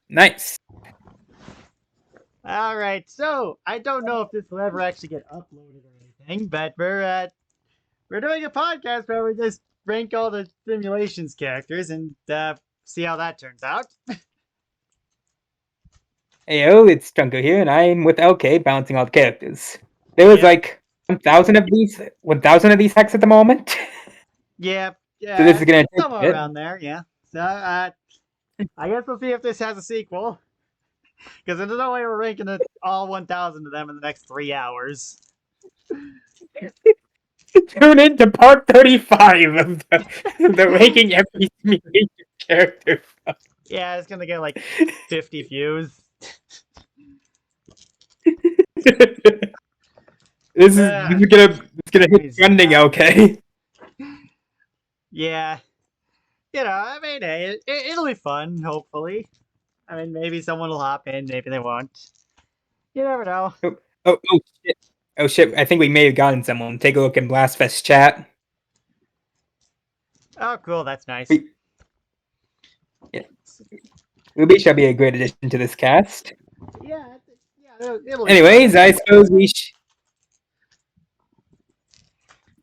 Nice. All right, so I don't know if this will ever actually get uploaded or anything, but we're doing a podcast where we just rank all the simulations characters and see how that turns out. Heyo, it's Junko here, and I'm with LK balancing all the characters. There was Yep, like 1,000 of these hacks at the moment. yep, So this is gonna take a somewhere bit. around there. Yeah. So I guess we'll see if this has a sequel, because there's no way we're ranking it all 1,000 of them in the next 3 hours. Tune in to part 35 of the ranking every simulation character. Yeah, it's gonna get like 50 views. This is gonna hit Crazy trending, stuff. okay? Yeah, I mean, hey, it'll be fun. Hopefully, I mean, maybe someone will hop in, maybe they won't. You never know. Oh shit. Oh shit, I think we may have gotten someone. Take a look in Blastfest chat. Oh, cool. That's nice. We, yeah. Ruby shall be a great addition to this cast. Yeah, it'll be fun. Anyways, I suppose we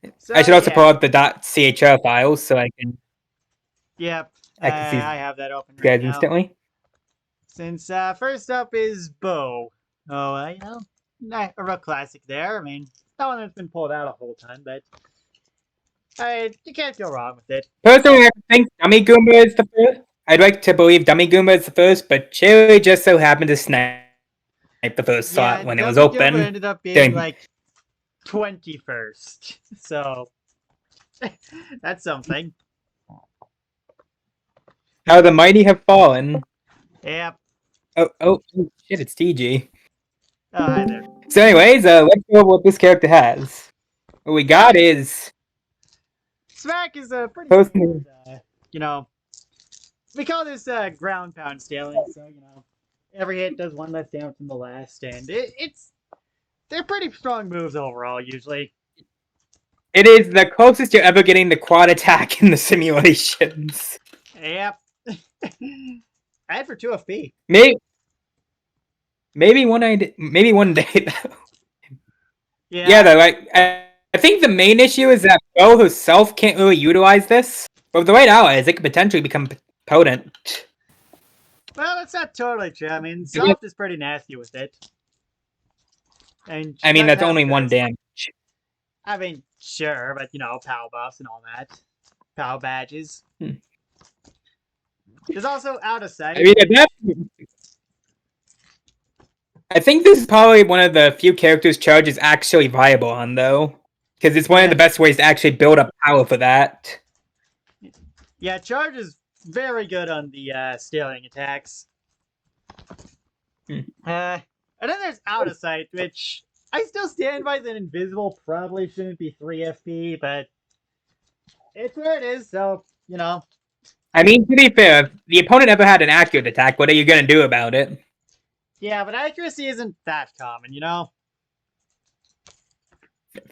I So should also pull yeah, out the .chr files so yep. I can see these I have that open right guys now. instantly. Since first up is Bo. Oh, a real classic there. I mean, that one has been pulled out a whole ton, but you can't go wrong with it. Personally, I think Dummy Goomba is the first. I'd like to believe Dummy Goomba is the first, but Cherry just so happened to snipe the first slot Yeah, when it was Dummy Gilbert open. ended up being Dang. like 21st, so that's something. How the mighty have fallen. Yep. Oh, shit, it's TG. Oh, hi there. So, anyways, let's go over what this character has. What we got is Smack is a pretty personally. standard. You know, we call this ground pound scaling. So every hit does one less damage than the last, and it's they're pretty strong moves overall. Usually, It is the closest you're ever getting the quad attack in the simulations. yep. Add for 2 FP. Maybe maybe one day though. Yeah, Yeah. though, I think the main issue is that Bo herself can't really utilize this. But with the right allies, it could potentially become potent. Well, that's not totally true. I mean, Soft is pretty nasty with it, and she I mean, does that's have only one the. damage. I mean, sure, but PAL buffs and all that, PAL badges. There's also out of sight. I mean, I think this is probably one of the few characters Charge is actually viable on, though. Because it's one of the best ways to actually build up power for that. Yeah, Charge is very good on the stealing attacks. And then there's out of sight, which I still stand by that invisible probably shouldn't be 3 FP, but it's where it is, so, I mean, to be fair, if the opponent ever had an accurate attack, what are you gonna do about it? Yeah, but accuracy isn't that common,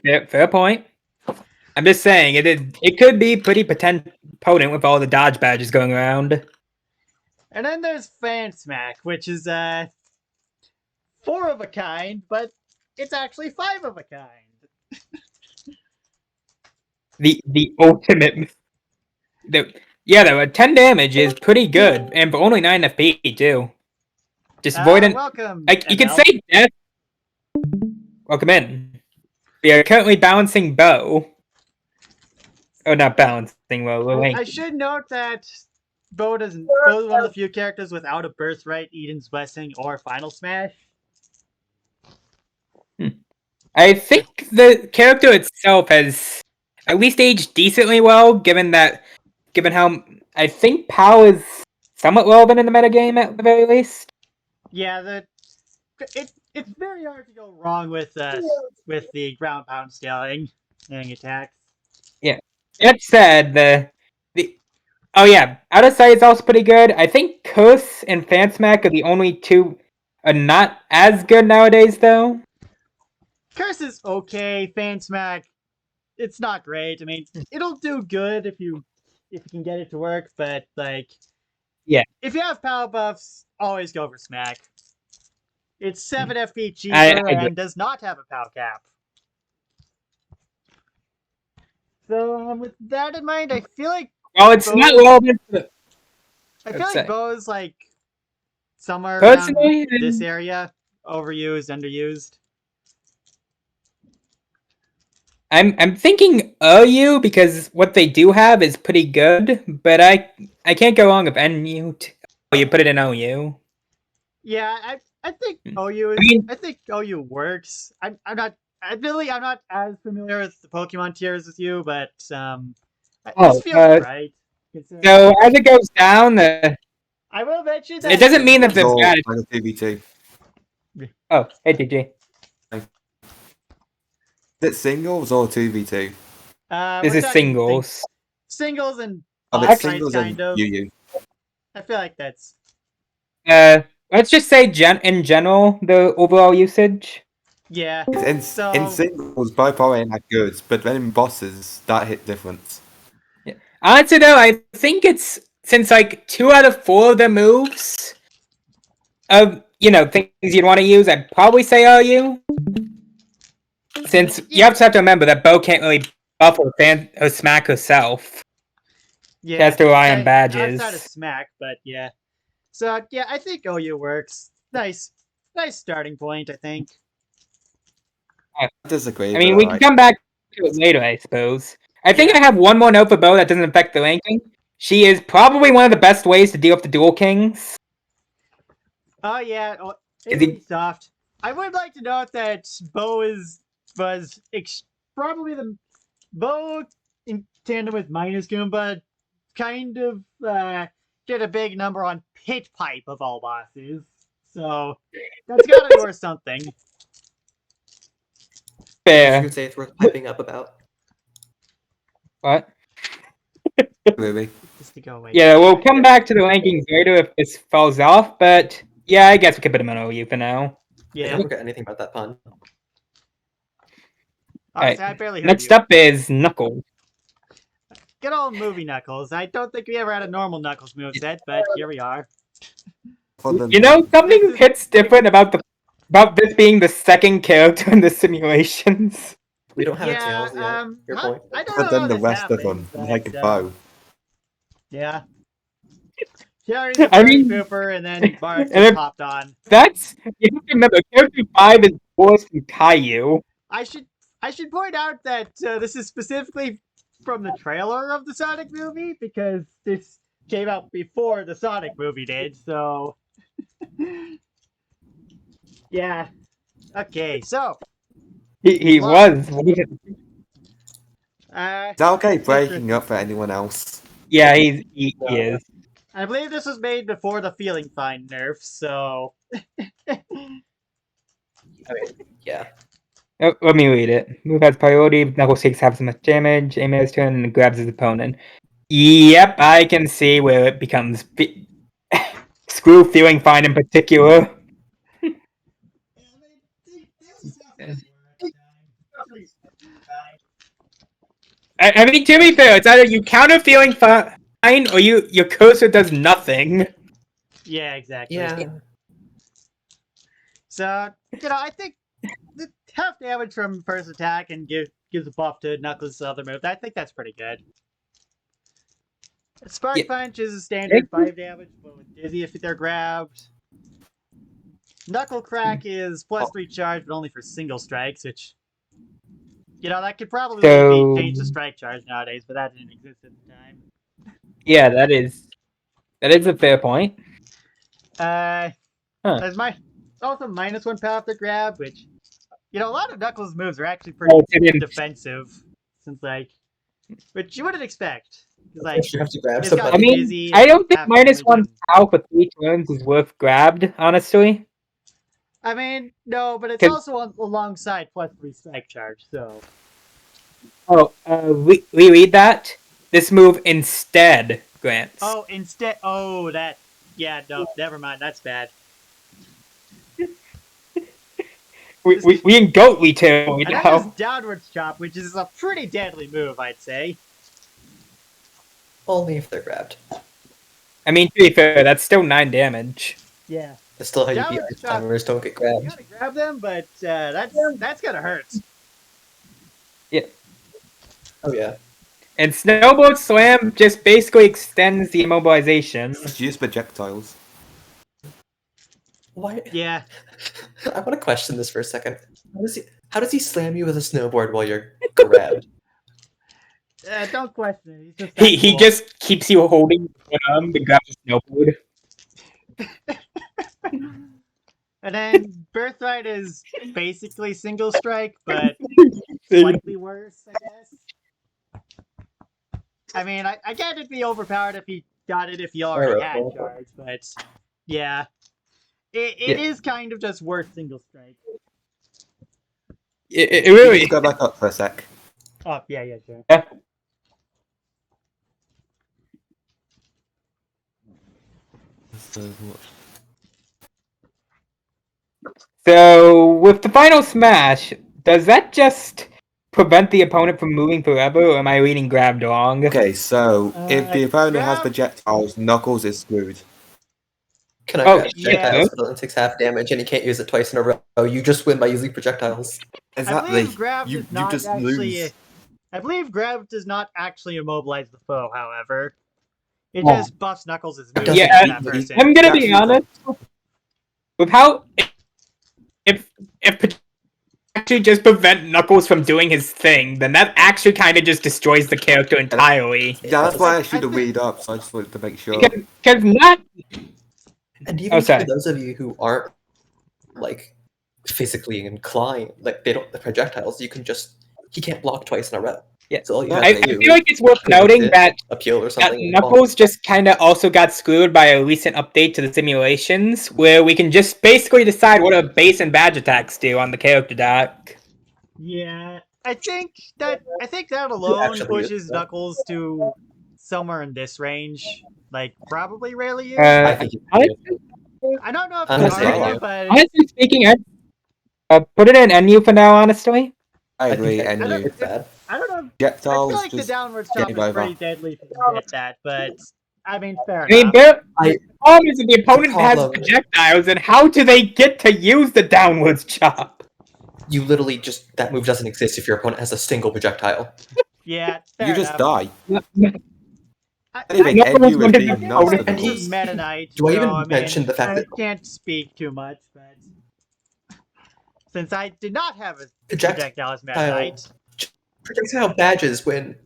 Fair point. I'm just saying, it could be pretty potent with all the dodge badges going around. And then there's Fan Smack, which is 4 of a kind, but it's actually 5 of a kind. The ultimate. Though 10 damage is pretty good, and for only 9 FP too. Just Voidant. Welcome, You can ML. say death. Welcome in. We are currently balancing Bo. Oh, not balancing. Well, I should note that Bo is one of the few characters without a Birthright, Eden's Blessing, or Final Smash. I think the character itself has at least aged decently well, given how I think POW is somewhat relevant in the metagame at the very least. Yeah, it's very hard to go wrong with the ground pound scaling and attacks. Yeah. That said, out of sight is also pretty good. I think Curse and Fansmack are the only two are not as good nowadays, though. Curse is okay. Fan Smack, it's not great. I mean, it'll do good if you can get it to work, but like Yeah. If you have power buffs, always go for smack. It's 7 FP cheaper I agree. and does not have a power cap. So with that in mind, I feel like Well, it's not Bo- relevant to I feel Let's like say. Bo's like somewhere around Personally, this area, overused, underused. I'm thinking OU because what they do have is pretty good, but I can't go wrong with NU. Oh, you put it in OU. Yeah, I think OU I is. mean, I think OU works. I'm not. Admittedly, I'm not as familiar with the Pokemon tiers as you, but this feels right. so as it goes down, I will mention it that. doesn't mean that the Or bad. like a 2v2. Oh, hey TG. Is it singles or 2v2? This We're is talking singles. singles and Oh, boss it's fights, singles kind and of. UU. I feel like that's. Let's just say in general the overall usage. Yeah. In So singles, both aren't that good, but then in bosses, that hit difference. Honestly, though, I think it's since like 2 out of 4 of the moves of things you'd want to use. I'd probably say OU. Since you have to remember that Bo can't really buff or smack herself. yeah, She has to rely on badges. Outside of smack, but yeah. So yeah, I think OU works. Nice starting point. I think. I disagree. I mean, but we can alright. come back to it later, I suppose. I think Yeah. I have one more note for Bo that doesn't affect the ranking. She is probably one of the best ways to deal with the dual kings. Oh yeah, Is he- soft. I would like to note that Bo was probably the Bo in tandem with Minus Goomba kind of did a big number on Pit Pipe of all bosses. So that's gotta be worth something. You Fair. could say it's worth piping up about. What? Really. Just to go away. Yeah, we'll come back to the rankings later if this falls off, but yeah, I guess we could put him on OU for now. I Yeah. don't forget anything about that pun. Honestly, I barely heard Next you. up is Knuckles. Good old movie Knuckles. I don't think we ever had a normal Knuckles moveset, but here we are. You know, something hits different about this being the second character in the simulations. We don't have a Yeah, tails yet. Your point. I don't know But how then the this rest of happens, them, like but, Bo. Yeah. Cherry's a I party mean- pooper, and then Mark And if- popped on. You have to remember, character 5 is worse than Caillou. I should point out that this is specifically from the trailer of the Sonic movie because this came out before the Sonic movie did. So, yeah. Okay, so He Well- was. uh, Is that okay breaking up for anyone else? Yeah, he is. I believe this was made before the Feeling Fine nerf. So, Yeah. Oh, let me read it. Move has priority. Knuckles takes half as much damage. Aim his turn and grabs his opponent. Yep, I can see where it becomes. Screw Feeling Fine in particular. I mean, to be fair, it's either you counter Feeling Fine or your cursor does nothing. yeah, exactly. Yeah. So, I think the half damage from first attack and gives a buff to Knuckles' other move. I think that's pretty good. Spark Yeah. Punch is a standard 5 damage, but with Dizzy if they're grabbed. Knuckle Crack is +3 charge, but only for single strikes, which that could probably So- be changed to strike charge nowadays, but that didn't exist at the time. Yeah, that is a fair point. There's also -1 power to grab, which a lot of Knuckles' moves are actually pretty Oh, it didn't- defensive, since which you wouldn't expect. 'Cause, You have to grab it's got I somebody. mean, Dizzy I don't think half -1 damage and- power for 3 turns is worth grabbed, honestly. I mean, no, but it's 'Cause- also alongside +3 strike charge, so. Oh, reread that. This move instead grants. Oh, instead. Oh, that. Yeah, no, never mind. That's bad. we in Goatly too. And that is downwards chop, which is a pretty deadly move, I'd say. Only if they're grabbed. I mean, to be fair, that's still 9 damage. Yeah. That's still how you beat Downward ice shot. climbers, don't get You grabbed. gotta grab them, but that's gonna hurt. Oh yeah. And Snowboard Slam just basically extends the immobilization. Just use projectiles. Why? Yeah. I want to question this for a second. How does he slam you with a snowboard while you're grabbed? Don't question it. He's just that He cool. just keeps you holding one arm to grab the snowboard. And then Birthright is basically single strike, but slightly worse, I guess. I mean, I get it'd be overpowered if he got it if he already had charge, but yeah. It is kind of just worse single strike. It Can you really. just go back up for a sec? Oh, yeah, sure. So, with the final smash, does that just prevent the opponent from moving forever, or am I reading grabbed wrong? Okay, so if the opponent has grab- projectiles, Knuckles is screwed. Can I Oh, grab yeah. projectiles but it only takes half damage and you can't use it twice in a row? You just win by using projectiles. I Exactly. believe grab You does not just actually. lose. I believe grab does not actually immobilize the foe. However, it Oh. just buffs Knuckles' doesn't movement Yeah, to that person. I'm gonna be Actually, honest. With how. If actually just prevent Knuckles from doing his thing, then that actually kind of just destroys the character entirely. Yeah, that's why I should I have read up, so I just wanted to make sure. Because not. And Oh, even sorry. for those of you who aren't like physically inclined, like they don't the projectiles, you can just he can't block twice in a row. Yeah. So all you Yeah, have I to do feel like it's worth Couldn't noting it? that appeal or that something. and Knuckles just kind of also got screwed by a recent update to the simulations, where we can just basically decide what a base and badge attacks do on the character dock. Yeah, I think that alone actually pushes is that. Knuckles to somewhere in this range. Like probably rarely used. I think you can do it. Honestly, I don't know if honestly, it's I already, do. but honestly speaking, I'd put it in NU for now, honestly. I I think agree, that- and I don't- you. It's bad. I don't know. I feel Projectiles like the just downward chop game is over. pretty deadly if you can get that, but I mean, fair I mean, enough. the problem is that the opponent has problem- projectiles, and how do they get to use the downwards chop? You literally just that move doesn't exist if your opponent has a single projectile. Yeah, fair You just enough. die. I Anything, Knuckles NU is would being have- nasty. guess And it's he's- Meta Knight, Do I so, even mean, mention the fact I that can't speak too much, but since I did not have a projectile projectile as Meta Knight, badges when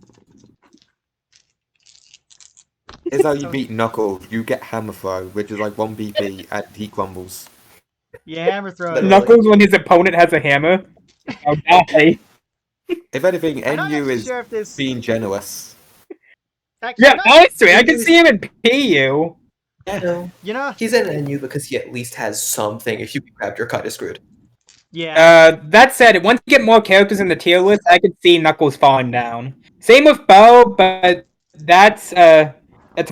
Here's how you beat Knuckles. You get Hammer Throw, which is like 1 BP, and he crumbles. yeah, hammer throw. Literally. Knuckles, when his opponent has a hammer, I'll die. If anything, I'm not NU actually is sure if this. being generous. Actually, Yeah, I'm not- honestly, I can see him in PU. you know, he's in NU because he at least has something. If you grab your cut is screwed. yeah. That said, once you get more characters in the tier list, I can see Knuckles falling down. Same with Bo, but that's a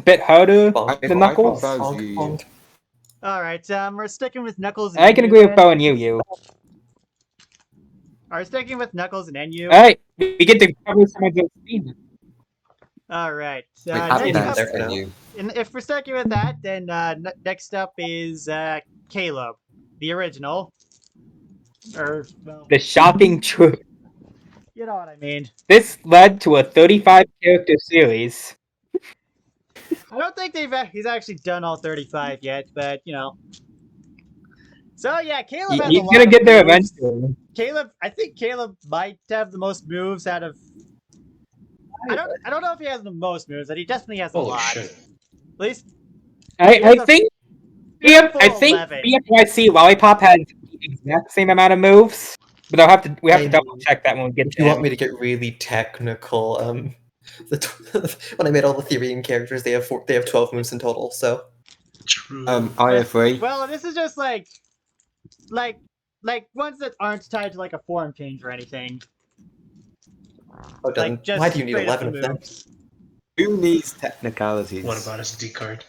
bit harder. Bonk, The Knuckles? Bow's bonk, you. bonk. All right, we're sticking with Knuckles. And I can NU agree with then. Bo and Yu. Are sticking with Knuckles and NU. Alright, we get to cover some of those themes. All right. Wait, next happy Maybe up, days there for for now. NU. and if we're sticking with that, then next up is Caleb, the original. Or well, The shocking truth. you know what I mean. This led to a 35 character series. I don't think he's actually done all 35 yet, but you know. So yeah, Caleb has a He's lot gonna of get there moves. eventually. I think Caleb might have the most moves out of. I don't know if he has the most moves, but he definitely has a Holy lot. shit. At least I Here's a- think here's a I full think 11. BFYC Lollipop has the exact same amount of moves, but we have to I- double check that when we get If to you want him. me to get really technical, when I made all the Therian characters, they have 12 moves in total. So True. I agree. Well, this is just like ones that aren't tied to like a form change or anything. then Like just why do you need straight up 11 of them? moves. Who needs technicalities? What about SD card?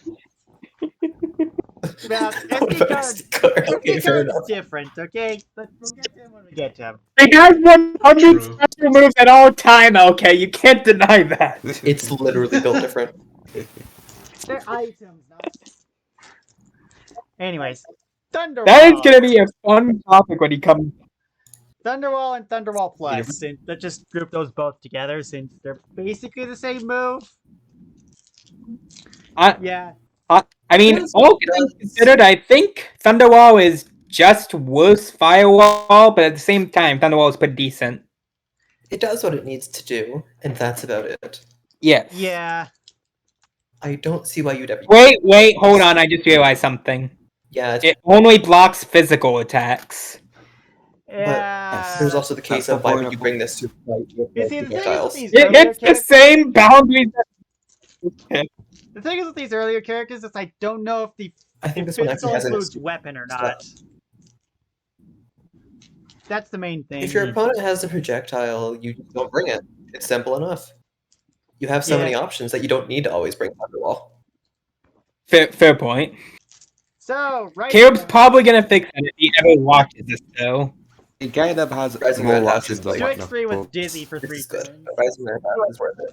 Now, What SD about cards. SD card? Okay, SD fair cards enough. is different, okay? But we'll get to him when we get to him. He has 100 True. special moves at all time, okay? You can't deny that. It's literally built different. They're items, not. Anyways, Thunderwall. That is gonna be a fun topic when he comes. Thunderwall and Thunderwall Yeah. Plus. And let's just group those both together since they're basically the same move. I, Yeah. I mean, Yes, all it things does. considered, I think Thunderwall is just worse Firewall, but at the same time, Thunderwall is pretty decent. It does what it needs to do, and that's about it. Yes. Yeah. I don't see why you'd ever. Wait, hold on. I just realized something. Yeah, it's, It only blocks physical attacks. Yeah. there's also the case That's of why would you avoidable. bring this to fight with You see, the thing is with projectiles? these It, earlier it's the characters, same boundaries. the thing is with these earlier characters is I don't know if I think this if one it actually has an includes excuse. weapon or not. That's the main thing. If your opponent has a projectile, you just don't bring it. It's simple enough. You have so Yeah. many options that you don't need to always bring Thunderwall. Fair point. So right. Caleb's now, probably gonna fix it if he ever watches this, though. Caleb has Rising more Red has options is than like- Switch Knuckles. 3 with Dizzy for This 3 is good. turns. Rising Red is worth it.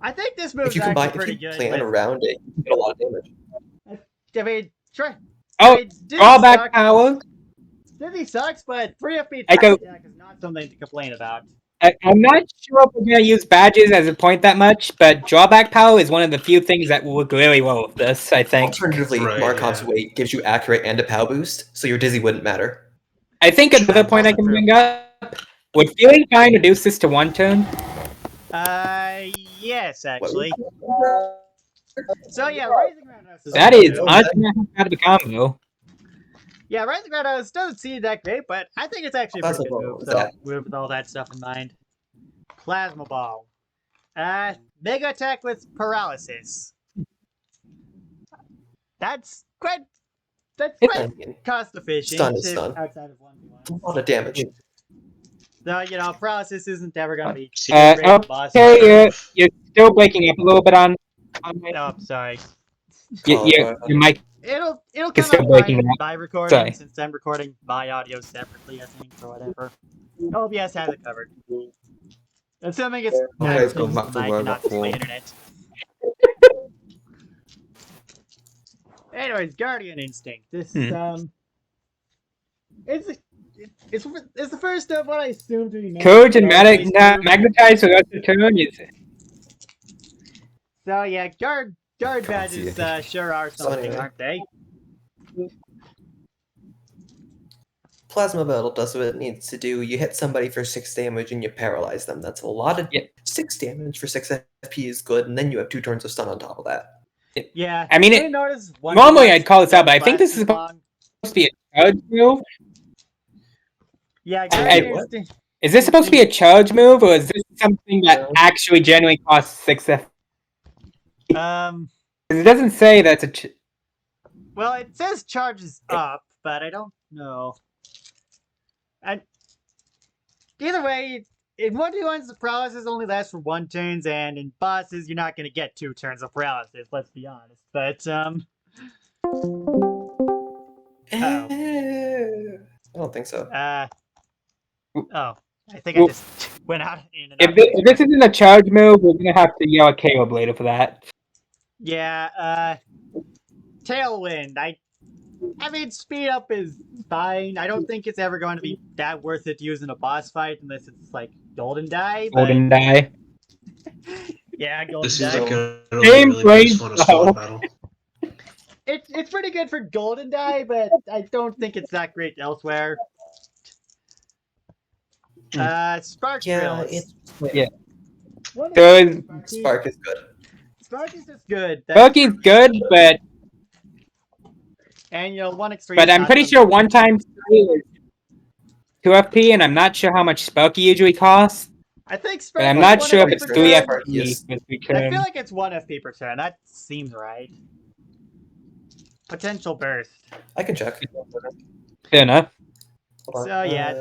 I think this If move's you actually combine, pretty if you good. plan But, around it, you can get a lot of damage. I mean, try. Oh, Dizzy drawback sucks. power. Dizzy sucks, but 3 FP I go- attack is not something to complain about. I'm not sure if we're gonna use badges as a point that much, but drawback power is one of the few things that will work really well with this, I think. Alternatively, Right, Markov's yeah. weight gives you accurate and a POW boost, so your dizzy wouldn't matter. I think another point I can bring up would feeling fine reduce this to 1 turn. Yes, What- actually. So yeah, Rising Roundhouse is That pretty is good. honestly not out of the combo. Yeah, Rising Roundhouse doesn't seem that great, but I think it's actually a pretty Plasma good Ball, move, what's though, that? with all that stuff in mind. Plasma Ball. Mega attack with paralysis. That's quite I mean, cost efficient Stun is stun. outside of 1v1. a lot of damage. So, you know, paralysis isn't ever gonna be See, Uh, great for boss okay, fight. you're still breaking up a little bit on my Oh, I'm sorry. your mic. It'll It's come still out breaking fine up. by recording Sorry. since I'm recording my audio separately, I think, or whatever. OBS has it covered. Assuming it's Okay, let's go things back with to the mic and not robot just my form. internet. Anyways, Guardian Instinct. This it's the first of what I assume to be Courage and Guard-based move. magnetize for the rest of the turn. So yeah, guard Can't see badges it. sure are So something, anyway. aren't they? Plasma Battle does what it needs to do. You hit somebody for 6 damage and you paralyze them. That's a lot of Yeah. 6 damage for 6 FP is good, and then you have 2 turns of stun on top of that. Yeah. I mean, you notice one normally guy I'd call this out, but I think lasts this is too long. supposed to be a charge move. Yeah, I- Guardian what? Instinct. Is this supposed to be a charge move, or is this something that No. actually genuinely costs 6 F? Um. Because it doesn't say that's a. Well, it says charges up, but I don't know. And either way, in 1v1s, the paralysis only lasts for 1 turns, and in bosses, you're not going to get 2 turns of paralysis. Let's be honest. But I don't think so. oh, I think I Well, just went out in and If, out. if this isn't a charge move, we're gonna have to yell at Caleb later for that. Yeah, Tailwind. I mean, speed up is fine. I don't think it's ever going to be that worth it to use in a boss fight unless it's like Golden Die. But Golden die. yeah, Golden This seems Die. like a Same really brain useful in a squad cell. battle. It's pretty good for Golden Die, but I don't think it's that great elsewhere. Spark Yeah, Drills. it's Yeah. One So of is- Sparky- Spark is good. Spark is just good. Sparky's good, but And you know, one extreme. I'm not pretty something- sure one time is 2 FP, and I'm not sure how much Sparky usually costs. I think But Spark I'm is not 1 sure if FP it's per 3 turn. Sparky FP. is- per I turn. feel like it's 1 FP per turn. That seems right. Potential burst. I can check. Fair enough. Hold on. So, yeah.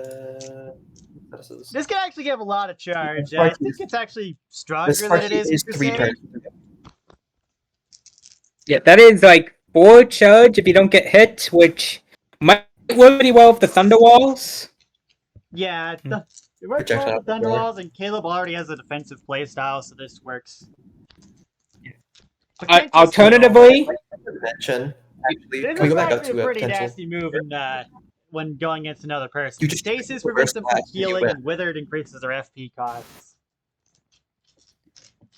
This is- This can actually give a lot of charge. The I Sparky think is- it's actually the stronger than Sparky it is. is in 3 Crusade. turns. Yeah, that is like 4 charge if you don't get hit, which might work pretty well with the Thunder Walls. Yeah, Hmm. it works well Projectile with Thunderwalls, and Caleb already has a defensive playstyle, so this works. Alternatively, Mention. Actually, This can we is go back up actually to a a pretty potential? nasty move when going against another person. You just Stasis reverse prevents them from that and you healing, win. and Withered increases their FP costs.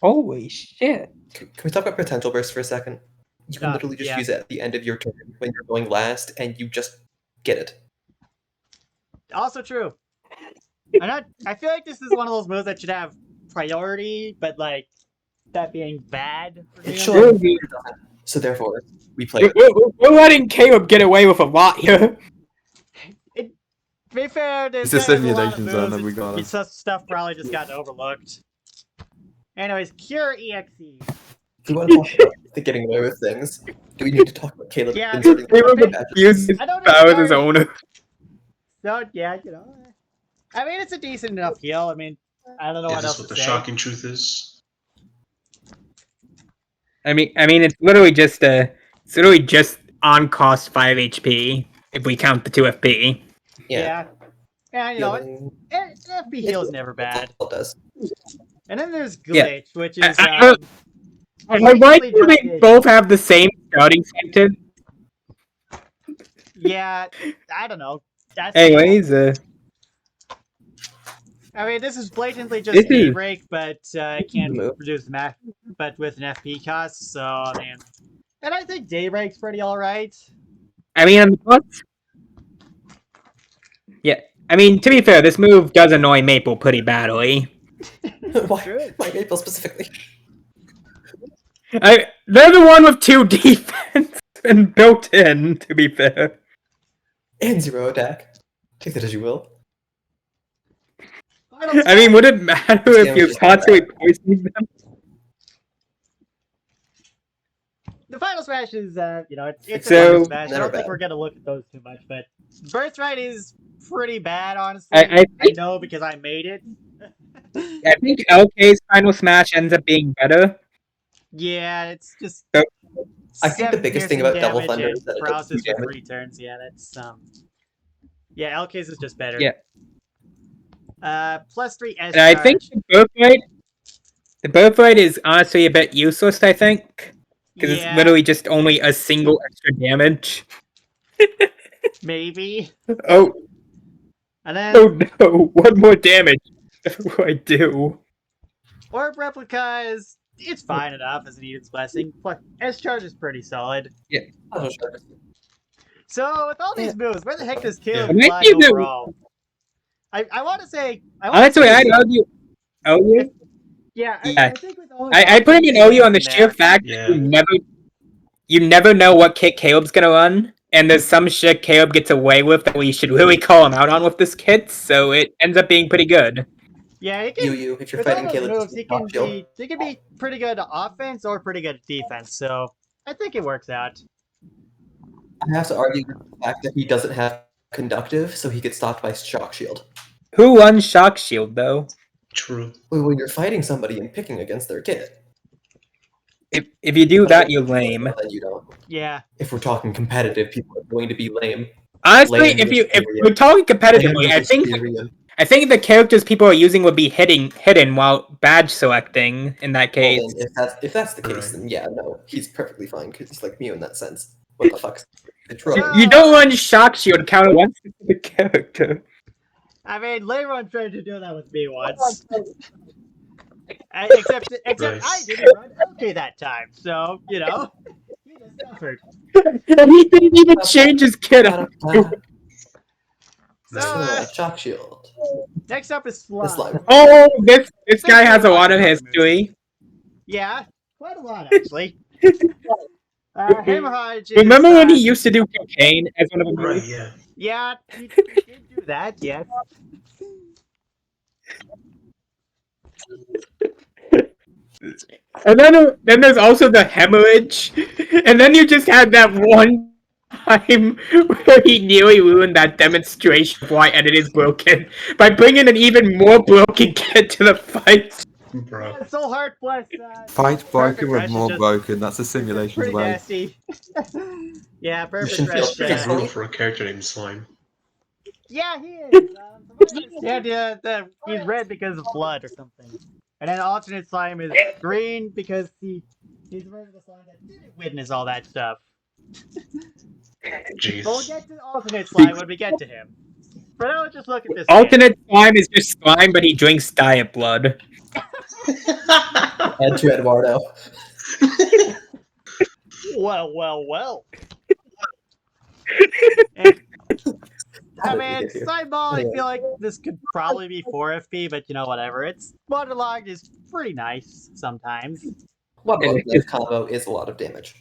holy shit. Can we talk about potential burst for a second? You can literally just Yeah. use it at the end of your turn when you're going last, and you just get it. Also true. I feel like this is one of those moves that should have priority, but like that being bad. For It Neon. should. We're, So therefore, we play it. we're letting Caleb get away with a lot here. To be fair, there's It's a a lot of simulation zone, moves. and we got it. Some stuff probably just got overlooked. Anyways, Cure EXE. Do you want to talk about the getting away with things? Do we need to talk about Caleb Yeah, inserting Caleb badges? uses I don't power as his know. owner. So yeah, I mean, it's a decent enough heal. I mean, I don't know Is what this else what to the say. shocking truth is? I mean, it's literally just on cost 5 HP if we count the 2 FP. Yeah, you know, Healing- FP heal is never bad. It does. And then there's Yeah. Glitch, which is I like basically that they just- both have the same starting sentence. yeah, I don't know. That's Anyways, I mean, this is blatantly just This is- Daybreak, but it can't Move. produce math, but with an FP cost. So I mean, and I think Daybreak's pretty all right. I mean, on the plus, yeah. I mean, to be fair, this move does annoy Maple pretty badly. Why Maple specifically? They're the one with 2 defense and built in. To be fair, And 0 attack. Take that as you will. I mean, would it matter if you're Damage is constantly poisoning them? The final smash is, it's So- a final smash. I Never don't think bad. we're gonna look at those too much, but Birthright is pretty bad, honestly. I think know because I made it. I think LK's final smash ends up being better. Yeah, it's just. So- I think the 7 biggest thing piercing about Double damage Thunder and is that it does paralysis 2 with damage. 3 turns. Yeah, that's Yeah, LK's is just better. Yeah. Plus 3 S. And I think the birthright is honestly a bit useless. I think because it's literally just only a single extra damage. maybe. Oh, And then oh no! One more damage. What do I do? Orb Replica is it's fine enough as an Eden's Blessing. Plus S Charge is pretty solid. Oh, sure. So with all these moves, where the heck does Caleb Yeah. fly Maybe the- overall? I want to say. Honestly, I'd argue. OU. Yeah, I Yeah. think with all I put him in OU on the sheer fact Yeah. that you never know what kit Caleb's gonna run, and there's some shit Caleb gets away with that we should really call him out on with this kit. So it ends up being pretty good. Yeah, he can. You, if you're With all fighting those Caleb, moves, just he pop shield. can be pretty good at offense or pretty good at defense. So I think it works out. I have to argue with the fact that he doesn't have conductive, so he gets stopped by shock shield. Who runs Shock Shield though? True. When you're fighting somebody and picking against their kit, If you do that, you're lame. then you don't. Yeah, If we're talking competitive, people are going to be lame. Honestly, Lame if Mysteria. we're talking Lame competitively, I think the characters people are using would be hidden while badge selecting in that case. If that's the case, Right. then yeah, no, he's perfectly fine because he's like Mew in that sense. What the fuck's the trope? You don't run Shock Shield counter one specific character. I mean, Leiron tried to do that with me once. Except Right. I didn't run okay that time, so he just suffered. And he didn't even change his kit up. So, Shock shield. next up is The Slime. slime. Oh, this guy has a lot of history. Yeah, quite a lot actually. Hemorrhage is, Remember when he used to do cocaine as one of the Right, movies? yeah. Yeah, he did do that, yes. And then there's also the hemorrhage. And then you just had that one time where he nearly ruined that demonstration of why Edit is broken by bringing an even more broken kid to the fight. Bro. Soul Heart plus Fight Perfect broken with Rush more is broken. That's a simulation's pretty way. nasty. Yeah, Perfect shouldn't feel Rush. Pretty Yeah. brutal for a character named Slime. Yeah, he is. Yeah, he's red because of blood or something. And then alternate slime is green because he's He's the version of the slime that didn't witness all that stuff. Jeez. But we'll get to alternate slime when we get to him. For now, let's just look at this. Alternate slime is just slime, but he drinks diet blood. And to Eduardo. Well. I mean, slime ball. I feel like this could probably be 4FP, but you know, whatever. It's waterlogged is pretty nice sometimes. Waterlogged knife combo is a lot of damage.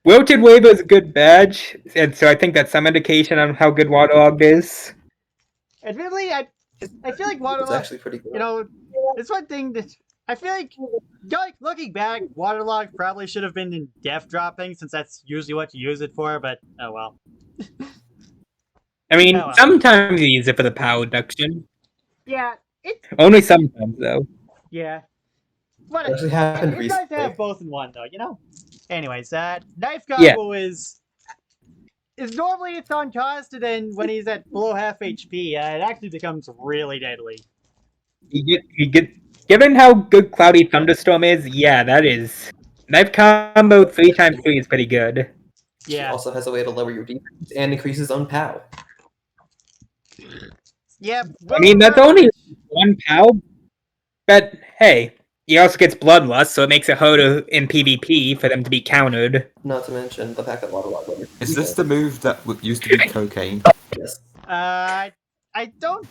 Wilted Wave is a good badge, and so I think that's some indication on how good Waterlogged is. Admittedly, I feel like It's waterlogged. actually pretty good. You know, it's one thing that I feel like looking back, waterlogged probably should have been in def dropping since that's usually what you use it for. But oh well. I mean, Oh, well. sometimes you use it for the power reduction. Yeah, Only sometimes, though. yeah. It What actually happened it's nice to recently. have both in one, though. You know. Anyways, knife combo is normally it's on cost, and then when he's at below half HP, it actually becomes really deadly. You get, given how good Cloudy Thunderstorm is, yeah, that is. Knife combo 3x3 is pretty good. He Yeah, also has a way to lower your defense and increase his own POW. yeah. I mean, that's only one POW, but hey, he also gets Bloodlust, so it makes it harder in PvP for them to be countered. Not to mention the fact that Waterlog lowers Is this the move that used to be cocaine? Yes. I don't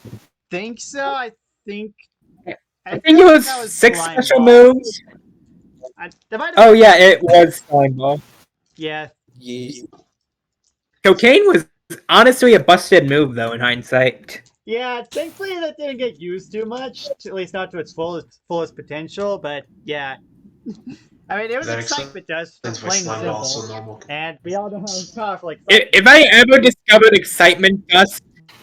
think so. I think I think it was that 6 Slime special Ball. moves. That might have Oh been- yeah, it was Slime Ball. yeah. Ye- Cocaine was honestly a busted move, though, in hindsight. Yeah, thankfully that didn't get used too much, at least not to its fullest potential, but yeah. I mean, it was That excitement to us, That's why plain and slime simple, balls so normal. and we all know how tough, like, If I ever discovered excitement dust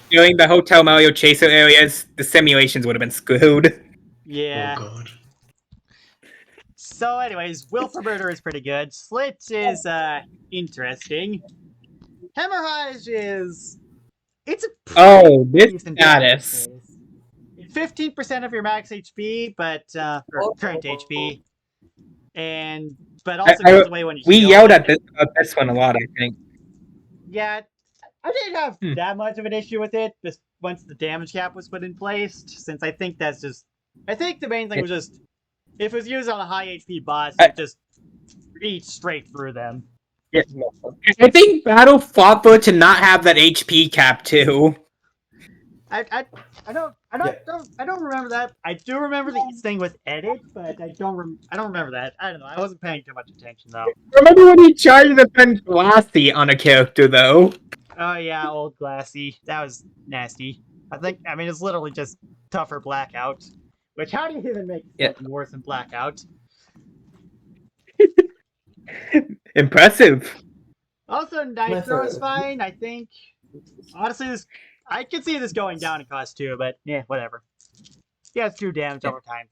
during the Hotel Mario Chaser areas, the simulations would have been screwed. yeah. Oh god. So anyways, Will for Murder is pretty good. Slit is, interesting. Hemorrhage is... It's a Oh, this decent status. damage base. It's 15% of your max HP, but or current HP, but also I- goes away when you We heal. yelled at this one a lot, I think. Yeah, I didn't have that much of an issue with it. Just once the damage cap was put in place, since I think that's just. I think the main thing was just if it was used on a high HP boss, it just eat straight through them. Yeah. I think Battle fought for it to not have that HP cap too. I don't remember that. I do remember the thing with edit, but I don't remember that. I don't know. I wasn't paying too much attention though. Remember when he tried to defend Glassy on a character though? Oh yeah, old Glassy. That was nasty. I mean, it's literally just tougher Blackout. Which, how do you even make it worse than Blackout? Impressive. Also, Knife Throw is fine, I think. Honestly, I could see this going down in cost too, but yeah, whatever. Yeah, it's 2 damage over time.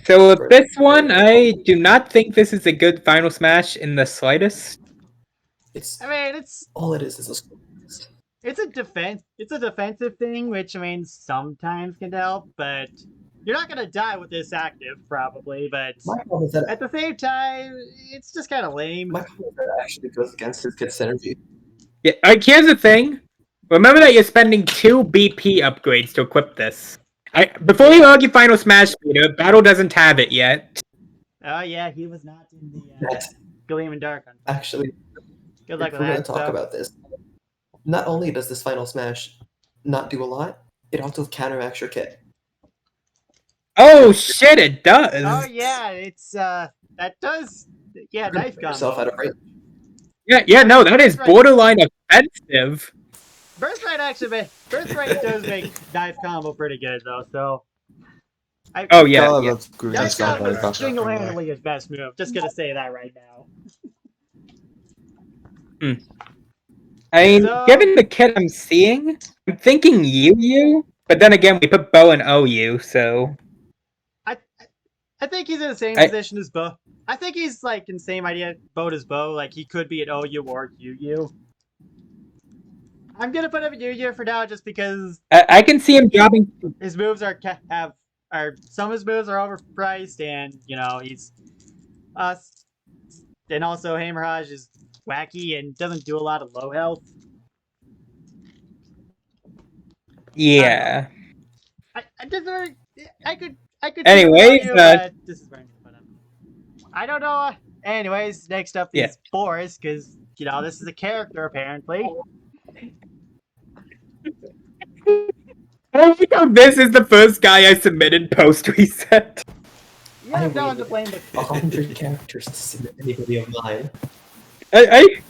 So with this one, I do not think this is a good final smash in the slightest. It's I mean, it's all it is a it's a defensive thing, which I mean sometimes can help, but you're not gonna die with this active probably. But my problem is that at the same time, it's just kind of lame. my problem is that it actually goes against his good synergy. Yeah, here's the thing. Remember that you're spending 2 BP upgrades to equip this. Before you argue Final Smash Peter, Battle doesn't have it yet. Oh yeah, he was not in the That's Gleam and Dark. actually, Good luck if with we're that. going to talk about this, not only does this Final Smash not do a lot, it also counteracts your kit. Oh shit, it does! Oh yeah, it's that does knife combo. Yourself out of range. Yeah, no, that is Right. borderline offensive. Birthright does make knife combo pretty good though, so Oh yeah, God, yeah. that's good. knife That's not combo very is bad. single-handedly his best move. Just gonna say that right now. I mean, So- given the kit I'm seeing, I'm thinking Yu, but then again, we put Bo in OU, so... I think he's in the same I- position as Bo. I think he's like in the same boat as Bo. Like he could be at OU or UU. I'm gonna put him at UU for now, just because I can see him dropping... his moves have some of his moves are overpriced, and he's and also Hammerhaj is wacky and doesn't do a lot of low health. Yeah. I just I could Anyways, argue, but this is where I'm gonna put him. I don't know. Anyways, next up Yeah. is Boris, because this is a character apparently. I like how this is the first guy I submitted post reset. You have no one to blame but 100 characters to submit anybody of mine. I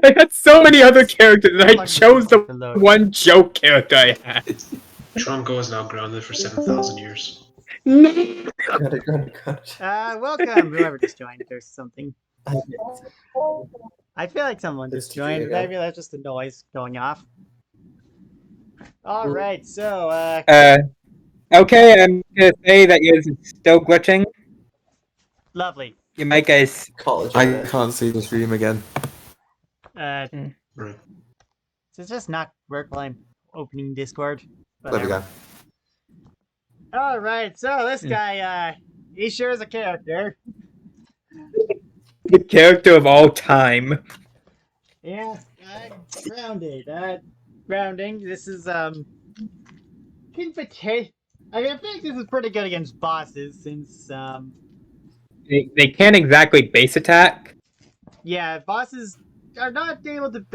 had so many other characters, and I chose the one joke character I had. Trunko is now grounded for 7,000 years. No. Got it. welcome, whoever just joined. There's something. I I feel like someone just joined. Maybe that's just the noise going off. All right, so Okay, I'm gonna say that yours is still glitching. lovely. Your mic is. college. I can't see the stream again. Right. Does this not work while I'm opening Discord? There we go. All right, so this guy, he sure is a character. The character of all time. Yeah, grounded. Grounding. This is invitation. I think this is pretty good against bosses since They can't exactly base attack. yeah, bosses are not able to.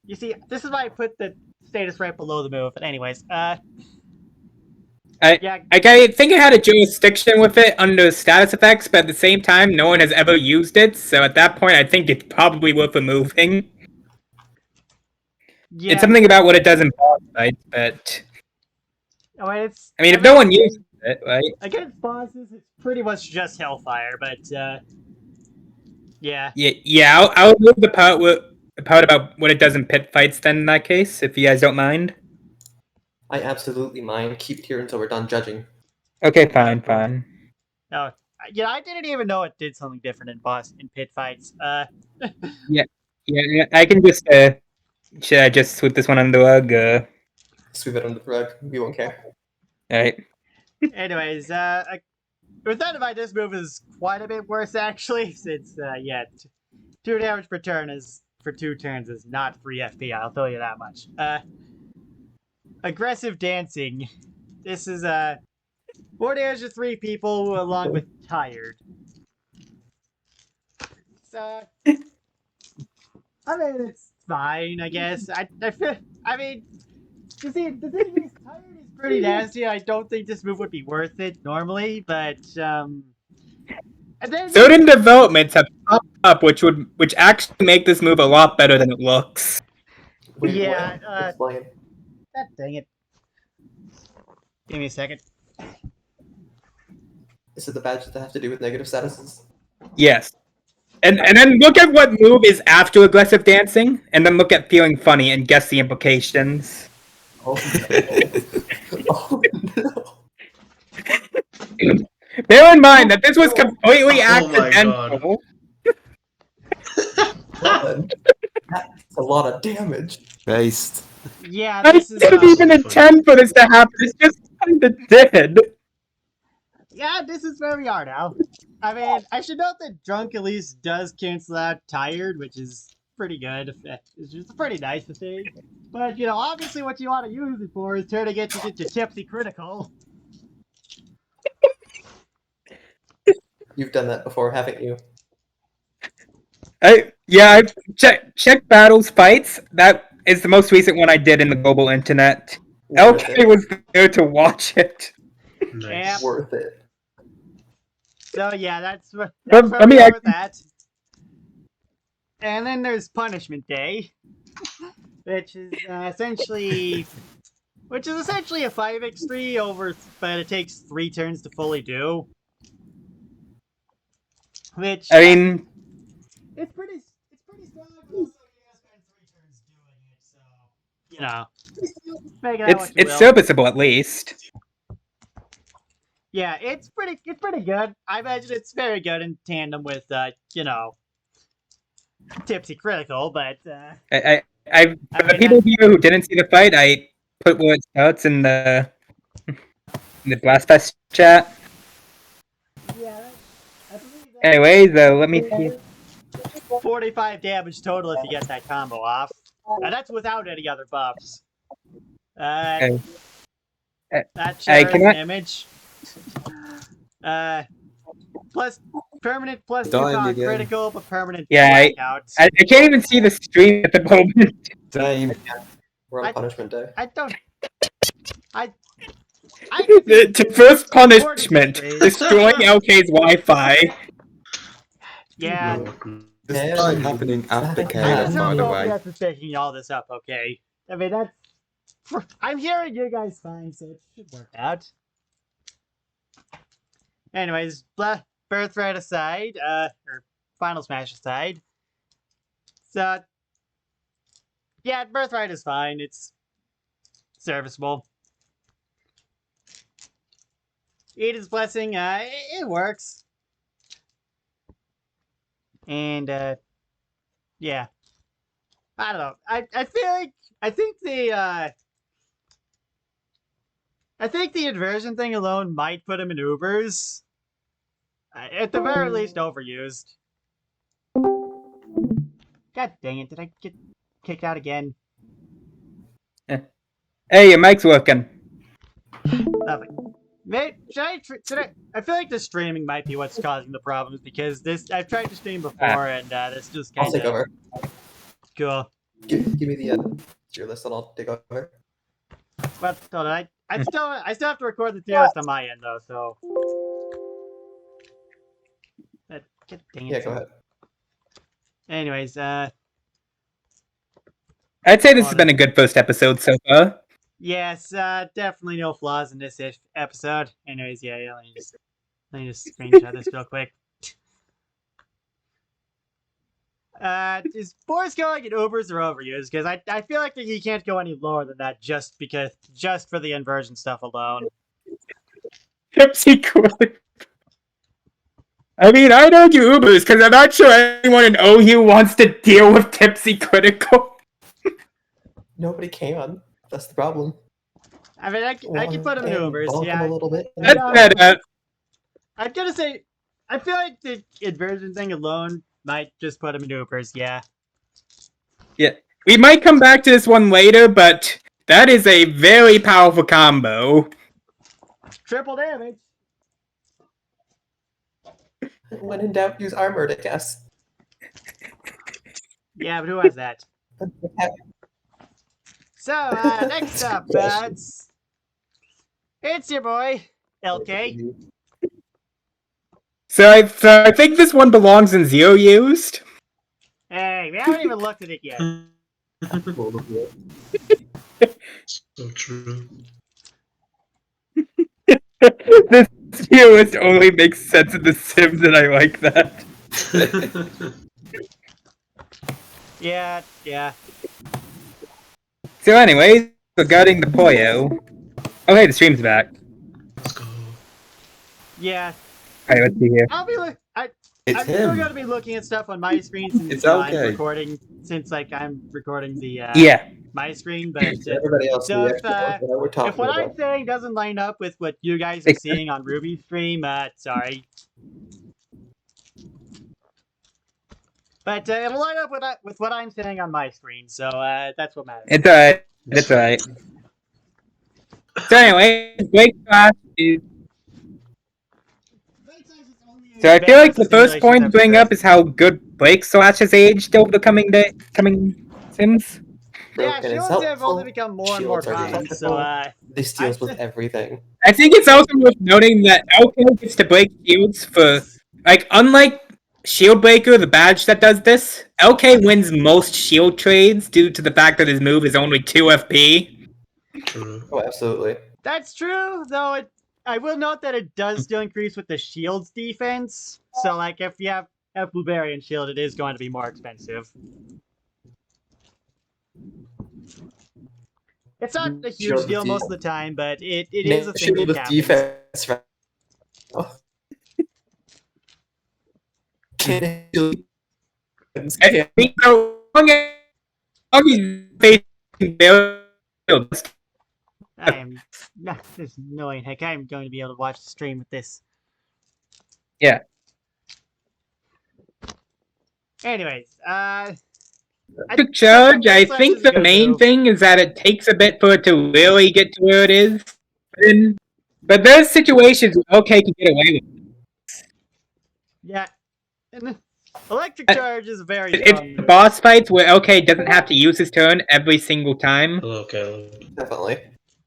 You see, this is why I put the status right below the move. But anyways, yeah, I think it had a jurisdiction with it under status effects, but at the same time, no one has ever used it. So at that point, I think it's probably worth removing. yeah. It's something about what it does in boss fights, but I mean, if no one uses it, right? against bosses, it's pretty much just Hellfire. But yeah. Yeah, I'll remove the part about what it does in pit fights. Then in that case, if you guys don't mind. I absolutely mind. Keep it here until we're done judging. Okay, fine. No, yeah, I didn't even know it did something different in pit fights. Yeah, I can just should I just sweep this one under the rug? Sweep it under the rug. We won't care. Alright. Anyways, with that in mind, this move is quite a bit worse actually, since 2 damage per turn is for 2 turns is not free FP. I'll tell you that much. Aggressive dancing. This is 4 damage to 3 people along with tired. So, I mean, it's fine, I guess. I mean, you see, the thing is, tired is pretty nasty. I don't think this move would be worth it normally, but and then Certain developments have popped up which actually make this move a lot better than it looks. Wait, Yeah, what? Explain. God dang it. Give me a second. Is it the badges that have to do with negative statuses? Yes. And then look at what move is after aggressive dancing, and then look at feeling funny and guess the implications. Oh no. Oh no. Bear in mind that this was completely Oh my accidental. God. That's a lot of damage. Based. Yeah, I this is didn't even intend for this to happen. It just kind of did. yeah, this is where we are now. I mean, I should note that drunk at least does cancel out tired, which is pretty good. It's just pretty nice to see. But obviously, what you want to use it for is turning it into tipsy critical. You've done that before, haven't you? I've checked battles fights. That is the most recent one I did in the global internet. Worth LK it. was there to watch it. Nice. Worth it. So yeah, that's where Let me we are ask- with that. And then there's Punishment Day, which is essentially a 5x3 over, but it takes 3 turns to fully do. Which I mean, it's pretty strong, but also you gotta spend 3 turns doing it, so make it what you it's will. serviceable at least. Yeah, it's pretty good. I imagine it's very good in tandem with Tipsy Critical, but I for mean, people here who didn't see the fight, I put where it starts in the in the Blastfest chat. Yeah, I believe that Anyways, let me see. 45 damage total if you get that combo off. And that's without any other buffs. Okay. That Hey, shows can an I- image. Plus permanent plus 2 Dying power again. critical, but permanent Yeah, blackout. I can't even see the stream at the moment. Same. We're on I- punishment day. I don't. I can see The first punishment, destroying LK's Wi-Fi. Yeah. This Hey. is happening after I I Caleb, just by hope the nobody way. else is picking all this up, okay? I mean, that's. I'm hearing you guys fine, so it should work out. Anyways, Birthright aside, or Final Smash aside. So, yeah, Birthright is fine. It's serviceable. Eden's Blessing, it works. And, yeah. I don't know. I feel like I think the inversion thing alone might put him in Ubers. At the very least, overused. God dang it! Did I get kicked out again? Hey, your mic's working. Nothing. I feel like the streaming might be what's causing the problems because I've tried to stream before and this just I'll kind take of over. cool. Give me the tier list and I'll take over. But hold on, I still have to record the tier list on my end though, so. God dang it. Yeah, go ahead. Anyways, I'd say this has been a good first episode so far. yes, definitely no flaws in this episode. Anyways, yeah, let me just screenshot this real quick. Is Boris going in Ubers or overused? Because I feel like he can't go any lower than that just for the inversion stuff alone. Tipsy Critical. I mean, I'd argue Ubers because I'm not sure anyone in OU wants to deal with Tipsy Critical. Nobody can. That's the problem. I mean, I can put him in Ubers, Bonk him yeah. a little bit. That's better. I'm gonna say, I feel like the inversion thing alone might just put him in Ubers, yeah. We might come back to this one later, but that is a very powerful combo. Triple damage. When in doubt, use armored, I guess. Yeah, but who has that? So, next up, it's your boy, LK. So I think this one belongs in Zero Used. Hey, we haven't even looked at it yet. So true. This Zero Used only makes sense in The Sims, and I like that. Yeah. So anyways, regarding the Poyo... Oh hey, the stream's back. Let's go. Yeah. Alright, let's see here. I'm It's still him. gonna be looking at stuff on my screen since It's I'm okay. recording the Yeah. my screen, but Everybody else, so we if, actually know what we're if talking what I'm about. saying doesn't line up with what you guys are seeing on Ruby's stream, sorry. But it'll line up with what I'm saying on my screen, so that's what matters. It's alright. It's alright. So anyway, Blake Slash is... So I feel like the first point to bring up is how good Blake Slash has aged over the coming Sims. Yeah, Broken is shields have helpful. only become more and more Shields are common, so This deals with everything. I think it's also worth noting that LK gets to break shields for... Like, unlike Shieldbreaker, the badge that does this, LK wins most shield trades due to the fact that his move is only 2 FP. True. Oh, absolutely. that's true, though I will note that it does still increase with the shield's defense. So, like, if you have Blueberry shield, it is going to be more expensive. It's not a huge Shield deal with most of the time, but it is a thing Shield that with happens. defense. Right? Oh. Can I think so long as he's facing builds. I am not this annoying. Heck, I'm going to be able to watch the stream with this. Yeah. Anyways, Electric Charge, I Slash think is a the good main move. thing is that it takes a bit for it to really get to where it is. But there's situations where OK can get away with it. Yeah. And Electric Charge is a very strong It's move. boss fights where OK doesn't have to use his turn every single time. Hello, Caleb. Definitely.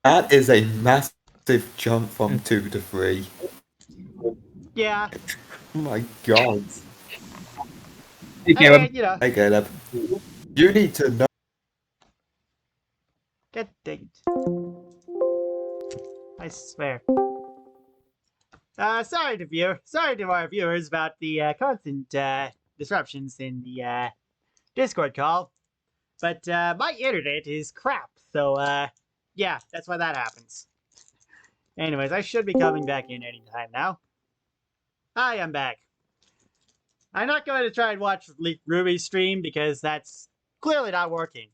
That is a massive jump from 2 to 3. Yeah. Oh my god. Okay, I mean, you know, Hey Caleb. You need to know. get dang it. I swear. Sorry to our viewers about the constant disruptions in the Discord call, but my internet is crap. So yeah, that's why that happens. Anyways, I should be coming back in anytime now. Hi, I'm back. I'm not going to try and watch Ruby's stream because that's clearly not working.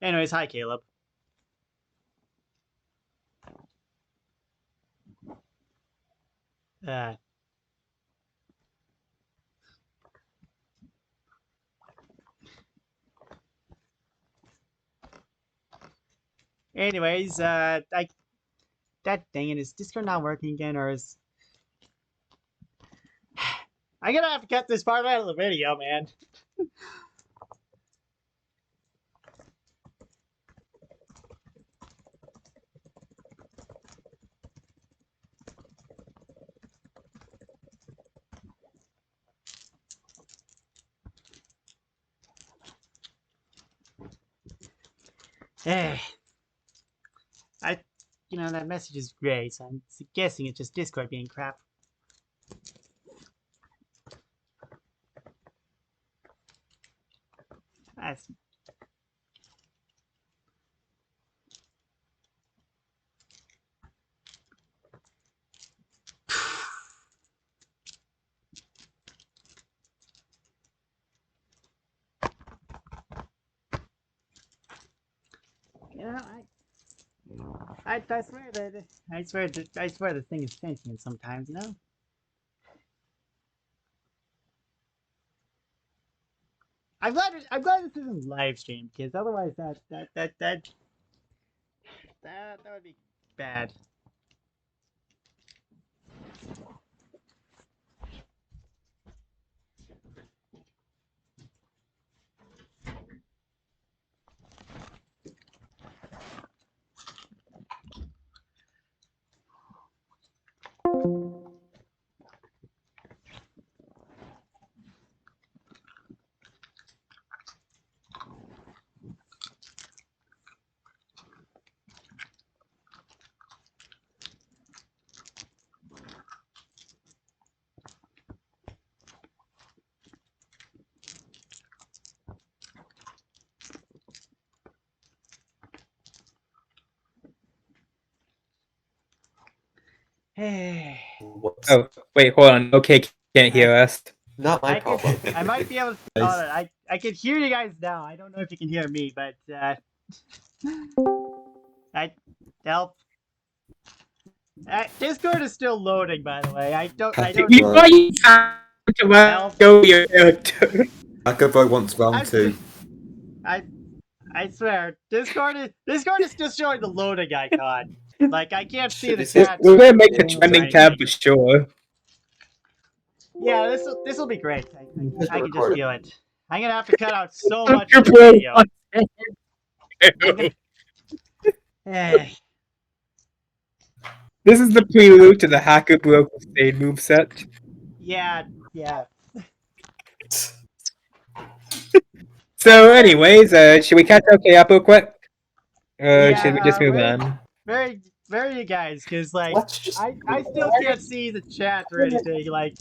Anyways, hi, Caleb. Anyways, that dang it, is Discord not working again, or is... I'm gonna have to cut this part out of the video, man. You know, that message is great, so I'm guessing it's just Discord being crap. That's... You know, I swear that I swear the thing is sentient sometimes, you know? I'm glad this isn't live stream, because otherwise that would be bad. Hey. Whoops. Oh, wait, hold on. OK can't hear us. Not my problem. I might be able to. I can hear you guys now. I don't know if you can hear me, but I help. Discord is still loading, by the way. I don't. You want you to show your character. Akabo wants round I'm- 2. I swear, Discord is just showing the loading icon. Like I can't see the Should chat. We're gonna make the screen trending right tab now. for sure. Yeah, this will be great. I can just record it. feel it. I'm gonna have to cut out so much of the video. Hey. This is the prelude to the Hacker Broke Stain moveset. Yeah. So, anyways, should we catch OK up real quick? Or Yeah, should we just move right. on? Very you guys, because like Let's just. I still can't see the chat or anything. Like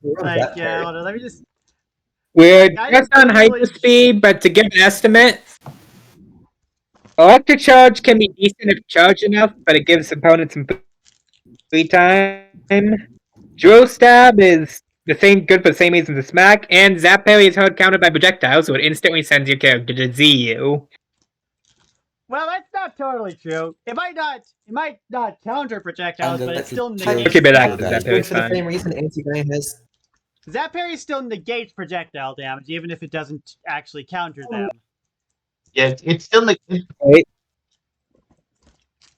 We're on like that yeah, part. hold on, let me just. We're I just just on really- hyperspeed, but to give an estimate, Electric Charge can be decent if charged enough, but it gives opponents some free time. Drill Stab is good for the same reasons as Smack, and Zap Parry is hard countered by projectiles, so it instantly sends your character to ZU. Well, that's not not totally true. It might not counter projectiles, And but it still electric negates. Okay, but shield that- that that- For the same reason anti-guy has Zap Parry still negates projectile damage, even if it doesn't actually counter them. Yeah, it's still like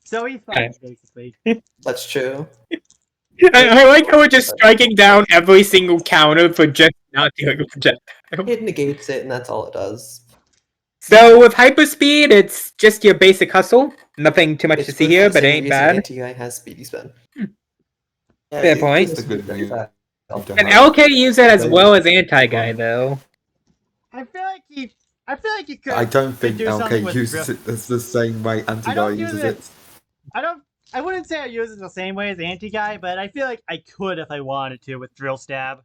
So he's fine, basically. that's true. I like how we're just striking down every single counter for just not doing a projectile. It negates it, and that's all it does. So with hyperspeed, it's just your basic hustle. Nothing too much It's to see for here, the but it same ain't reason bad. Anti-guy has speedy spin. Yeah, Fair it's point. just a good move. And LK use it as well as anti-guy, though. I feel like he could. I don't think do something LK with uses drill- it as the same way Anti-Guy don't use uses it. it. I wouldn't say I use it the same way as anti-guy, but I feel like I could if I wanted to with drill stab.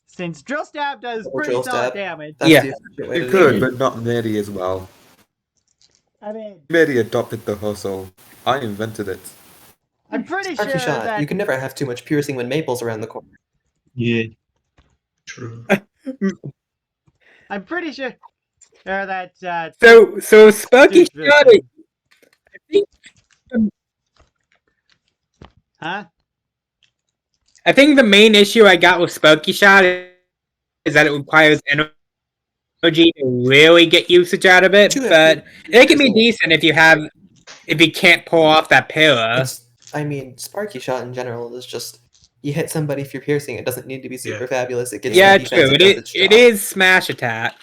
Since drill stab does Or pretty drill solid stab. damage. That's Yeah. the efficient way You to could, do it. but not nearly as well. I mean, Merely adopted the hustle. I invented it. I'm pretty sure Sparky shot. that You can never have too much piercing when Maple's around the corner. yeah. True. I'm pretty sure that So Sparky Dude, shot it. I think huh? I think the main issue I got with Sparky Shot is that it requires energy to really get usage out of it, Two but it can be It's- decent if you can't pull off that pillar. I mean, Sparky shot in general is just you hit somebody if you're piercing. It doesn't need to be super Yeah. fabulous. It gets Yeah, the true. defense, It does is. its It job. is smash attack.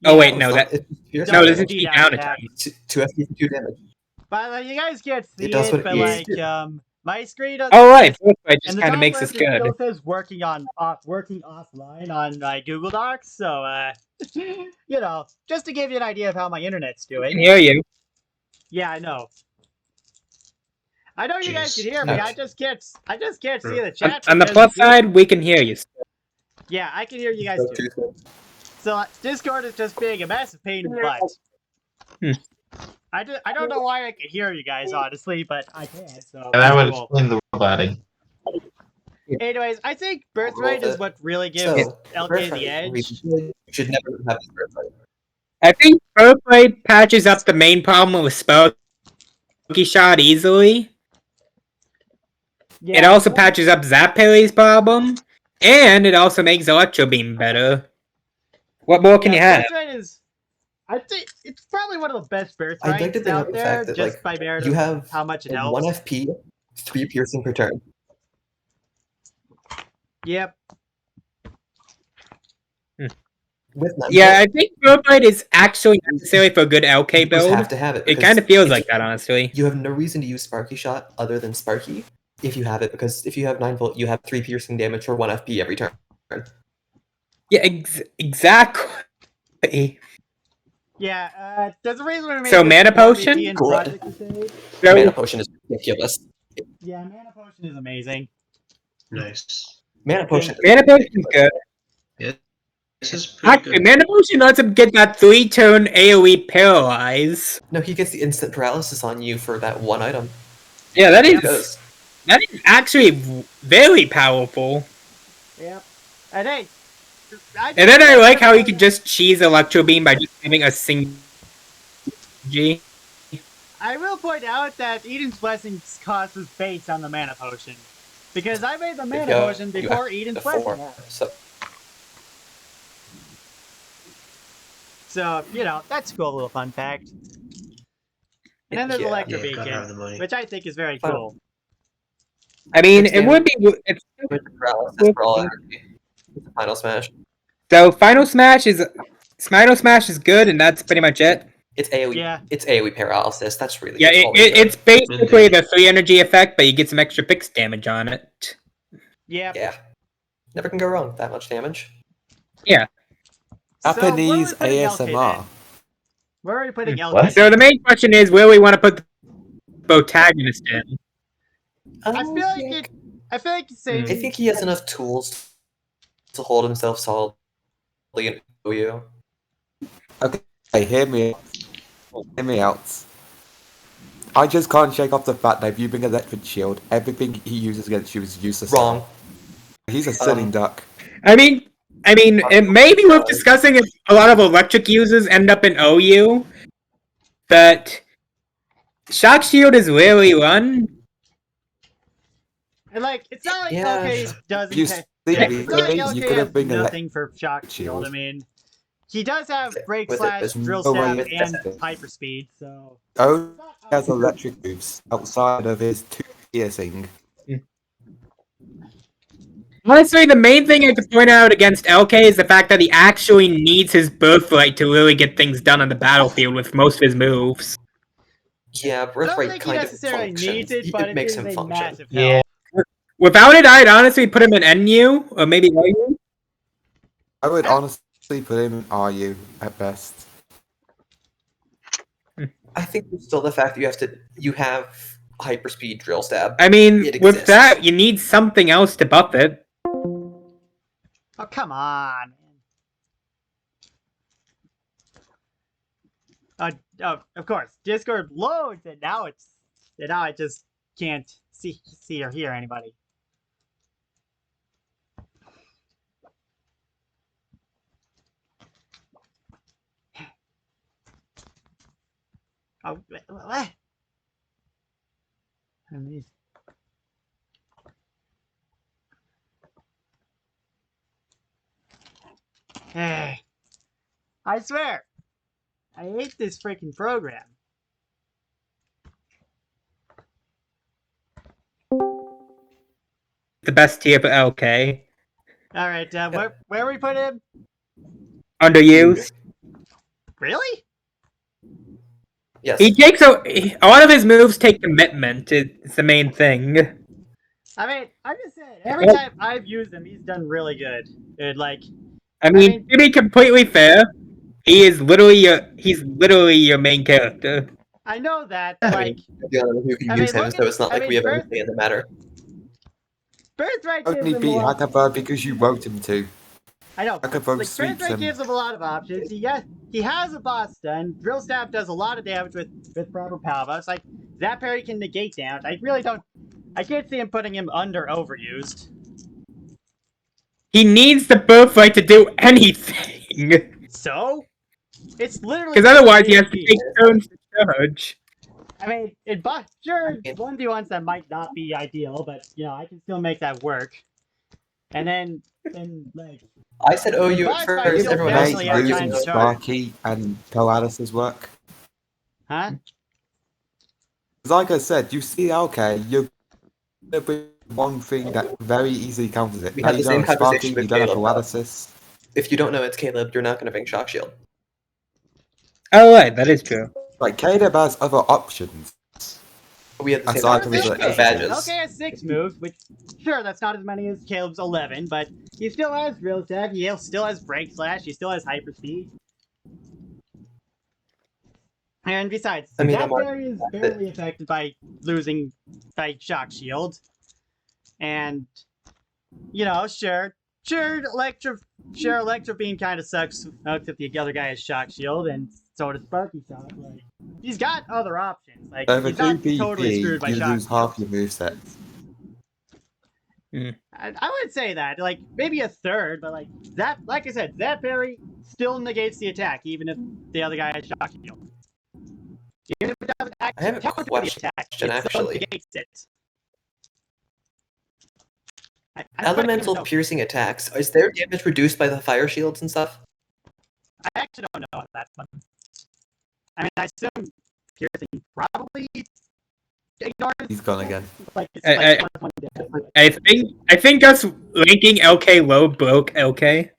Oh wait, no, it's that not- it's piercing no, No, this is it's G down down attack. attack. two FP for 2 damage. But you guys can't see It does it, what it but needs like to. my screen does. Oh right, it in just the kind of top makes left, this it good. still says working offline on my Google Docs. So you know, just to give you an idea of how my internet's I can doing. hear you. Yeah, I know. I know you guys Jeez. can hear me. I Ouch. just can't see the chat. On the because plus side, we can hear you. yeah, I can hear you guys So too. two- So Discord is just being a massive pain in the butt. Hmm. I don't know why I can hear you guys honestly, but I can. So And that would cool. explain the world adding. Anyways, I think birthright is what really gives So, LK birthright, the edge. you should never have this birthright. I think Birthright patches up the main problem with Sparky Shot easily. It also patches up Zap Parry's problem, and it also makes Electro Beam better. What more can you have? Birthright is, I think it's probably one of the best I'd like to birthrights bring up out the there, fact that just like by merit you of have how much it a helps. 1 FP, 3 piercing per turn. Yep. With none Yeah, I think Birthright is actually necessary for a good LK you just build. have to have it. It because kind of feels if like that, honestly. You have no reason to use Sparky Shot other than Sparky if you have it, because if you have 9 volt, you have 3 piercing damage for 1 FP every turn. Yeah, exactly. Yeah, there's a reason we made So, this Mana more Potion? BT and Good. Project Crusade. So, Mana Potion is ridiculous. Yeah, Mana Potion is amazing. Nice. Mana Potion. Mana Potion's good. This is pretty Actually, good. Mana Potion lets him get that 3-turn AoE paralyze. No, he gets the instant paralysis on you for that one item. Yeah, that He is does. actually very powerful. Yep. And hey, And then I like how he can just cheese Electro Beam by just having a single G. I will point out that Eden's Blessings causes base on the Mana Potion. Because I made the Mana Yeah, Potion you before Eden's Before. Blessing. So So, you know, that's a cool little fun fact. And then there's Yeah. Electro Yeah, gotta have Beacon, the money. which I think is very Fun. cool. I mean, Six it would be. It's, with the paralysis for all energy. It's a final smash. so Final Smash is good, and that's pretty much it. It's AoE. Yeah. It's AoE paralysis. That's really Yeah, all we get. it's basically the 3 energy effect, but you get some extra fixed damage on it. Yep. Yeah. Never can go wrong with that much damage. So, where are we Japanese putting LK ASMR. then? Where are we putting LK? What? So the main question is, where we want to put the protagonist in? I feel like it's I think he has enough tools to hold himself solidly in OU. Hey, hear me out. I just can't shake off the fact that if you bring Electric Shield, everything he uses against you is useless. Wrong. He's a sitting duck. I mean, it may be worth discussing if a lot of electric users end up in OU. but Shock Shield is really run. And like, it's not like Yeah. LK doesn't. You ca- see, it's not like you LK could have has been nothing for Shock Shield. Shield. I mean, he does have Break With it, Slash, there's Drill no way Stab, with and that. Hyper Speed. So Oh, he has electric moves outside of his 2 piercing. Honestly, the main thing I have to point out against LK is the fact that he actually needs his birthright to really get things done on the battlefield with most of his moves. Yeah, I don't Birthright think he kind of necessarily functions. needs it, but It it makes is him a function. massive Yeah. help. Without it, I'd honestly put him in NU, or maybe RU. I would honestly put him in RU at best. I think it's still the fact that you have hyperspeed drill stab. I mean, It with exists. that, you need something else to buff it. Oh, come on. Oh, of course. Discord loads, and now I just can't see or hear anybody. Oh, what? Hey, I swear, I hate this freaking program. The best tier for LK. All right, where we put him? Underused. Really? Yes. He takes a lot of his moves take commitment. It's the main thing. I mean, I'm just saying, every time I've used him, he's done really good. I mean, to be completely fair, he's literally your main character. I know that, I like, mean, the other who can I use mean, him, look so at- it's not I like mean, we have Birth- anything in the matter. Birthright gives Only him beat a lot. Hakaba because you wrote him to. I know. Hakaba Like, sweeps Birthright him. gives him a lot of options. He has a boss stun. Drill Stab does a lot of damage with proper power buffs. Like, Zap Parry can negate damage. I can't see him putting him under overused. He needs the birthright to do anything. So? It's literally... Because otherwise he has to PvP. take turns to charge. I mean, sure, 1v1s that might not be ideal, but, you know, I can still make that work. And then like... I said OU Boss at fight first. he'll Everyone else definitely is have Mate, time arguing to using charge. Sparky and Coalice's work. Huh? Like I said, you see LK, you're gonna be one thing that very easily counters it. We Now had you the don't same have Sparky, conversation with you don't have Caleb, though. Coalicis. If you don't know it's Caleb, you're not going to bring Shock Shield. Oh, right, that is true. Like, Caleb has other options. We had the same Aside from conversation his with badges. Okay, has 6 moves, which, sure, that's not as many as Caleb's 11, but he still has Drill Stab, he still has Break Slash, he still has Hyper Speed. And besides, I mean, that I'm not- area is barely affected by losing by Shock Shield. And, you know, sure, Electro Beam kind of sucks, except the other guy has Shock Shield, and so does Sparky Shot. Like, he's got other options. Like, Over he's not 2 totally PP, screwed by you Shock lose Shield. half your moveset. I would say that, like, maybe a third, but like I said, Zap Parry still negates the attack, even if the other guy has Shock Shield. Even if it doesn't I have a counter the question, attack, it still actually. negates it. Elemental I piercing attacks. Is their damage reduced by the fire shields and stuff? actually don't know that one. I mean, I assume piercing probably ignores. He's gone again. Like, it's I- like one damage. I think us ranking LK low broke LK.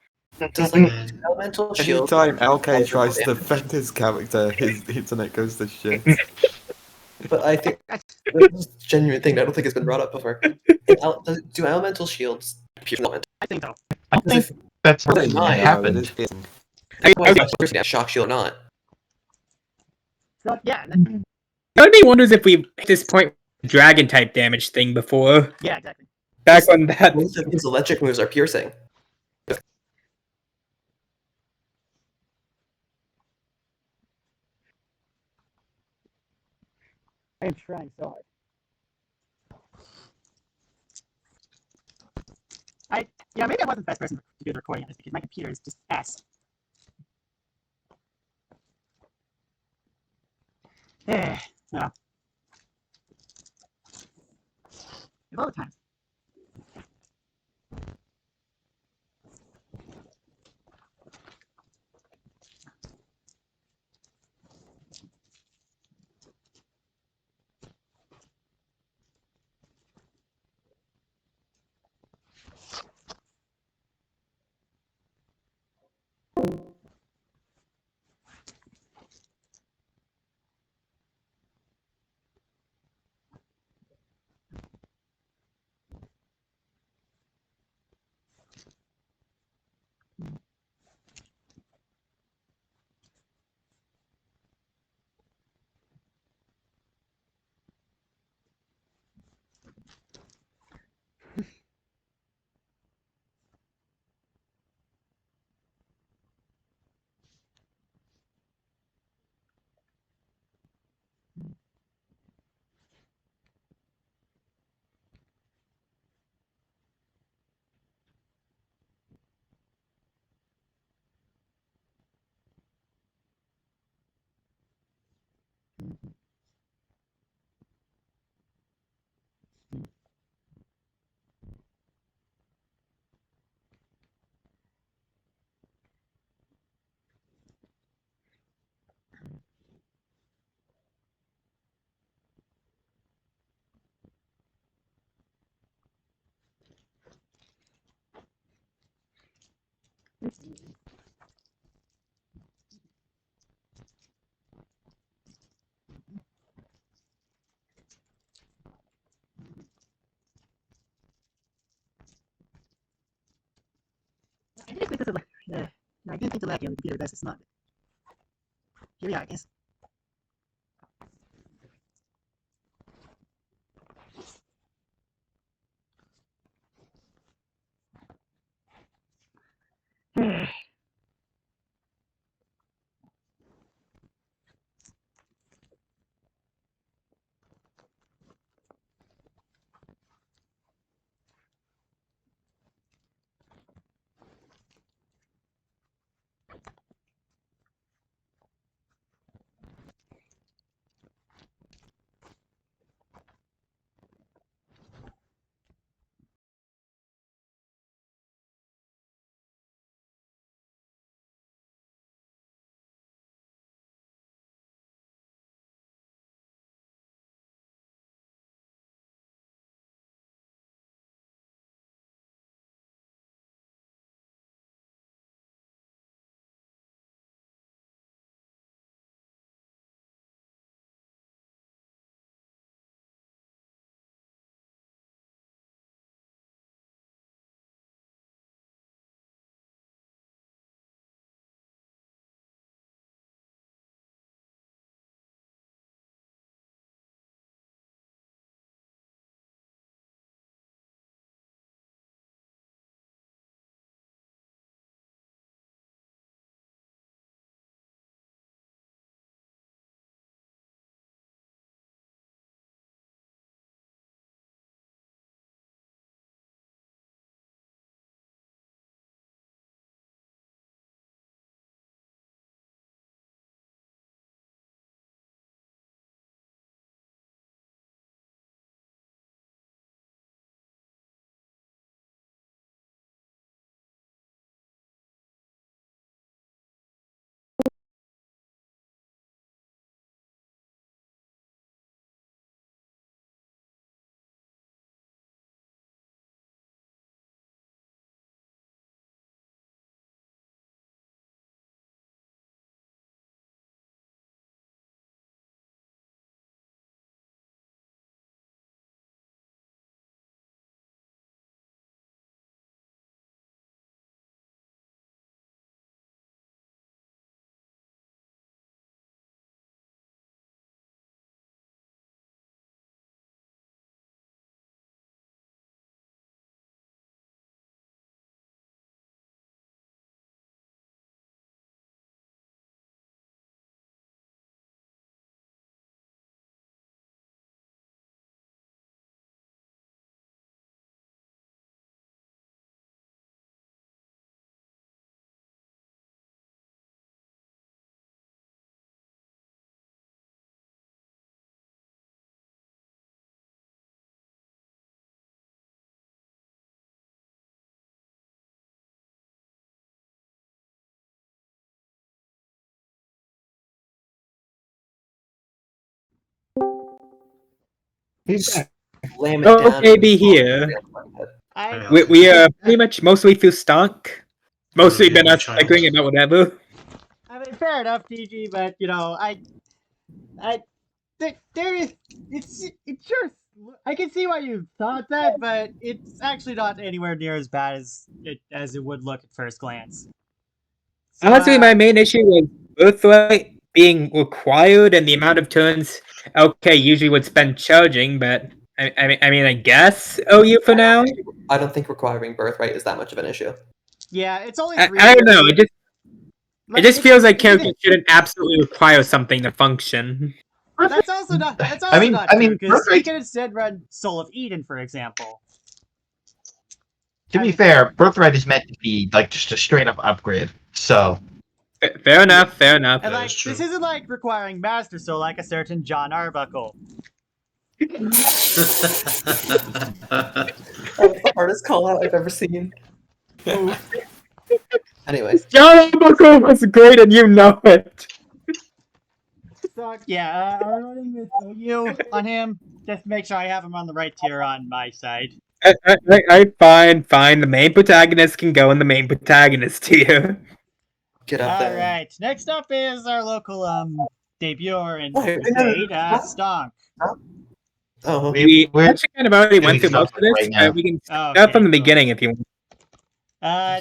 Does like elemental shield? Anytime LK tries to damage? defend his character, his internet goes to shit. But I think this is a genuine thing that I don't think has been brought up before. Do elemental shields pierce elemental? I think so. I think that's what Really not. No, it happened. is piercing. Why is that piercing that shock shield or not? So, yeah, Part of me wonders if we at this point dragon type damage thing before. yeah, exactly. Back when that Most of his electric moves are piercing. I am trying so hard. Maybe I wasn't the best person to do the recording on this because my computer is just ass. Well, of all the times. I did expect this to I didn't think to lag on the computer, that's it's not. Here we are, I guess. Slam it down. Okay, be here. I We are pretty much mostly through Stonk. Mostly Yeah, been my us child. bickering about whatever. mean, fair enough, DG, but you know, there is it's sure I can see why you thought that, but it's actually not anywhere near as bad as it would look at first glance. So, Honestly, my main issue was Birthright being required and the amount of turns LK usually would spend charging, but I guess OU for now. I don't think requiring birthright is that much of an issue. yeah, it's only I 3. don't know. It just feels like it's- characters shouldn't absolutely require something to function. That's also not. That's also I mean- not I mean, true because you Birthright- can instead run Soul of Eden, for example. To be fair, Birthright is meant to be like just a straight up upgrade. So Fair enough. Fair enough. And That like, is true. this isn't like requiring Master Soul like a certain John Arbuckle. That's the hardest call out I've ever seen. Anyways, John Arbuckle was great, and you know it. So yeah, I'm running with OU on him. Just to make sure I have him on the right tier on my side. Fine. The main protagonist can go in the main protagonist tier. get up there. Alright, next up is our local debuter in Wait, Crusade, no. Stonk. Oh, We we're actually kind of already went through doing most of this, right now. but we can Oh, start from the cool. beginning if you want.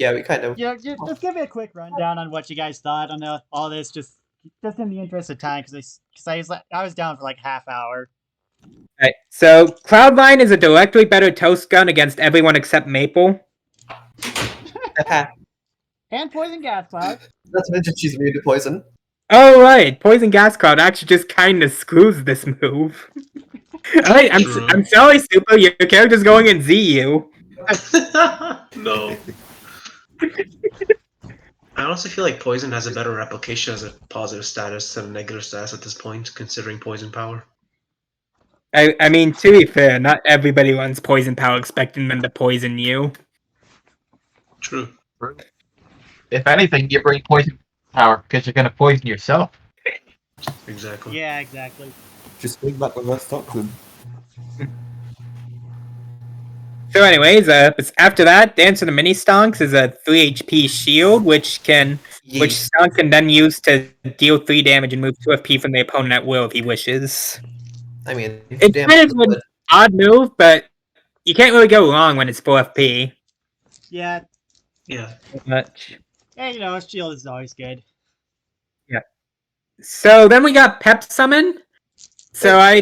yeah, we kind of. You know, just give me a quick rundown on what you guys thought on all this, just in the interest of time, because I was down for like half hour. Right. So Cloudline is a directly better toast gun against everyone except Maple. And Poison Gas Cloud. That's mentioned she's immune to poison. Oh right, Poison Gas Cloud actually just kind of screws this move. Alright, True. I'm sorry, Super. Your character's going in ZU. No. I honestly feel like poison has a better replication as a positive status than a negative status at this point, considering poison power. I mean, to be fair, not everybody runs Poison Power expecting them to poison you. True. if anything, you bring poison power because you're gonna poison yourself. Exactly. Yeah, exactly. Just bring back reverse toxin. So anyways, after that, Dance of the Mini Stonks is a 3 HP shield, which Stonk can then use to deal 3 damage and move 2 FP from the opponent at will if he wishes. I mean, It's damn kind of an odd move, but you can't really go wrong when it's 4 FP. Yeah. Yeah. Much. Hey, you know, shield is always good. So then we got Pep Summon. So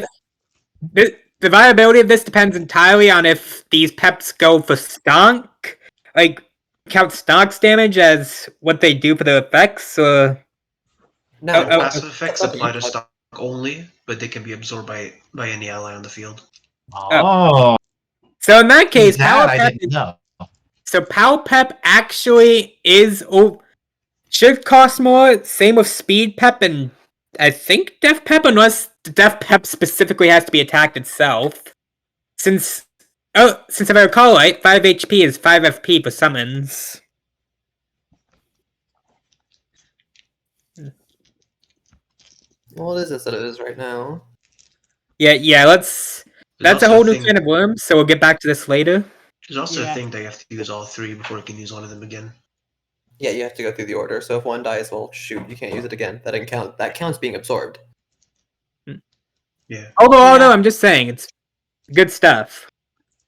the viability of this depends entirely on if these Peps go for Stonk, like count Stonk's damage as what they do for their effects, or No, Passive effects apply to stock only, but they can be absorbed by any ally on the field. Oh, so in that case, Power that I Pep. didn't know. So Power Pep actually should cost more. Same with Speed Pep and I think Def Pep, unless the Def Pep specifically has to be attacked itself. Since if I recall right, 5 HP is 5 FP for summons. Well, it is as it is right now. Yeah. That's There's a also whole new thing- can of worms. So we'll get back to this later. There's also Yeah. a thing that you have to use all 3 before you can use one of them again. Yeah, you have to go through the order. So if one dies, well, shoot, you can't use it again. That doesn't count. That counts being absorbed. Yeah. Although I'm just saying it's good stuff.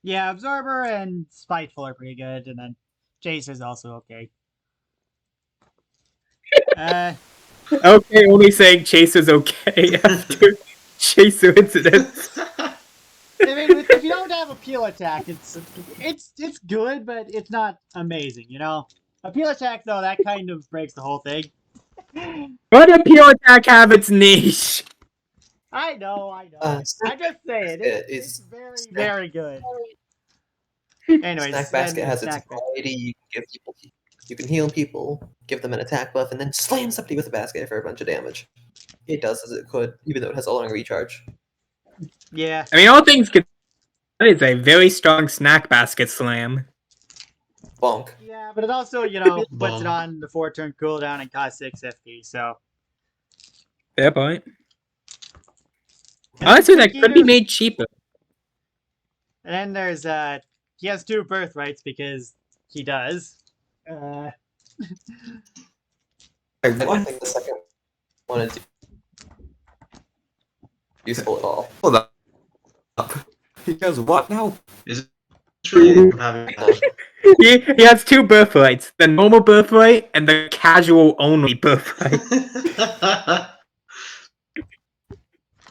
Yeah, Absorber and Spiteful are pretty good, and then Chaser's also okay. Okay, only saying Chaser's okay after Chaser incidents. I mean, if you don't have Appeal Attack, it's good, but it's not amazing, you know? Appeal Attack, though, that kind of breaks the whole thing. But Appeal Attack have its niche. I know. I'm just saying, it's very, very good. Anyways, Snack Basket then has its Snack Basket. variety. You can give people, you can heal people, give them an attack buff, and then slam somebody with a basket for a bunch of damage. It does as it could, even though it has a long recharge. Yeah, I mean, all things considered, that is a very strong Snack Basket slam. Bonk. yeah, but it also, you know, puts Bomb. it on the 4-turn cooldown and costs 6 FP, so... Fair point. And Honestly, that Quick could be Eater- made cheaper. And then there's he has 2 birthrights because he does. Hey, I don't what? think the second one is useful at all. Hold up. He goes, what now? Is it really having He has 2 birthrights: the normal birthright and the casual only birthright.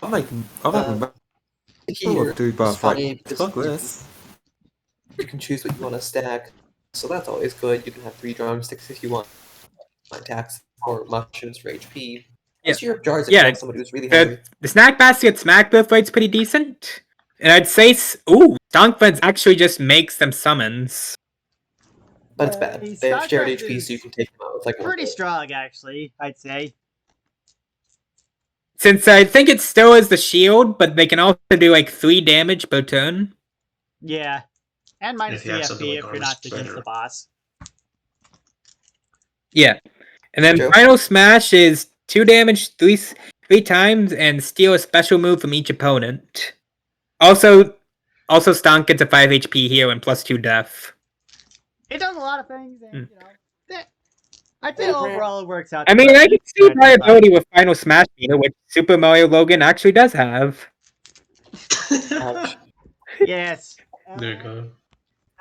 I'm making Here, two it's funny birthright. because Fuck this. you can choose what you want to stack, so that's always good. You can have 3 drumsticks if you want attacks or mushrooms for HP. Yeah. Your jars if Yeah, you want somebody who's really hungry. The snack basket smack birthright's pretty decent. And I'd say, Stonkfeds actually just makes them summons. But it's bad. He's They have not shared that HP, dude. so you can take them out with like one Pretty hit. strong, actually, I'd say. Since I think it still is the shield, but they can also do like 3 damage per turn. Yeah. And minus If you have 3 something FP like if you're Armor not against Spreader. the boss. Yeah. And then True. final smash is 2 damage 3 times and steal a special move from each opponent. Also Stonk gets a 5 HP heal and +2 death. It does a lot of things, and, Mm. you know, I'd say overall it works out. I mean, I can see viability with final smash meter, which Super Mario Logan actually does have. Ouch. Yes. There you go.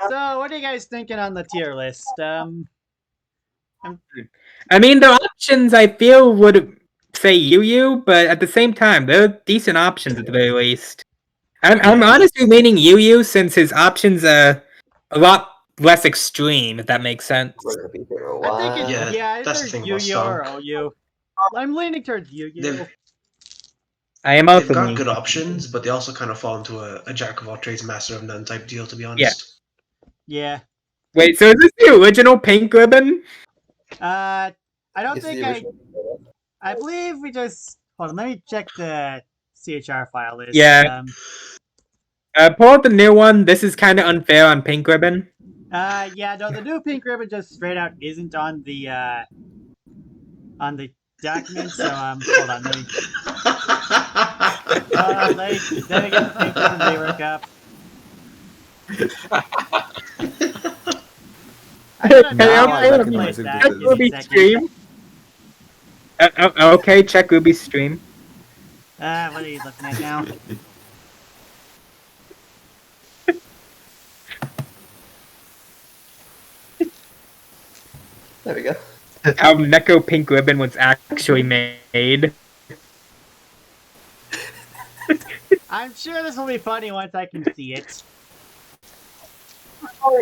So, what are you guys thinking on the tier list? I mean, the options I feel would say Yu, but at the same time, they're decent options at the very least. I'm honestly leaning Yu since his options are a lot less extreme, if that makes sense. We're gonna be here a I while. think Yeah, yeah, that's either the thing Yu-Gi-Oh about or Stonk. OU. I'm leaning towards Yu-Gi-Oh. They've, I am they've also got leaning. good options, but they also kind of fall into a jack of all trades, master of none type deal, to be honest. Yeah. Wait, so is this the original pink ribbon? I don't It's think the original. I believe we just hold on. Let me check the CHR file list. Yeah. Pull out the new one. This is kind of unfair on pink ribbon. Yeah. No, the new pink ribbon just straight out isn't on the document. So hold on. Let me get the pink ribbon rework up. Now I I'm recognize who that. this Check is. Ruby's stream. Okay, check Ruby's stream. What are you looking at now? There we go. How Neko pink ribbon was actually made. I'm sure this will be funny once I can see it.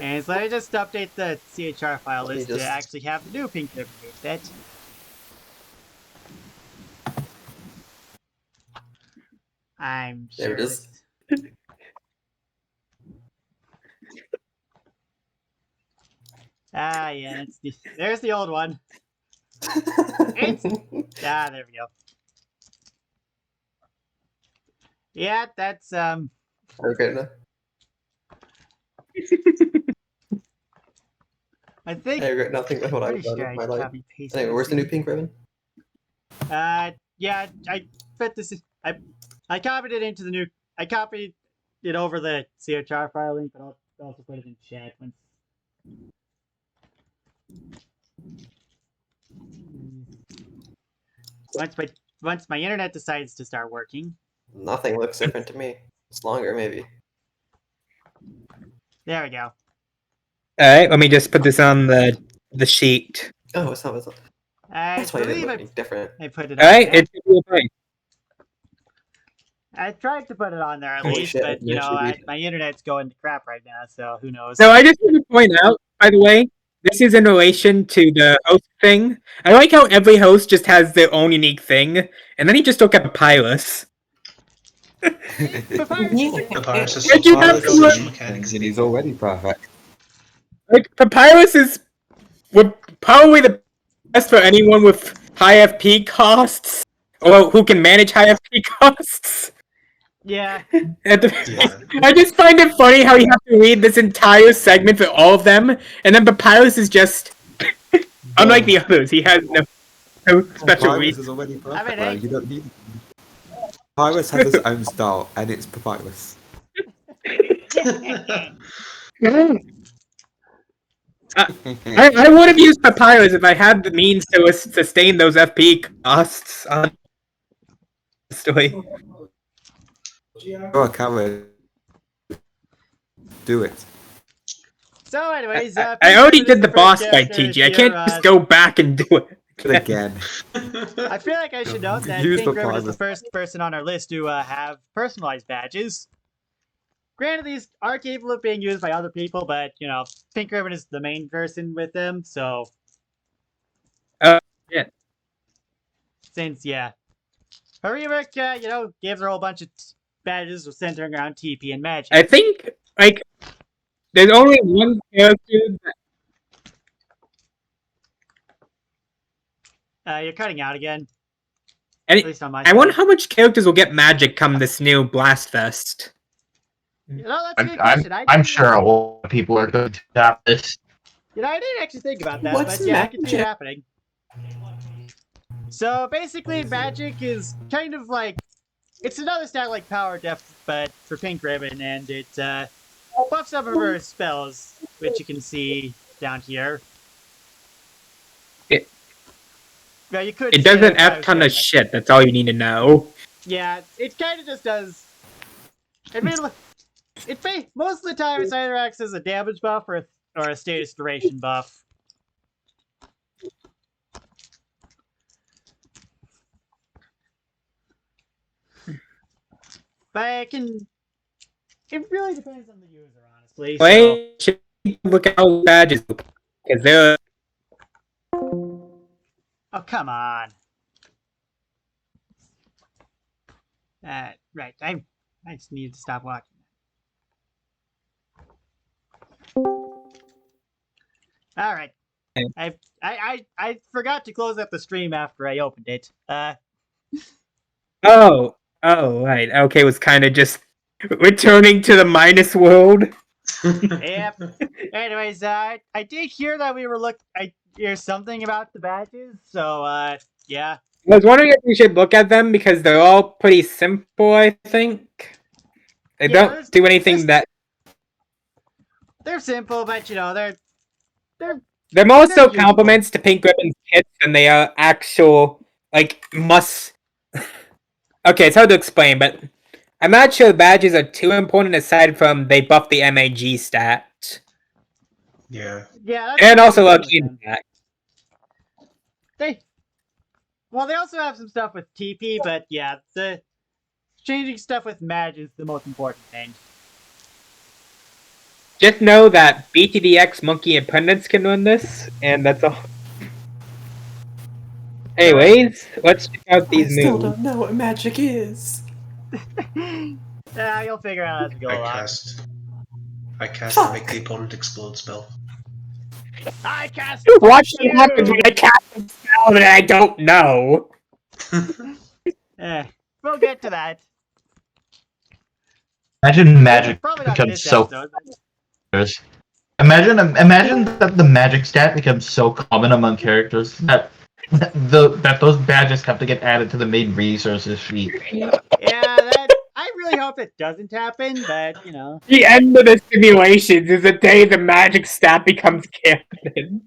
And so let me just update the CHR file Let me list just- to actually have the new pink ribbon set. I'm There sure it is. yeah, there's the old one. There we go. Yeah, that's Okay, no. I think I regret nothing but what I've pretty done sure in I my life. copy pasted. Anyway, where's the new pink ribbon? Yeah, I bet this is I copied it into the new. I copied it over the CHR file link, but I'll also put it in chat once my internet decides to start working. Nothing looks different to me. It's longer, maybe. There we go. Alright, let me just put this on the sheet. Oh, it's not. It's not. I That's why it didn't believe look any different. I put it on Alright, there. it should be okay. I tried to put it on there at Holy least, shit, but you it know, actually did. my internet's going to crap right now, so who knows? So I just want to point out, by the way, this is in relation to the host thing. I like how every host just has their own unique thing, and then he just took up Papyrus. Papyrus is Where'd you so have powerful, to such learn- mechanics. And he's already perfect. Like, Papyrus would probably the best for anyone with high FP costs, or who can manage high FP costs. Yeah, At the- Yeah. I just find it funny how you have to read this entire segment for all of them, and then Papyrus is just unlike the others. He has no special Papyrus reason. is already perfect. I mean, though. hey. You don't need. Papyrus has his own style, and it's Papyrus. I would have used Papyrus if I had the means to sustain those FP costs, honestly. Oh, Cameron. Do it. So, anyways, I already did the boss fight, TG. I can't just go back and do it. Do it again. I feel like I should note that Use Pink Ribbon is the Papyrus. first person on our list to have personalized badges. Granted, these are capable of being used by other people, but, you know, Pink Ribbon is the main person with them, so... Yeah. Since, yeah. Harimik, you know, gives her a whole bunch of badges centering around TP and magic. I think, like, there's only one character that... You're cutting out again. And At least on my I wonder how much characters will get magic come this new Blast Fest. You know, that's a good question. I'm sure a lot of people are going to tap this. You know, I didn't actually think about that, What's but yeah, I can see it magic? happening. So basically, magic is kind of like it's another stat like power depth, but for Pink Ribbon, and it buffs some of her spells, which you can see down here. Well, you could. It say does an that I F was ton doing of that. shit, that's all you need to know. Yeah, it kind of just does. I mean, most of the time it either acts as a damage buff or a status duration buff. But it really depends on the user, honestly. So, Wait, should look at all the badges, because they're... oh, come on. Right. I just need to stop watching. All right. I forgot to close up the stream after I opened it. Oh, right. Okay, it was kind of just returning to the minus world. Yep. Anyways, I did hear that I hear something about the badges, so yeah. I was wondering if we should look at them because they're all pretty simple, I think. They Yeah, don't do anything that... They're simple, but you know, they're They're more so useful. compliments to Pink Ribbon's kits than they are actual, like, must... Okay, it's hard to explain, but I'm not sure badges are too important aside from they buff the MAG stat. Yeah. yeah. That's And also what I'm Arcane saying. attack. They also have some stuff with TP, but yeah, the changing stuff with Mage is the most important thing. Just know that BTDX, Monkey, and Pendants can run this, and that's all. Anyways, let's check out I these still moves. don't know what magic is. Yeah, you'll figure it out as we go along. I cast the make the opponent explode spell. I cast. Watch what happens when I cast a spell that I don't know. We'll get to that. Imagine magic Probably not becomes this so. episode. But... Imagine that the magic stat becomes so common among characters that those badges have to get added to the main resources sheet. Yeah, I really hope it doesn't happen, but you know. The end of the simulations is the day the magic stat becomes canon.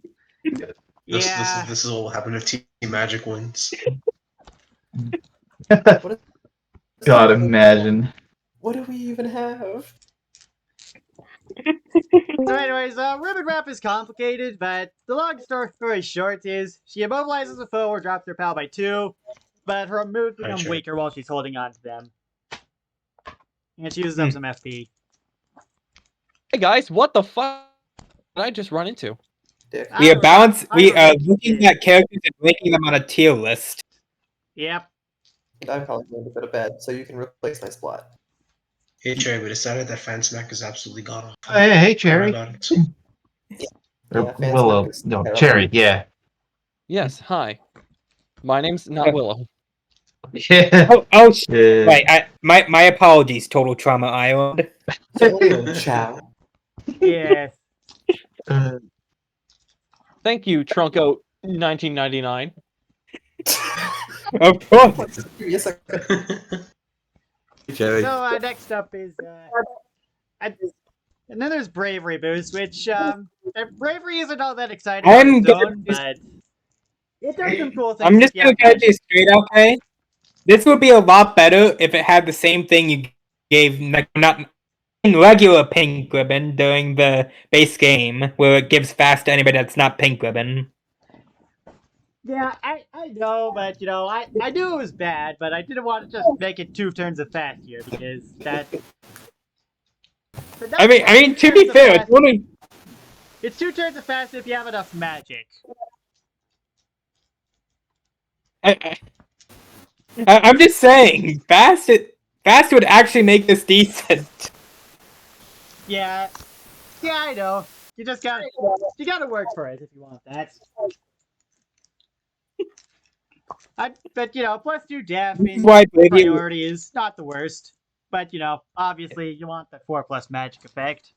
Yeah. This is what will happen if Team Magic wins. God, imagine. What do we even have? So anyways, Ribbon Wrap is complicated, but the long story short is she immobilizes a foe or drops their pal by 2, but her moves become sure. weaker while she's holding on to them. And she uses up some FP. Hey guys, what the fuck did I just run into? Dick. We are we are don't know. looking at characters and ranking them on a tier list. Yep. I'm probably going to go to bed, so you can replace my splat. Hey Cherry, we decided that Fan Smack is absolutely god awful. Hey, Cherry. About it. Or Yeah, Willow. Fans No, Smack is Cherry, yeah. Yes, hi. My name's not Willow. Yeah. Yeah. Right, my apologies, Total Trauma Island. terrible. Chow. Yes. Thank you, Trunko 1999. Of course. Yes, I could. Jerry. So next up is And then there's Bravery Boost, which Bravery isn't all that exciting I'm on its gonna own, just- but it does some cool things. I'm just if you gonna have get you magic. straight, okay? This would be a lot better if it had the same thing you gave, like, not in regular Pink Ribbon during the base game, where it gives fast to anybody that's not Pink Ribbon. Yeah, I know, but I knew it was bad, but I didn't want to just make it 2 turns of fast here because that. But I mean, to be fair, it's only it's 2 turns of fast if you have enough magic. I'm just saying, fast would actually make this decent. Yeah, I know. You gotta work for it if you want that. But +2 def This is in why Bravery- priority is not the worst. But obviously you want the 4+ magic effect.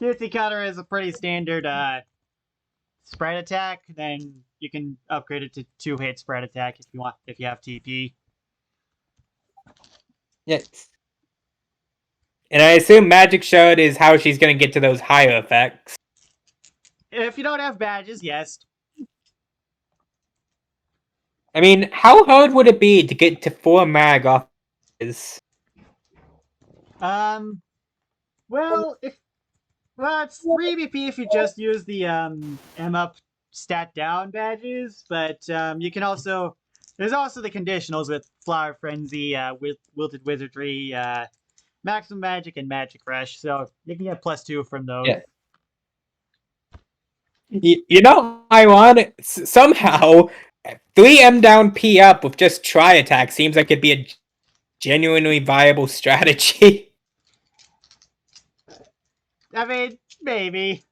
Cutesy Cutter is a pretty standard spread attack. Then you can upgrade it to 2-hit spread attack if you have TP. Yes. And I assume Magic Shard is how she's gonna get to those higher effects. If you don't have badges, yes. I mean, how hard would it be to get to 4 mag off this? Well, it's 3 BP if you just use the M up stat down badges, but you can also there's also the conditionals with Flower Frenzy, with Wilted Wizardry, Maximum Magic, and Magic Rush, so you can get +2 from those. Yeah. You know, I want it somehow 3M down P up with just try attack seems like it'd be a genuinely viable strategy. I mean, maybe.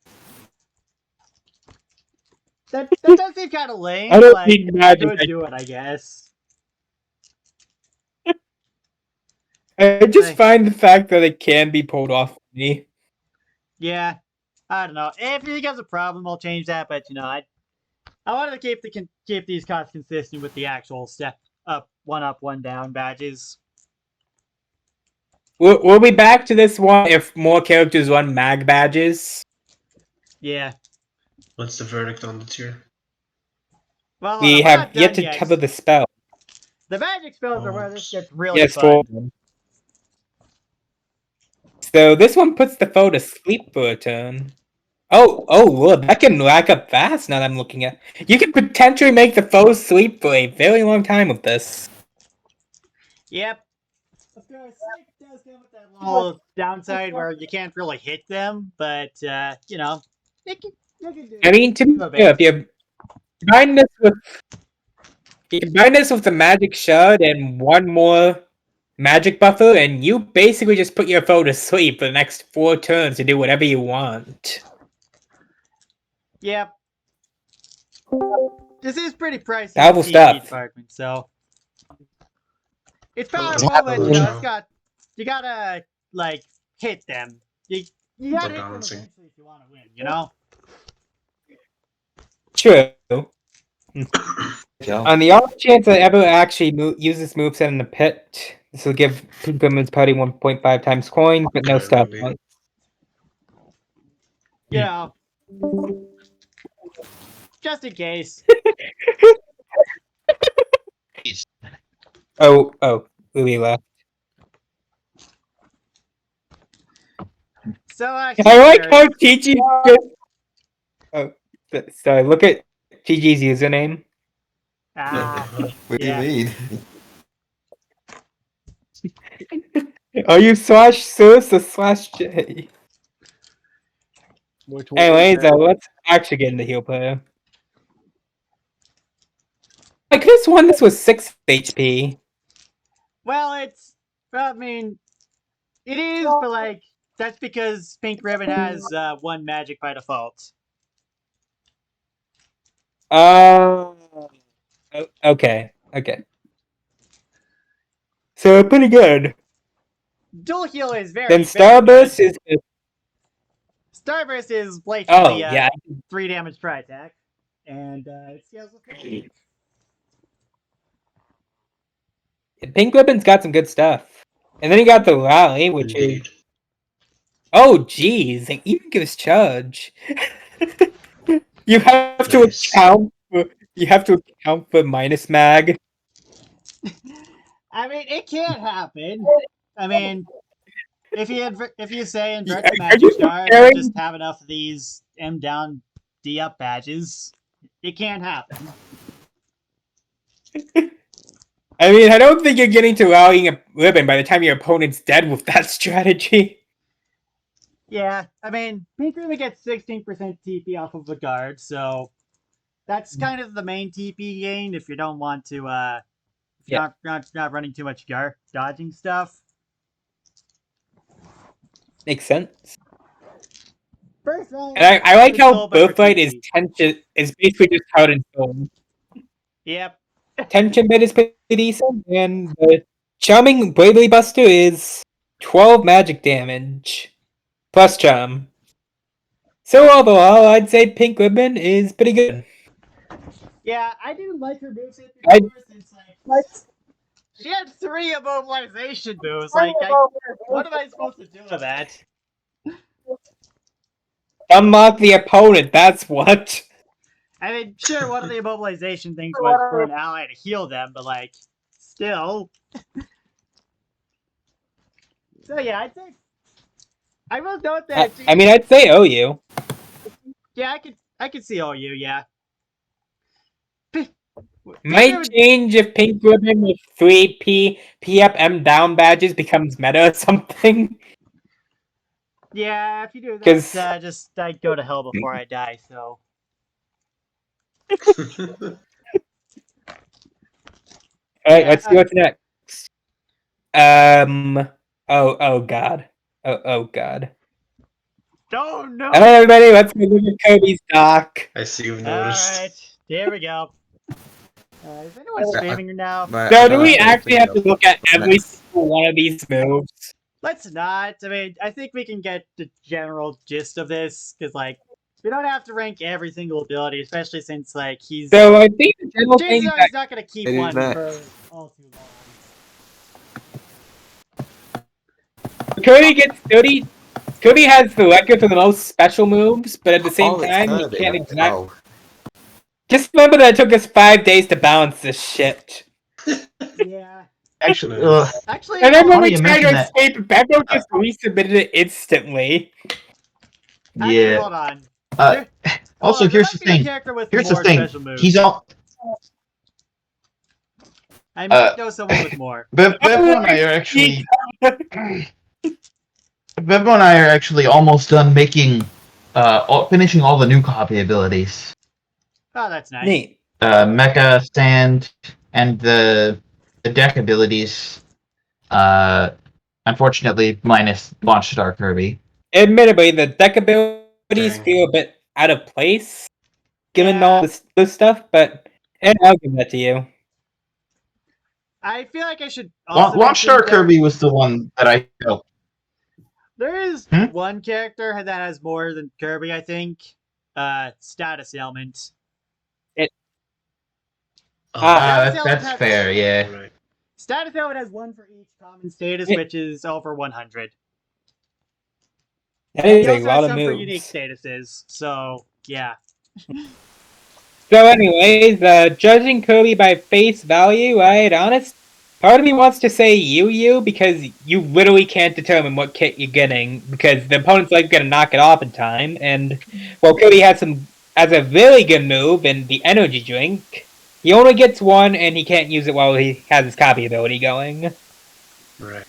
That does seem kind of lame. I don't like, need you magic. could do it, I guess. I just Like- find the fact that it can be pulled off me. Yeah, I don't know. If you think that's a problem, I'll change that. But I wanted to keep these costs consistent with the actual step up, 1 down badges. We'll be back to this one if more characters run mag badges. Yeah. What's the verdict on the tier? Well, We we're have not yet done to cover the spell. The magic spells are where this gets really Yes, fun. 4 of them. So this one puts the foe to sleep for a turn. Oh, look, that can rack up fast now that I'm looking at. You can potentially make the foe sleep for a very long time with this. Yep. Of course, it does come with that little downside where you can't really hit them, but you can do I mean, to be a bit. fair, if you combine this with the magic shard and one more magic buffer, and you basically just put your foe to sleep for the next 4 turns to do whatever you want. Yep. This is pretty pricey Powerful in the stuff. TP department, so it's powerful, but you gotta hit them. You gotta hit them balancing. eventually if you want to win. True. Yeah. On the off chance I ever actually use this moveset in the pit, this will give Women's Party 1.5 times coins, but no stuff. Really? Just in case. Oh, Louis left. So I like how TG just... Oh, sorry, look at TG's username. What do Yeah. you mean? Are you /Sus or /J? Anyways, let's actually get into heal player. I could have sworn this was 6 HP. Well, it is, but that's because Pink Ribbon has 1 magic by default. Okay. So pretty good. Dual heal is very. Then very Starburst good. is. Starburst is Oh blatantly yeah. 3 damage per attack, and it scales with magic. Pink Ribbon's got some good stuff, and then you got the rally, which is Indeed. Oh, geez, it even gives charge. You have to Nice. account for minus mag. I mean, it can't happen. I mean, if you say invert Are the magic you star and comparing- just have enough of these M down D up badges, it can't happen. I mean, I don't think you're getting to rallying a ribbon by the time your opponent's dead with that strategy. Yeah, I mean, Pink Ruby gets 16% TP off of the guard, so that's kind of the main TP gain if you don't want to, if you're not running too much dodging stuff. Makes sense. First round, And I like it's how all about your Birthright is TP. basically just Heart and Soul. Yep. Tension bit is pretty decent, and the Charming Bravely Buster is 12 magic damage. Plus charm. So overall, I'd say Pink Ribbon is pretty good. Yeah, I didn't like her moveset I- before since like she had 3 immobilization moves. Like, what am I supposed to do with that? Unlock the opponent, that's what. I mean, sure, one of the immobilization things was for an ally to heal them, but like, still. So yeah, I'd say I will note that. I mean, I'd say OU. Yeah, I could see OU. Yeah. Might change if Pink Ribbon with 3 P up M down badges becomes meta or something. Yeah, if you do 'Cause- that, just I'd go to hell before I die. So. Alright, let's see what's next. Oh god. Oh god. Oh no! Hello everybody, let's go look at Kobe's doc. I see you've All noticed. right, there we go. Is anyone streaming now? So do we actually have to look at every single one of these moves? Let's not. I mean, I think we can get the general gist of this because, like, we don't have to rank every single ability, especially since, like, he's. So I think the general thing Chances is are that he's not going to keep It is one not. for all too long. Cody gets 30. Cody has the record for the most special moves, but at the same Oh, it's time, he Kirby. can't exactly. Oh. Just remember that it took us 5 days to balance this shit. Yeah. Actually, Actually, And then when funny we you tried to mention that. escape, Beppo just resubmitted it instantly. yeah. Hold on. Also, Hold on, there here's the might be a thing. character with Here's the more thing. special moves. He's all. I might know someone with more. Bebo and I are actually. Bebo and I are actually almost done making, finishing all the new copy abilities. Oh, that's nice. Neat. Mecha, Stand, and the deck abilities. Unfortunately, minus Launch Star Kirby. Admittedly, the deck abilities Dang. feel a bit out of place, given Yeah. all this stuff, but I'll give that to you. I feel like I should also Launch Star mention that Kirby was the one that I felt. there is Hmm? one character that has more than Kirby, I think. Status ailment. That's fair, yeah. Right. Status ailment has 1 for each common status, Yeah. which is over 100. That is He a also lot has of some for unique moves. statuses, so yeah. So anyways, judging Kirby by face value, right, honest, part of me wants to say Yu because you literally can't determine what kit you're getting because the opponent's like gonna knock it off in time, and while Kirby has a really good move in the energy drink, he only gets one and he can't use it while he has his copy ability going. Right.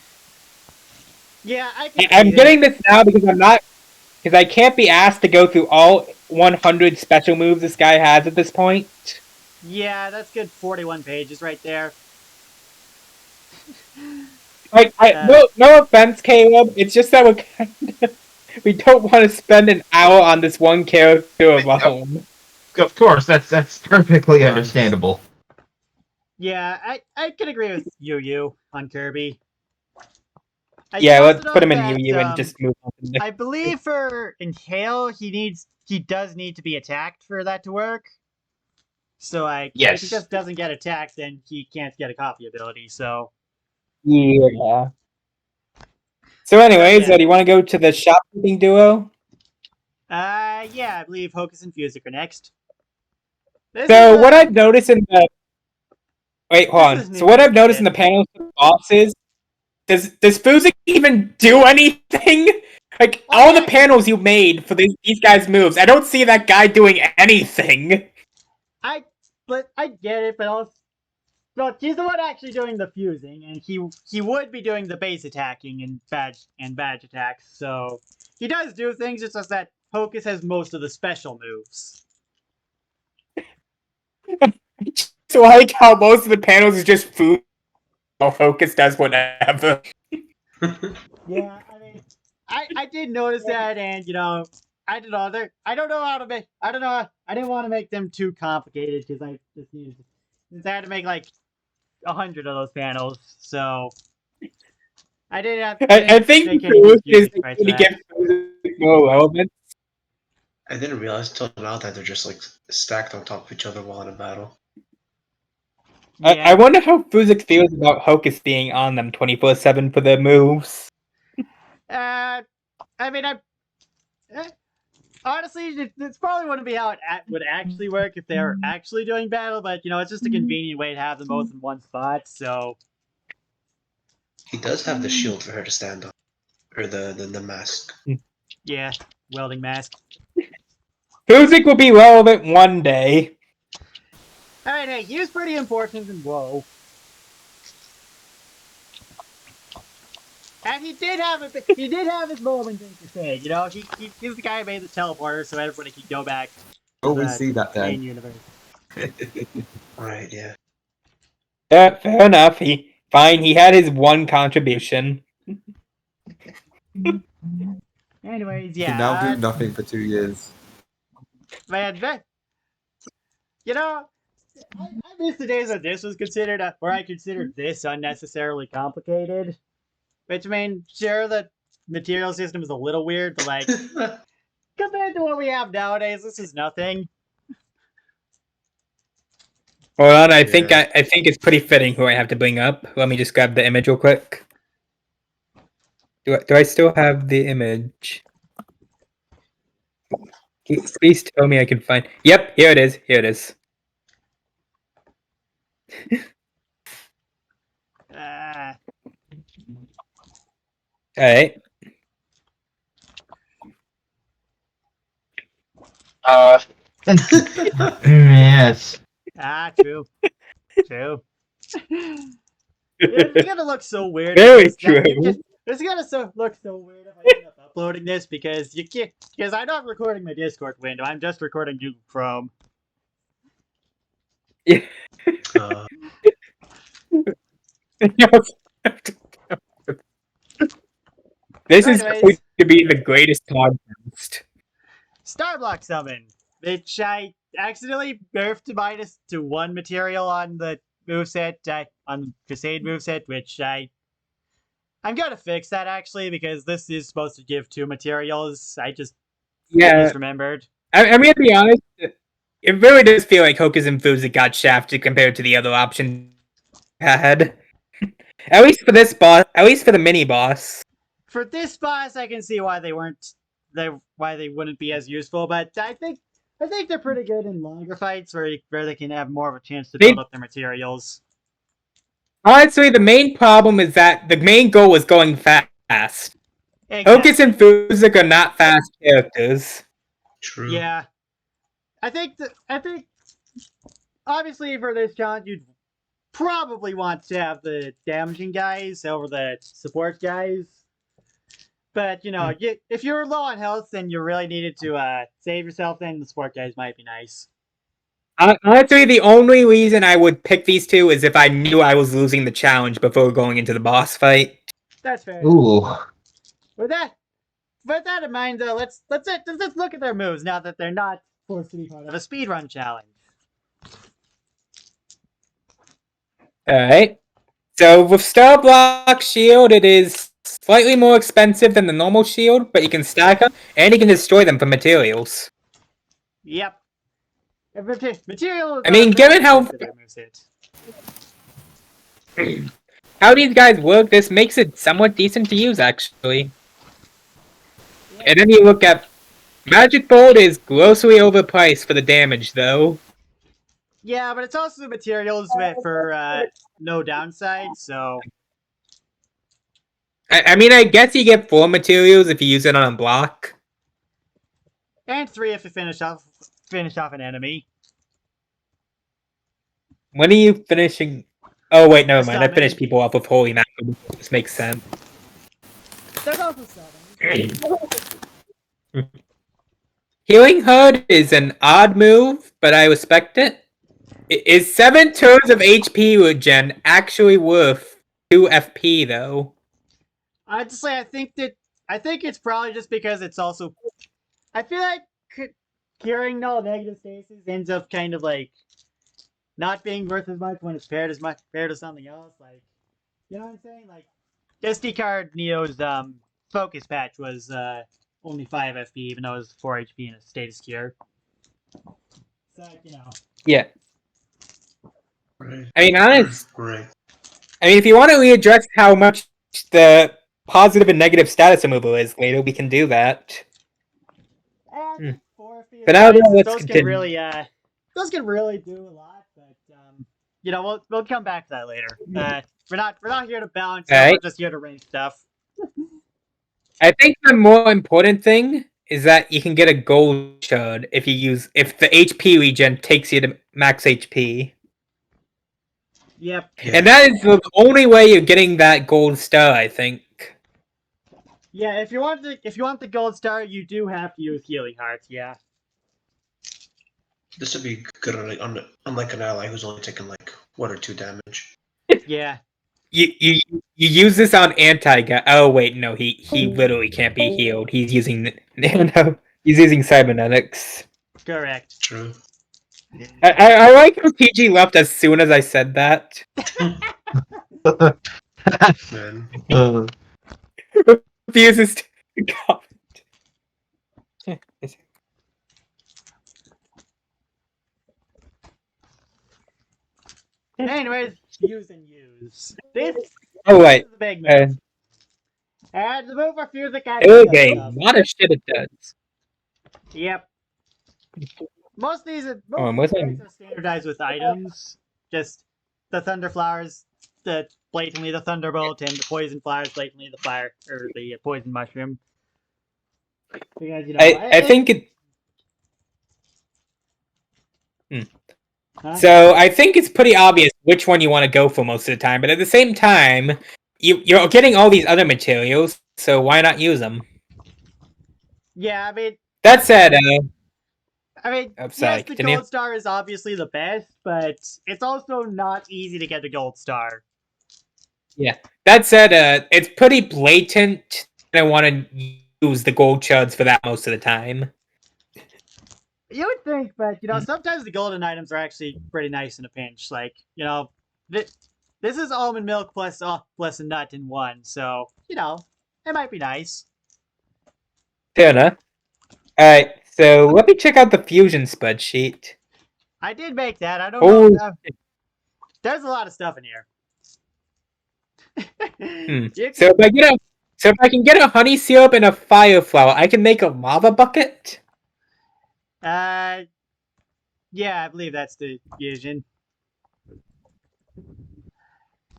Yeah, I can I'm see it. getting this now because I can't be asked to go through all 100 special moves this guy has at this point. Yeah, that's good 41 pages right there. Like, no offense, Caleb. It's just that we don't want to spend an hour on this one character alone. Of course, that's perfectly understandable. Yeah, I can agree with Yu on Kirby. I Yeah, also let's put him know in that, Yu and just move on. To the I believe for Inhale, he does need to be attacked for that to work. So if Yes. he just doesn't get attacked, then he can't get a copy ability. So Yeah. So, anyways, Yeah. do you want to go to the shopkeeping duo? Yeah, I believe Hocus and Fusic are next. This So, is, what I've noticed in the wait, hold This is on. an So, what I've noticed interesting in the panels of bosses, does Fuzik even do anything? Like Oh, all yeah, the panels you made for these guys' moves, I don't see that guy doing anything. I get it, but also, well, he's the one actually doing the fusing, and he would be doing the base attacking and badge attacks. So he does do things. It's just that Hocus has most of the special moves. So, like how most of the panels is just food, while Focus does whatever. Yeah, I mean, I did notice that, and I don't know. I don't know how to make. I don't know. I didn't want to make them too complicated because I just needed. Since I had to make like 100 of those panels, so I didn't have. I think make the any Fuzik is confusing going parts to for that. give Fuzik more relevance. I didn't realize until now that they're just like stacked on top of each other while in a battle. Yeah. I wonder how Fuzik feels about Hocus being on them 24/7 for their moves. I mean, honestly, it's probably wouldn't be how it would actually work if they were actually doing battle, but it's just a convenient way to have them both in one spot. So He does have the shield for her to stand on, or the mask. yeah, welding mask. Fuzik will be relevant one day. All right, hey, he was pretty important in WoW, and he did have his moment to say. He's the guy who made the teleporter, so everybody could go back to Oh, we the see that main then. universe. Right, yeah. Yeah, fair enough. He had his one contribution. Anyways, He can now yeah, do nothing for 2 years. man, I miss the days when this was considered, where I considered this unnecessarily complicated. Which, I mean, sure, the material system is a little weird, but like, compared to what we have nowadays, this is nothing. Hold on, I think Yeah. I think it's pretty fitting who I have to bring up. Let me just grab the image real quick. Do I still have the image? Please tell me I can find. Yep, here it is. Here it is. All right. Yes. True. True. It's gonna look so weird. Very It's gonna look so weird if I end up uploading this because you can't. Because I'm not recording my Discord window. I'm just recording Google Chrome. Uh, This is Anyways. going to be the greatest podcast. Starblock Summon, which I accidentally nerfed minus to one material on the moveset, on the Crusade moveset, which I'm gonna fix that actually because this is supposed to give 2 materials. I just misremembered. I'm gonna be honest. It really does feel like Hocus and Fuzik got shafted compared to the other option had. At least for this boss. At least for the mini boss. For this boss, I can see why they wouldn't be as useful, but I think they're pretty good in longer fights where they can have more of a chance to build up their materials. Honestly, the main problem is that the main goal is going fast. Exactly. Hocus and Fuzik are not fast characters. true. Yeah, I think obviously for this challenge you'd probably want to have the damaging guys over the support guys. But if you're low on health and you really needed to save yourself, then the support guys might be nice. Honestly, the only reason I would pick these two is if I knew I was losing the challenge before going into the boss fight. That's fair. Ooh. With that in mind, though, let's look at their moves now that they're not forced to be part of a speedrun challenge. Alright. So with Starblock Shield, it is slightly more expensive than the normal shield, but you can stack them, and you can destroy them for materials. Yep. Materials. I mean, given how how these guys work, this makes it somewhat decent to use, actually. And then you look at Magic Bolt is grossly overpriced for the damage, though. Yeah, but it's also materials for no downside, so I mean, I guess you get 4 materials if you use it on a block. and 3 if you finish off an enemy. When are you finishing? Oh wait, never mind. I Summon. finished people up with Holy Mackerel. This makes sense. There's also summons. Healing Herd is an odd move, but I respect it. Is 7 turns of HP regen actually worth 2 FP though? I'd say I think it's probably just because it's also. I feel like curing null negative stasis ends up kind of like not being worth as much when it's paired to something else. Like, you know what I'm saying? Like, SD card Neo's focus patch was only 5 FP, even though it was 4 HP in a status cure. So you know. Yeah. Right. I mean, honest. Right. I mean, if you want to readdress how much the positive and negative status removal is later, we can do that. And 4 FP. But now let's those continue. can really do a lot, but you know, we'll come back to that later. We're not here to balance. Alright. We're just here to rank stuff. I think the more important thing is that you can get a gold shard if the HP regen takes you to max HP. Yep. And that is the only way you're getting that gold star, I think. Yeah, if you want the gold star, you do have to use healing hearts. Yeah. This would be good unlike an ally who's only taking like 1 or 2 damage. Yeah. You use this on anti-guy. Oh wait, no, he literally can't be healed. He's using he's using cybernetics. Correct. True. I like how PG left as soon as I said that. Man. Refuses to comment. Anyways, use and use. This Oh wait, is the big move. And the move for Fusic early game. A lot of shit it does. Yep. Most of these what's things are standardized with items. Just the Thunder Flowers, blatantly the Thunderbolt, and the Poison Flowers, blatantly the fire or the Poison Mushroom. Because, you know, I think it. Huh? So I think it's pretty obvious which one you want to go for most of the time, but at the same time, you're getting all these other materials, so why not use them? Yeah, I mean, That said, sorry, sorry, yes, the continue. gold star is obviously the best, but it's also not easy to get the gold star. That said, it's pretty blatant. I want to use the gold shards for that most of the time. You would think, but you know, sometimes the golden items are actually pretty nice in a pinch. Like, you know, this is almond milk plus a nut in one, so you know, it might be nice. Fair enough. Alright, so let me check out the fusion spreadsheet. I did make that. I don't Oh, know. There's a lot of stuff in here. You So if I can get a honey syrup and a fire flower, I can make a lava bucket. Yeah, I believe that's the fusion.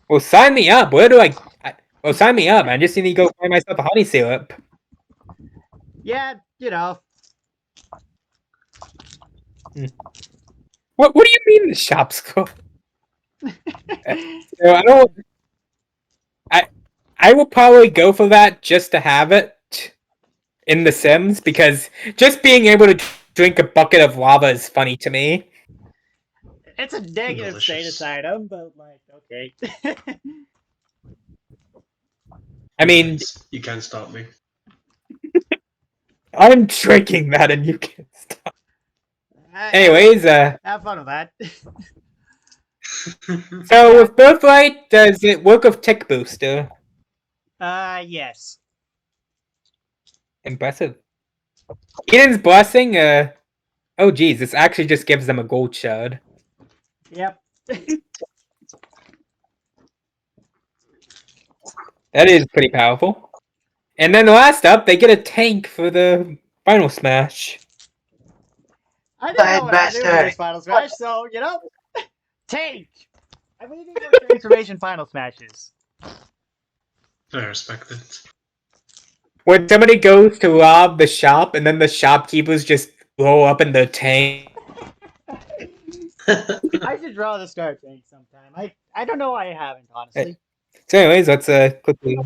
Well, sign me up. Where do well, sign me up. I just need to go find myself a honey syrup. Yeah, you know. What do you mean the shop's closed? So I don't. I will probably go for that just to have it in The Sims because just being able to drink a bucket of lava is funny to me. It's a negative Delicious. status item, but like, okay. I mean, You can't stop me. I'm drinking that and you can't stop. Anyways, have fun with that. so with Birthright, does it work with Tick Booster? Yes. Impressive. Eden's Blessing, oh geez, this actually just gives them a gold shard. Yep. That is pretty powerful. And then last up, they get a tank for the final smash. I didn't know what to do with Headmaster. this final smash, so tank. I believe these are transformation final smashes. I respect it. When somebody goes to rob the shop, and then the shopkeepers just blow up in the tank. I should draw the star tank sometime. I don't know why I haven't, honestly. So, anyways, let's quickly.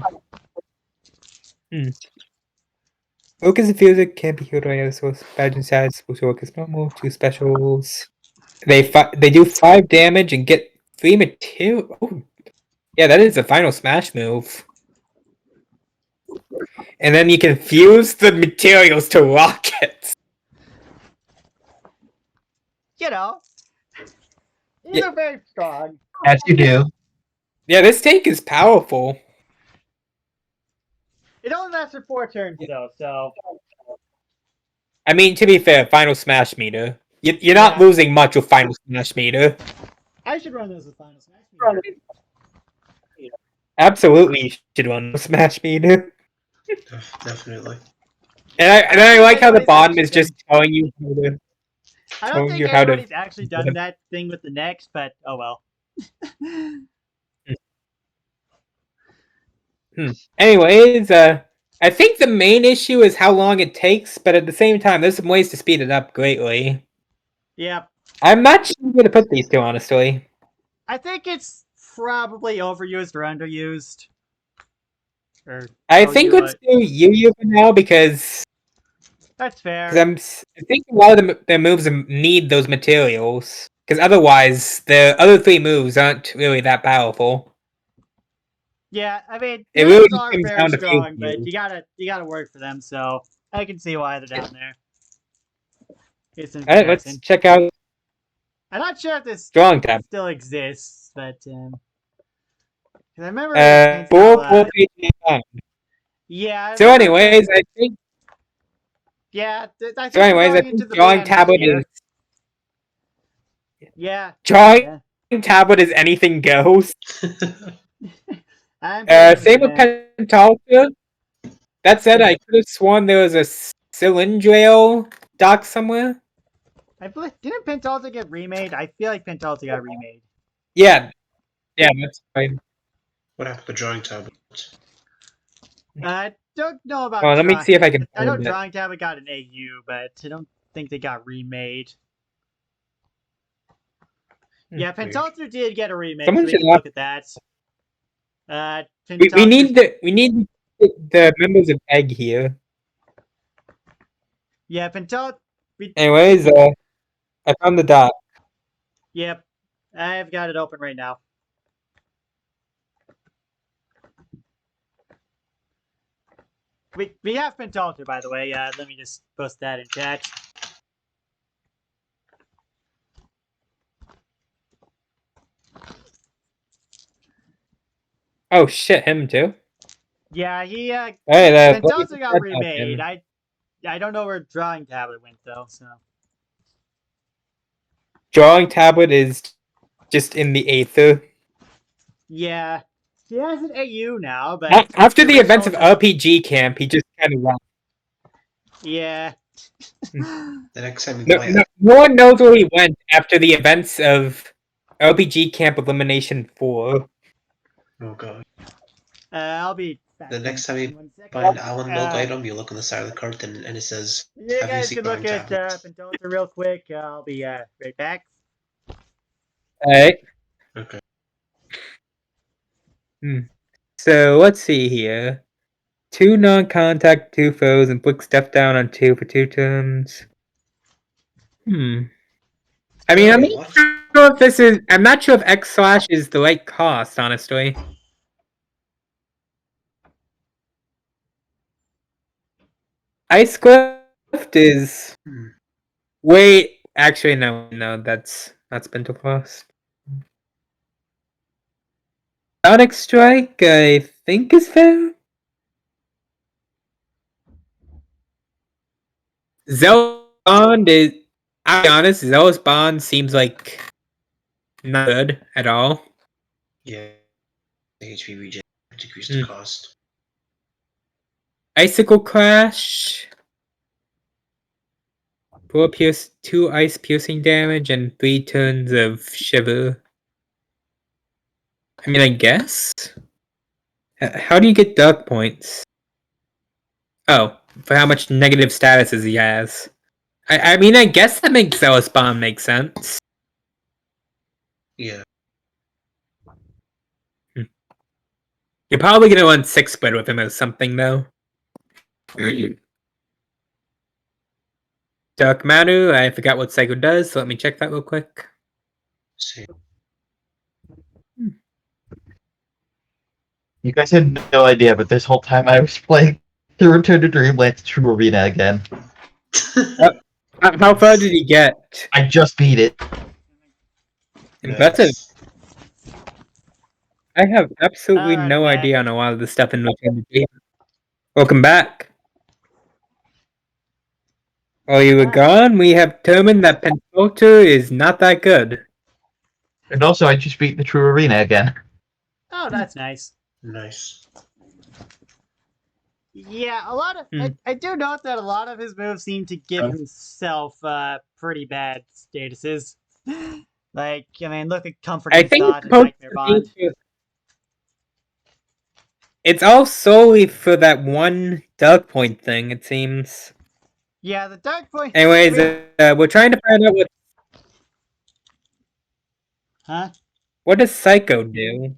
Focus and Fusion can't be healed by other source. Badge and status supposed to work as normal. 2 specials. They do 5 damage and get 3 material. Oh, yeah, that is the final smash move. And then you can fuse the materials to rockets. These are very strong. As you do. Yeah, this tank is powerful. It only lasts for 4 turns, though, so. I mean, to be fair, final smash meter. You're not Yeah. losing much with final smash meter. I should run this as final smash. Absolutely, you should run the smash meter. Definitely. And I like how the Anybody's bottom actually is just telling you how to. I don't Showing think you how to- anybody's actually done that thing with the next, but oh well. Anyways, I think the main issue is how long it takes, but at the same time, there's some ways to speed it up greatly. Yep. I'm not sure where to put these two, honestly. I think it's probably overused or underused. Or I oh, think you, let's do Yu for now because that's fair. I think a lot of their moves need those materials. Because otherwise, the other 3 moves aren't really that powerful. Yeah, I mean, It those really just are comes very down to strong, few but you gotta work for them. So I can see why they're down there. It's in Alright, let's comparison. check out I'm not sure if this Drawing Tab. still exists, but 'cause I remember. Pintel, 4 page 9. yeah. I So, remember anyways, I think. Yeah, I think So, anyways, I we're going into think the Drawing band Tablet here. is. Yeah. Drawing Yeah. Tablet is anything goes. I'm Same with man. Pentalta. That said, I could have sworn there was a Cylindrial dock somewhere. I believe, didn't Pentalta get remade? I feel like Pentalta got remade. Yeah, that's fine. What happened to drawing tablet? I don't know about. Well, let me see if I can I know find it. Drawing Tablet got an AU, but I don't think they got remade. Yeah, Weird. Pentalta did get a remake. Someone So we should can ask- look at that. We Pentalta's- need the members of Egg here. Yeah, Pentalta. Anyways, I found the dock. Yep, I've got it open right now. We have Pentalta, by the way. Let me just post that in chat. Oh shit, him too. Yeah, he Hey, Pentalta got remade. I don't know where Drawing Tablet went though. So Drawing Tablet is just in the Aether. yeah, he has an AU now, but After the events of original- RPG Camp, he just kind of left. yeah. The next time you No, play no, no one knows where he went after the events of RPG Camp Elimination 4. oh god. I'll be back The in next time you one second. Find Allen Milk item, you look on the side of the cart and it says, You Have you guys seen can look Drawing at Tablets? Pentalta real quick. I'll be right back. Alright, okay. so let's see here. 2 non-contact, 2 foes, and put stuff down on 2 for 2 turns. I mean, I'm Wait, not what? sure if this is. I'm not sure if X slash is the right cost, honestly. Ice Cliff is. Hmm. Wait, actually, no, that's Spindle cost. Sonic Strike, I think, is fair. Zealous Bond is. I'll be honest, Zealous Bond seems like not good at all. Yeah. HP reject. decrease the Hmm. cost. Icicle Crash. 2 ice piercing damage and 3 turns of Shiver. I mean, I guess? How do you get Dark Points? Oh, for how much negative statuses he has. I mean, I guess that makes Zealous Bomb make sense. Yeah. You're probably gonna want 6 spread with him or something, though. Dark Matter, I forgot what Psycho does, so let me check that real quick. Same. You guys had no idea, but this whole time I was playing the Return to Dreamland True Arena again. How far did he get? I just beat it. Impressive. Nice. I have absolutely Alright, no I'm back. idea on a lot of the stuff in Return to Dreamland. Welcome back. While you were gone, we have determined that Penfolter is not that good. And also, I just beat the True Arena again. Oh, that's nice. Nice. Yeah, a lot of I do note that a lot of his moves seem to give himself pretty bad statuses. Like, I mean, look at I Comforting think Thought and it's Nightmare Bond. it's all solely for that one Dark Point thing, it seems. Yeah, the Dark Point. Anyways, we're trying to find out Huh? what does Psycho do?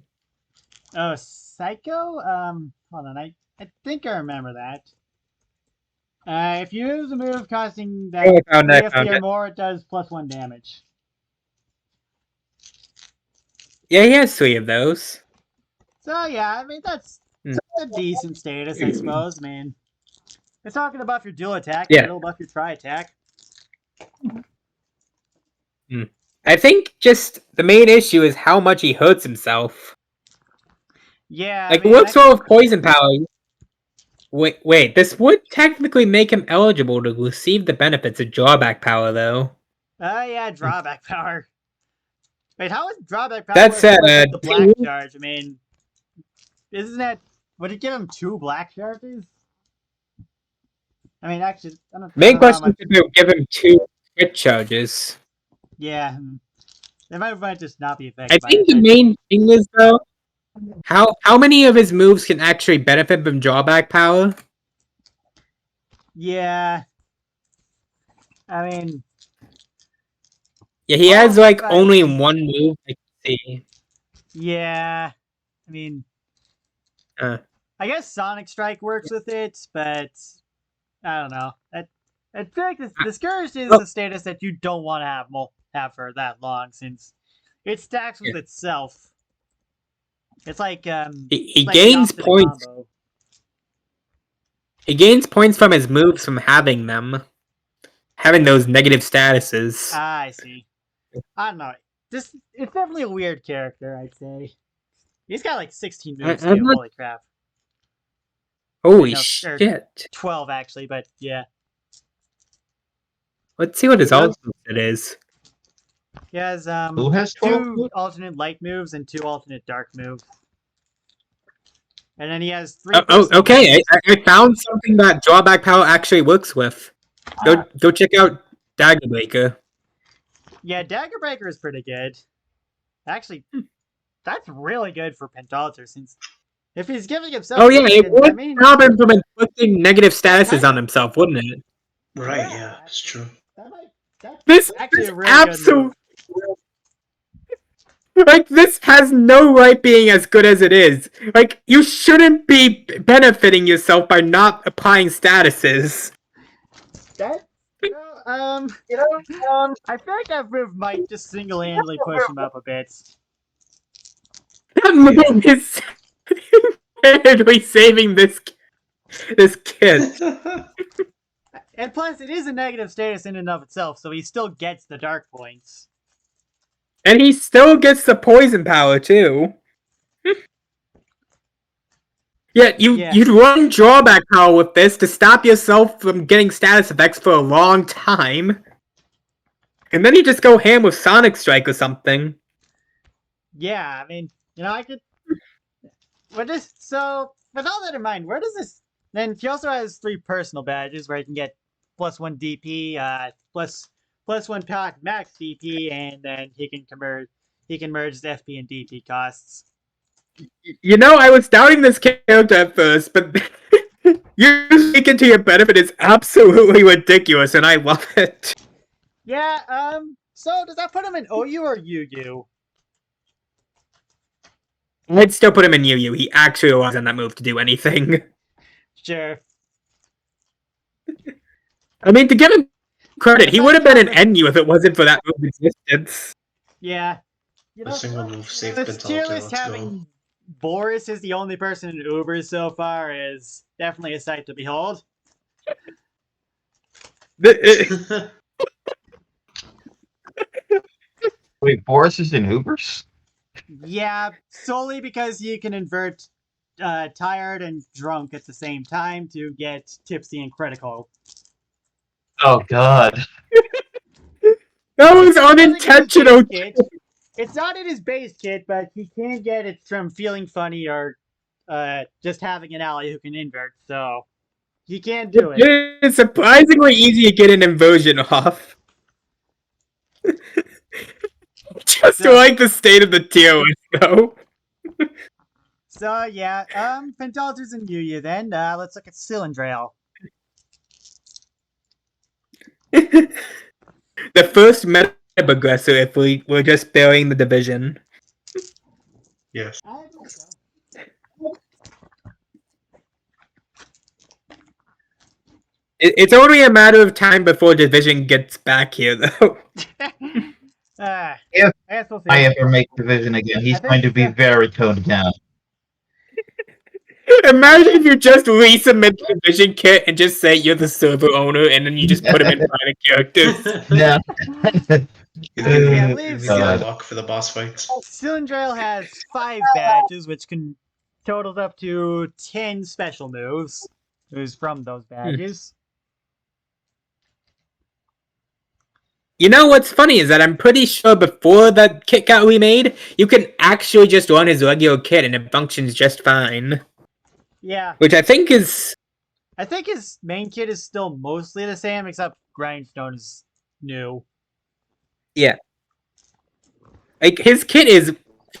Oh, Psycho? Hold on, I think I remember that. If you use a move costing that Oh, I found 3 it, I FP found or it. more, it does +1 damage. Yeah, he has 3 of those. So yeah, I mean that's Hmm. a decent status, I suppose. I mean, it's not gonna buff your dual attack, Yeah. but it'll buff your tri attack. I think just the main issue is how much he hurts himself. Yeah, Like, I mean, it works well with poison power. Wait, this would technically make him eligible to receive the benefits of drawback power, though. yeah, drawback power. Wait, how is drawback power? That work said, with the black do- charge? I mean, isn't that would it give him 2 black charges? I mean, actually, I don't Main know how question much. is to give him 2 crit charges. Yeah, it might just not be affected. I by think it, the but- main thing is, though, how many of his moves can actually benefit from drawback power? Yeah. I mean, Yeah, he Oh, has like right. only one move I can see. yeah. I mean, Uh. I guess Sonic Strike works with it, but I don't know. I feel like the Scourge is Well- a status that you don't want to have for that long, since it stacks with itself. It's like He like gains the opposite of points. combo. He gains points from his moves from having them, having those negative statuses. Ah, I see. I don't know. It's definitely a weird character, I'd say. He's got like 16 moves I'm too. not- Holy crap! Holy no, shit! 12 actually, but yeah. Let's see what his ultimate is. He has Who has 12 2 moves? alternate light moves and 2 alternate dark moves. And then he has 3 Okay. I found something that drawback power actually works with. Go check out Dagger Breaker. Yeah, Dagger Breaker is pretty good. Actually, that's really good for Pentalter, since if he's giving himself Oh yeah, it vision, would I mean, stop him from inflicting negative statuses on himself, wouldn't it? Right, Yeah, yeah, that's true. that's This actually is a really good absolute. move. Like, this has no right being as good as it is. Like, you shouldn't be benefiting yourself by not applying statuses. That, I feel like that move might just single-handedly push him up a bit. That move is barely saving this kid. And plus, it is a negative status in and of itself, so he still gets the dark points. And he still gets the poison power, too. Yeah, you'd run drawback power with this to stop yourself from getting status effects for a long time. And then you just go ham with Sonic Strike or something. Yeah, I mean, I could... So with all that in mind, where does this? Then he also has 3 personal badges where he can get +1 DP, +1 pack max DP, and then he can merge his FP and DP costs. You know, I was doubting this character at first, but using it to your benefit is absolutely ridiculous, and I love it. Yeah. So does that put him in OU or UU? I'd still put him in UU. He actually relies on that move to do anything. Sure. I mean, to give him credit, he would have been an NU if it wasn't for that move's existence. Yeah. You A know, single move saved this Pentalter. tier list Let's go. having Boris is the only person in Uber so far is definitely a sight to behold. Wait, Boris is in Ubers? Yeah, solely because you can invert tired and drunk at the same time to get tipsy and critical. Oh god. That was unintentional. It's not in his base kit, but he can get it from feeling funny or just having an ally who can invert, so he can do it. It's surprisingly easy to get an inversion off. Just Yeah. like the state of the tier list, though. So yeah, Pentalter's and Yuya then. Let's look at Cylindrale. The first meta progressor if we're just burying the division. Yes. I think so. It's only a matter of time before division gets back here, though. If I guess we'll see. I ever make division again, he's going to be very toned down. Imagine if you just resubmit the division kit and just say you're the server owner, and then you just put him in private characters. No. Yeah, leave God. Luck for the boss fights. Cylindrale has 5 badges, which can totals up to 10 special moves. Moves from those badges. You know what's funny is that I'm pretty sure before that kit got remade, you can actually just run his regular kit and it functions just fine. Yeah, Which I think is... I think his main kit is still mostly the same, except Grindstone is new. Like, his kit is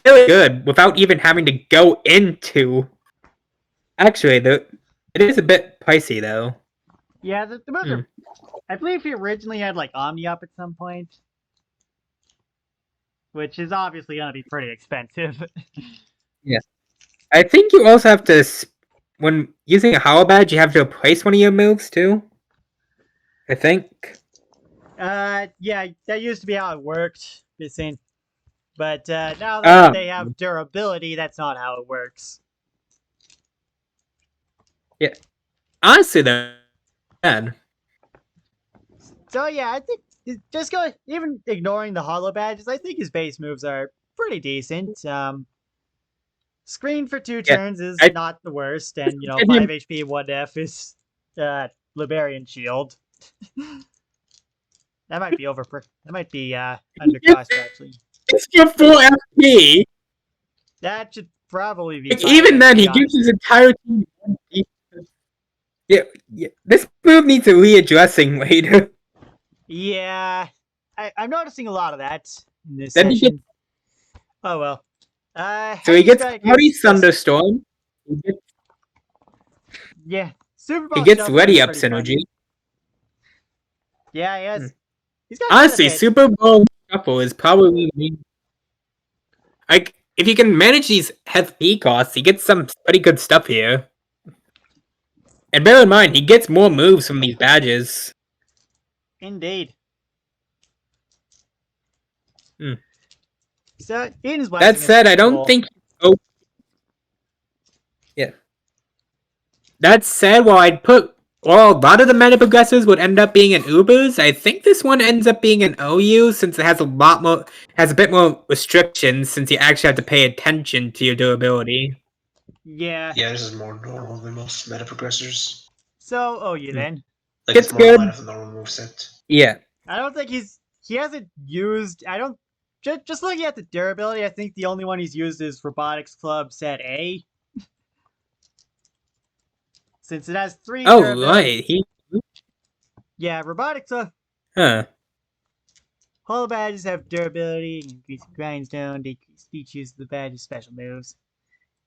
really good without even having to go into... Actually, it is a bit pricey, though. Yeah, the moves are... I believe he originally had, like, Omni up at some point. Which is obviously going to be pretty expensive. I think you also have to... When using a Hollow Badge, you have to replace one of your moves, too. I think. Yeah, that used to be how it worked, but now that they have durability, that's not how it works. Honestly, though, man. So yeah, I think even ignoring the hollow badges, I think his base moves are pretty decent. Screen for 2 turns is not the worst, and 5 HP 1F is Liberian Shield. That might be That might be undercost actually. It's your full FP. That should probably be. Like, fine, even then, he honest. gives his entire team one defense. Yeah. This move needs a readdressing later. Yeah, I'm noticing a lot of that in this Then he session. Oh well. So he gets Strike Cloudy is- Thunderstorm. Yeah, Super Bowl He gets Shuffle Ready is Up pretty fun. synergy. Yeah, he has. Hmm. He's got quite a Honestly, bit. Super Bowl Shuffle is probably like if you can manage these FP costs, he gets some pretty good stuff here. And bear in mind, he gets more moves from these badges. Indeed. Hmm. So Eden's That said, I don't think. Oh, yeah. That said, while a lot of the meta progressors would end up being in Ubers, I think this one ends up being an OU since it has a bit more restrictions since you actually have to pay attention to your durability. Yeah. Yeah, this is more normal than most meta progressors. So OU then. Like, It's it's more good. line of the normal moveset. Yeah. I don't think he hasn't used. I don't. Just looking at the durability, I think the only one he's used is Robotics Club Set A. Since it has 3 Oh durability. right, he. Yeah, robotics Huh. All badges have durability, increase grindstone, decrease each use of the badge's special moves.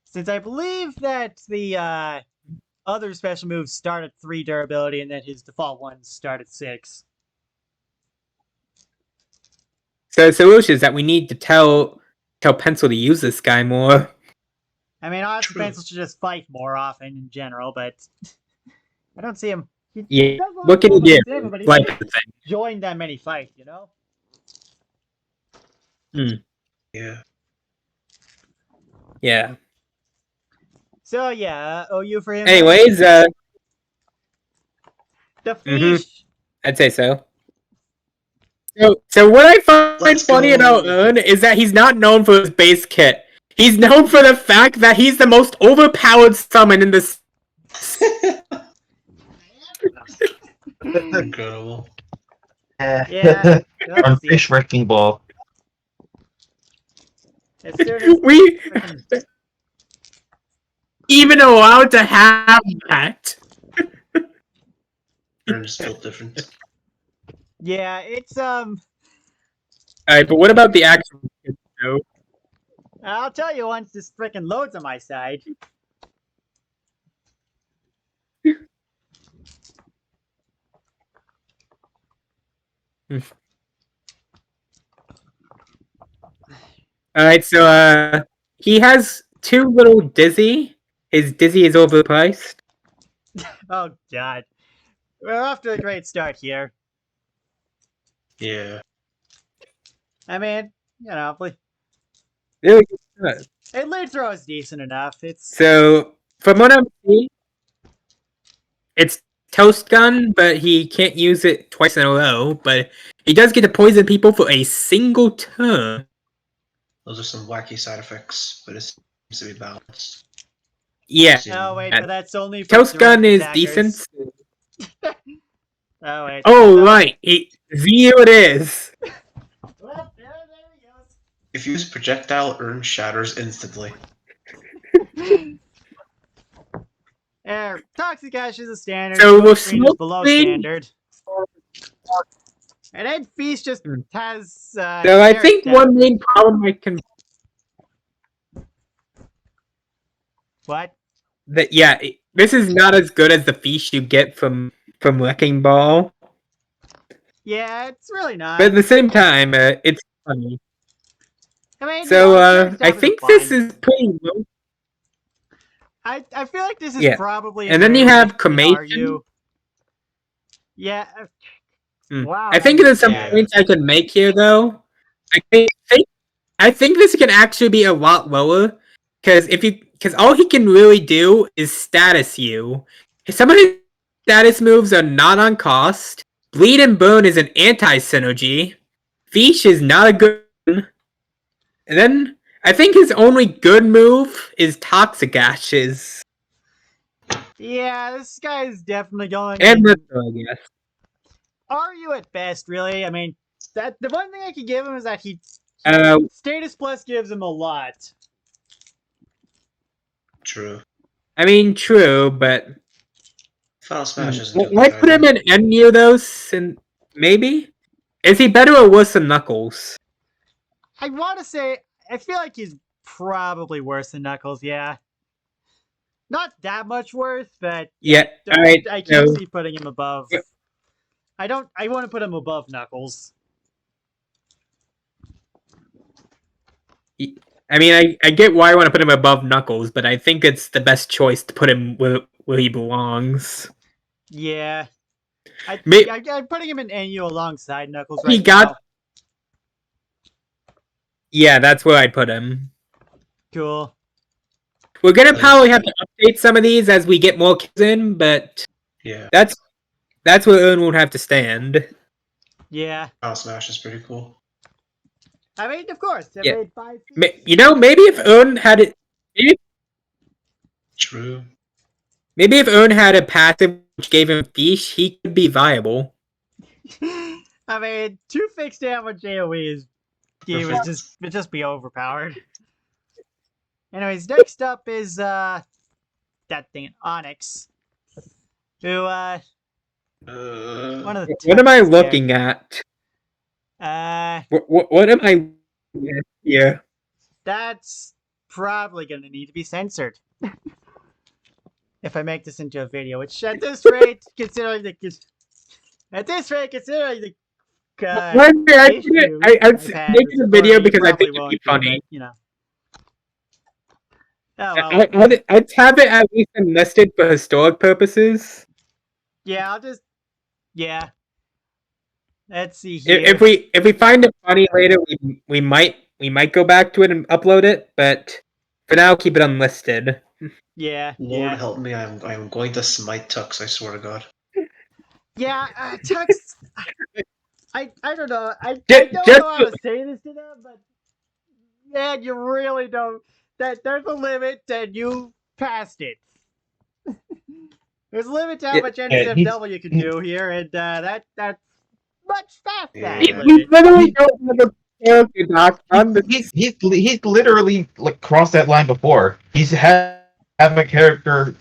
Since I believe that the other special moves start at 3 durability and that his default ones start at 6. So the solution is that we need to tell Pencil to use this guy more. I mean, honestly, True. Pencil should just fight more often in general, but I don't see him. He Yeah. does a lot What can of he do? damage, but he Like doesn't join that many fights, you know? Yeah. yeah. So yeah, OU for him. Anyways, The Mhm. fish. I'd say so. So what I find Let's funny about go. Earn is that he's not known for his base kit. He's known for the fact that he's the most overpowered summon in this. Incredible. Yeah, let's On see. Fish Wrecking Ball. As soon as We freaking- even allowed to have that. Ern's built different. yeah, it's Alright, but what about the actual kit, though? I'll tell you once this freaking loads on my side. Alright, so he has 2 little Dizzy. His Dizzy is overpriced. Oh god. We're off to a great start here. Yeah. I mean, you know, Really good. lead throw is decent enough. It's So from what I'm seeing, it's Toast Gun, but he can't use it twice in a row. But he does get to poison people for a single turn. Those are some wacky side effects, but it seems to be balanced. Yeah, oh wait, and but that's only for Toast Gun direct is attackers. decent. Oh wait. Oh right, Zio it is. Well, there he goes. If you use projectile, Ern shatters instantly. Toxic Ash is a standard. So Smoke with Screen is Smoke below Screen- standard. And then Feast just Hmm. has. So I generic think stats. one main problem I can What? that this is not as good as the feast you get from Wrecking Ball, Yeah, it's really not. but at the same time, it's funny. I mean, So generic I stats are think this fine. is pretty low. I feel like this is Yeah. probably. And then you invariably have between Cremation. RU. Yeah. Wow. I think that there's is some bad. points I can make here, though. I think this can actually be a lot lower because all he can really do is status you. Some of his status moves are not on cost. Bleed and Burn is an anti-synergy. Fish is not a good one. And then I think his only good move is Toxic Ashes. Yeah, this guy is definitely going. And Ripper, I guess. RU at best, really. I mean, that the one thing I could give him is that he status plus gives him a lot. True. I mean, true, but Final Smash isn't doing let's that put him either. in NU though, and maybe? Is he better or worse than Knuckles? I want to say I feel like he's probably worse than Knuckles. Yeah, not that much worse, but Yeah, alright. I can't so- see putting him above. Yep. I don't. I want to put him above Knuckles. I mean, I get why I want to put him above Knuckles, but I think it's the best choice to put him where he belongs. Yeah. May- I'm putting him in NU alongside Knuckles He right got- now. Yeah, that's where I'd put him. Cool. We're gonna Nice. probably have to update some of these as we get more kids in, but Yeah. that's where Earn won't have to stand. Yeah. Final Smash is pretty cool. I mean, of course. I Yeah. made 5 You know, maybe if Earn had it, True. maybe if Earn had a passive which gave him Fish, he could be viable. I mean, 2 fixed damage AoE is would just be overpowered. Anyways, next up is that thing, Onyx. Who one of the What am I toughest looking at? What am I looking at here? That's probably gonna need to be censored. If I make this into a video, which at this rate, considering the Why did I put it? I'm I've had making with a video recording, because I probably think it'd won't be funny. but, you know. Oh well. I'd have it at least enlisted for historic purposes. Yeah, I'll just. Yeah. Let's see here. If we find it funny later, we might go back to it and upload it. But for now, keep it unlisted. Yeah. Lord Yeah. help me, I'm going to smite Tux, I swear to God. Yeah. Tux. I don't know. I Just- don't just- know how to say this to them, but man, you really don't. There's a limit, and you passed it. There's a limit to how Yeah, much he's- NSFW can do here, and that's much past that Yeah. We limit. literally don't have a character doc on the. He's literally like crossed that line before. He's have a character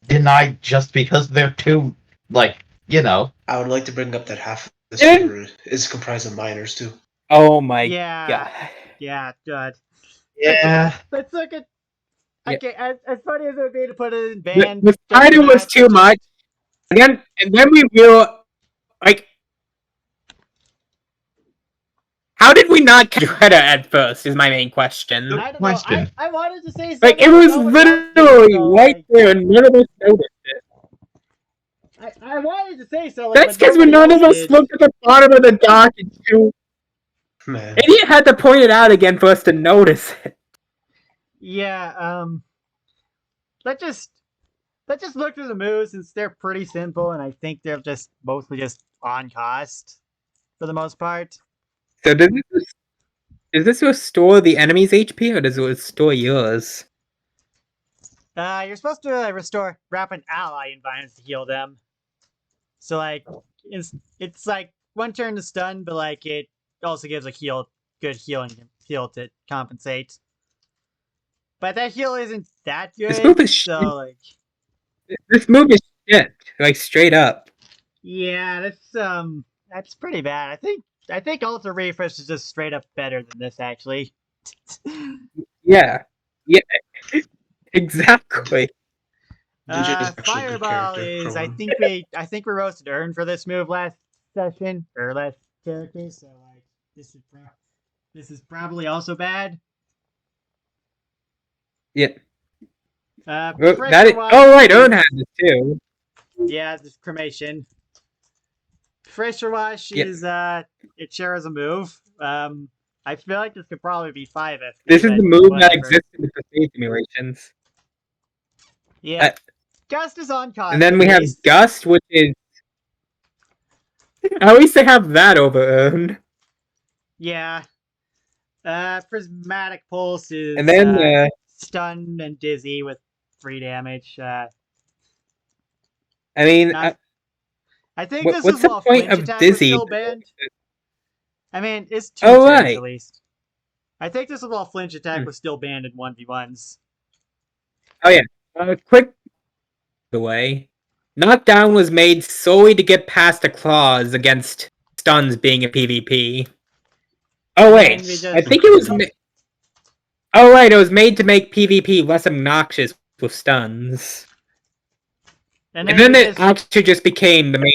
denied just because they're too like I would like to bring up that half of this Yeah. server is comprised of minors too. Oh my Yeah. god! Yeah, good. Yeah. Let's look at. Yeah. Okay, as funny as it would be to put it in The, band. the title was too much, and then we realized, like, how did we not catch Greta at first? Is my main question. I don't Question. know. I wanted to say something. Like, it was but nobody else did, literally so, right like, there, and none of us noticed it. I wanted to say something. That's but because nobody none of else us did. looked at the bottom of the dock and Man. Idiot had to point it out again for us to notice it. Yeah. Let's just look through the moves since they're pretty simple, and I think they're just mostly just on cost for the most part. So does this restore the enemy's HP, or does it restore yours? You're supposed to restore rapid ally environments to heal them. So like, it's like one turn to stun, but like it also gives a good heal to compensate. But that heal isn't that good. This move is so shit. like, This move is shit, like straight up. yeah, that's pretty bad. I think Ultra Refresh is just straight up better than this actually. Yeah, exactly. Ninja is actually a good Fireball character is. from- I think we roasted Earn for this move last session or last character. So like, this is probably also bad. Yeah. Pressure Wash Oh right, is- Owen has this too. Yeah, this cremation. Pressure Wash Yeah. is it shares a move. I feel like this could probably be 5F. This is but the move that whatever. exists in the Crusade simulations. Yeah. Gust is on cost. And then we at have least. Gust, which is at least they have that over Owen. Yeah. Prismatic Pulse is And then stun and dizzy with 3 damage. I mean, Not- I think what- this what's is the while point flinch of attack was Dizzy? still banned. I mean, it's 2 Oh, turns right. at least. I think this is while flinch attack Hmm. was still banned in 1v1s. quick away. Knockdown was made solely to get past the claws against stuns being a PvP. Oh wait, And we just- I think it was. Oh right, it was made to make PvP less obnoxious with stuns, and then we it actually just became the main.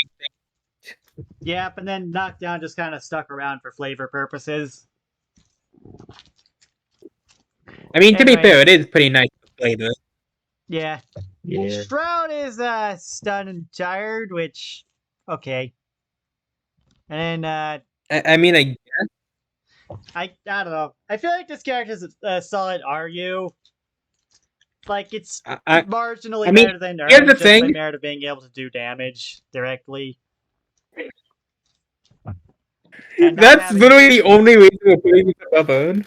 Yep, and then knockdown just kind of stuck around for flavor purposes. I mean, to be Anyway. fair, it is pretty nice to play this. Yeah. Yeah. Shroud is stun and tired, which okay. And then I mean, I don't know. I feel like this character is a solid RU. Like it's I marginally I mean, better than Earn, here's the just by thing. merit of being able to do damage directly. And not that's having- literally the only reason we're putting this above Own.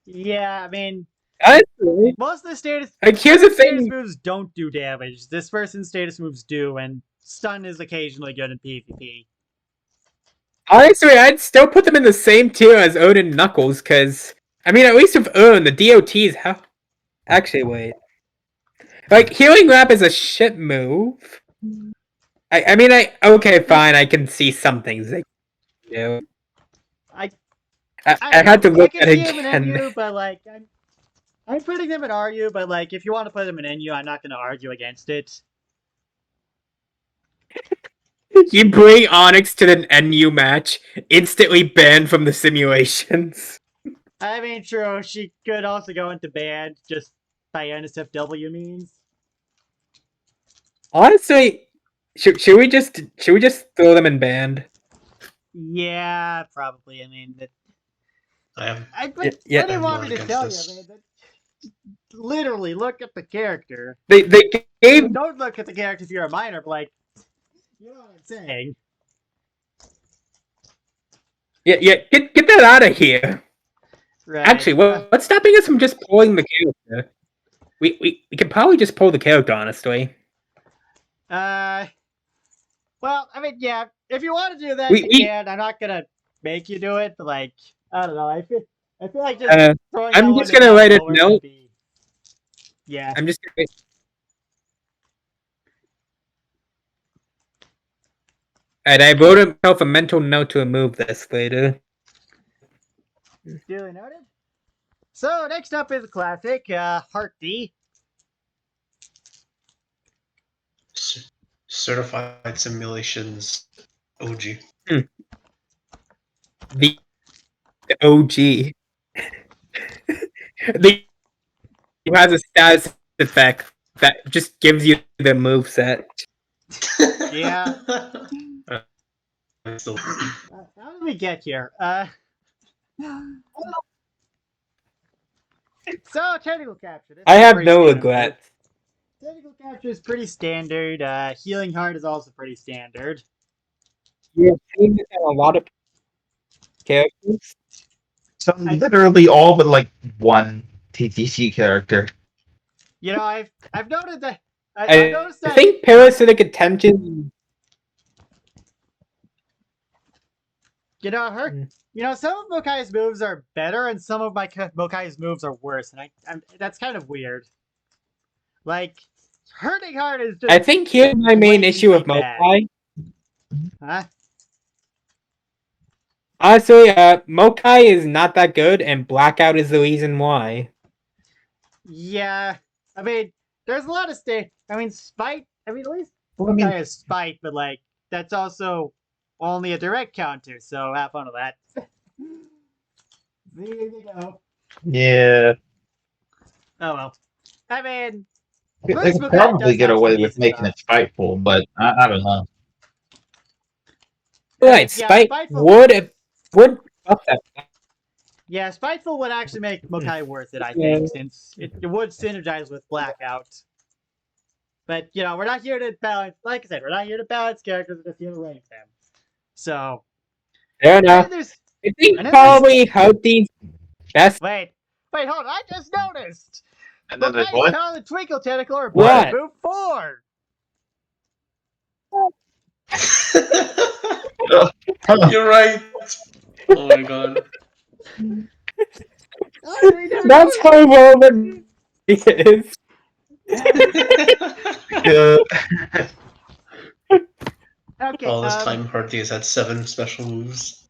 Yeah, I mean, Honestly, most of the status like here's the status thing. moves don't do damage. This person's status moves do, and stun is occasionally good in PvP. Honestly, I'd still put them in the same tier as Own and Knuckles, because I mean, at least with Own, the DOTs how. Actually, wait. Like healing rap is a shit move. I mean, okay, fine. I can see some things they can do. I I had to I look can at see it him in again. NU, but like I'm putting them in RU, but like if you want to put them in NU, I'm not going to argue against it. You bring Onyx to the NU match, instantly banned from the simulations. I mean, true, she could also go into band just by NSFW means. Honestly, should we just throw them in band? Yeah, probably. I mean, I have what yeah. do you want me to against tell this. you, man? Literally, look at the character. They gave Don't look at the character if you're a minor, but like, you know what I'm saying. yeah get that out of here. Right. Actually, what's stopping us from just pulling the character? We can probably just pull the character, honestly. Well, I mean, yeah, if you want to do that, We- you can. I'm not gonna make you do it, but like, I don't know. I feel like just throwing I'm that just one gonna down let it lower know. would be- Yeah. I'm just gonna. And I wrote myself a mental note to remove this later. Duly noted. So next up is a classic, Heart D. Certified Simulations OG. The OG. The who has a status effect that just gives you the moveset. Yeah. Still- How did we get here? So technical capture. This I is have pretty no standard. regrets. Technical capture is pretty standard. Healing heart is also pretty standard. You've seen this in a lot of characters. So literally all but like one TTC character. You know, I've noted that. I've noticed I that. think parasitic attention. You know, her. Mm. You know, some of Mokai's moves are better, and some of Mokai's moves are worse, and that's kind of weird. Like, hurting heart is just. I think here's my main issue with blatantly bad. Mokai. Huh? Honestly, Mokai is not that good, and Blackout is the reason why. Yeah, I mean, there's a lot of I mean, spite. I mean, at least Well, I mean- Mokai has spite, but like that's also only a direct counter. So have fun with that. There you go. Yeah. Oh well. I mean, They Most could Mokai probably does get have away some with decent making stuff. it spiteful, but I don't know. Right, Yeah, Spite Spiteful- would buff that. Yeah, spiteful would actually make Mokai worth it, I Yeah. think, since it would synergize with Blackout. But you know, we're not here to balance. Like I said, we're not here to balance characters. We're just here to rank them. So, Fair and enough. there's I think and then probably Houghty's best. wait, hold on! I just noticed. And then there's Mokai's what? Power and Twinkle Tentacle are What? both move 4. You're right. Oh my god. That's how well the is. Yeah. Okay. All this time, Hardy has had 7 special moves.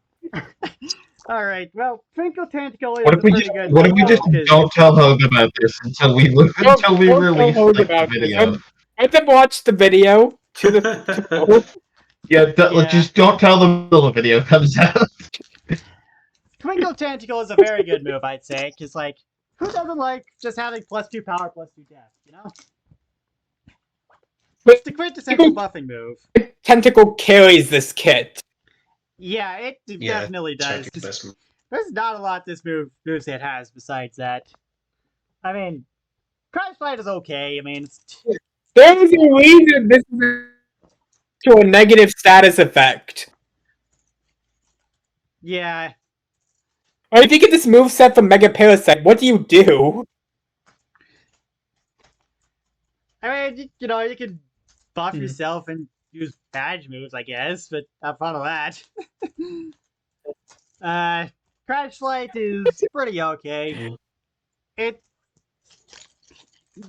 All right. Well, Twinkle Tentacle is What if a we pretty just good. what if we just move, 'cause- don't tell Hogue about this until we Don't release tell like, Hogue the about this. video? Let them watch the video to the. Yeah, Yeah. just don't tell them until the video comes out. Twinkle Tentacle is a very good move, I'd say, because like, who doesn't like just having +2 power, +2 death? You know, But it's the quintessential buffing move. Tentacle carries this kit. Yeah, it Yeah, definitely does. Check best move. There's not a lot this moveset has besides that. I mean, Crash Fight is okay. I mean, it's There's a reason this is to a negative status effect. yeah. Or if you get this move set from Mega Parasite, what do you do? I mean, you know, you can buff yourself and use badge moves, I guess, but have fun with that. Crash Flight is pretty okay. Mhm. It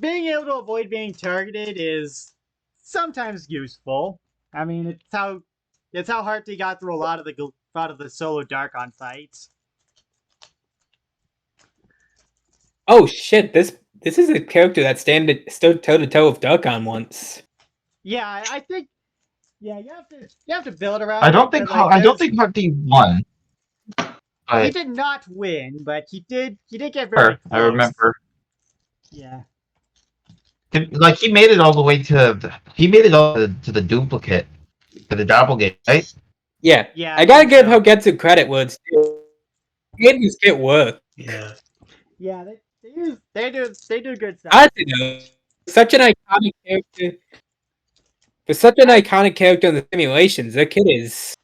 being able to avoid being targeted is sometimes useful. I mean, it's how Hearty got through a lot of the solo Darkon fights. Oh shit! This is a character that stood toe to toe with Darkon once. Yeah, I think. Yeah, you have to build around. I don't it, think but, like, I don't there's- think Hardy won. he But did not win, but he did get very close. I remember. Yeah. Like he made it all the way to the duplicate, to the doppelganger, right? Yeah, Yeah. I gotta think give so. Hogetsu credit where it's due. Gave this kit work. Yeah. Yeah, they do good stuff. I don't know. Such an iconic character. For such an iconic character in the simulations, that kid is.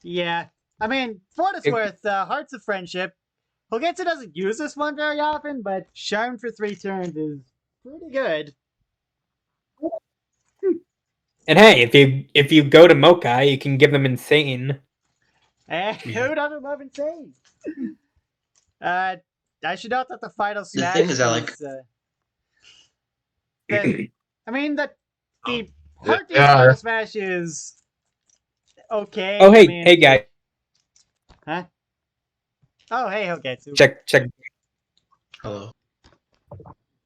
Yeah. I mean, for what it's If- worth, Hearts of Friendship, Hogetsu doesn't use this one very often, but Charm for 3 turns is pretty good. And hey, if you go to Mokai, you can give them insane. Eh, Yeah. who doesn't love Insane? I should note that the final The smash thing is that, like- I mean, the Yeah. Hearty's final smash is okay. Oh hey, I mean, hey guy, Huh? Oh, hey, Hogetsu. check. Hello.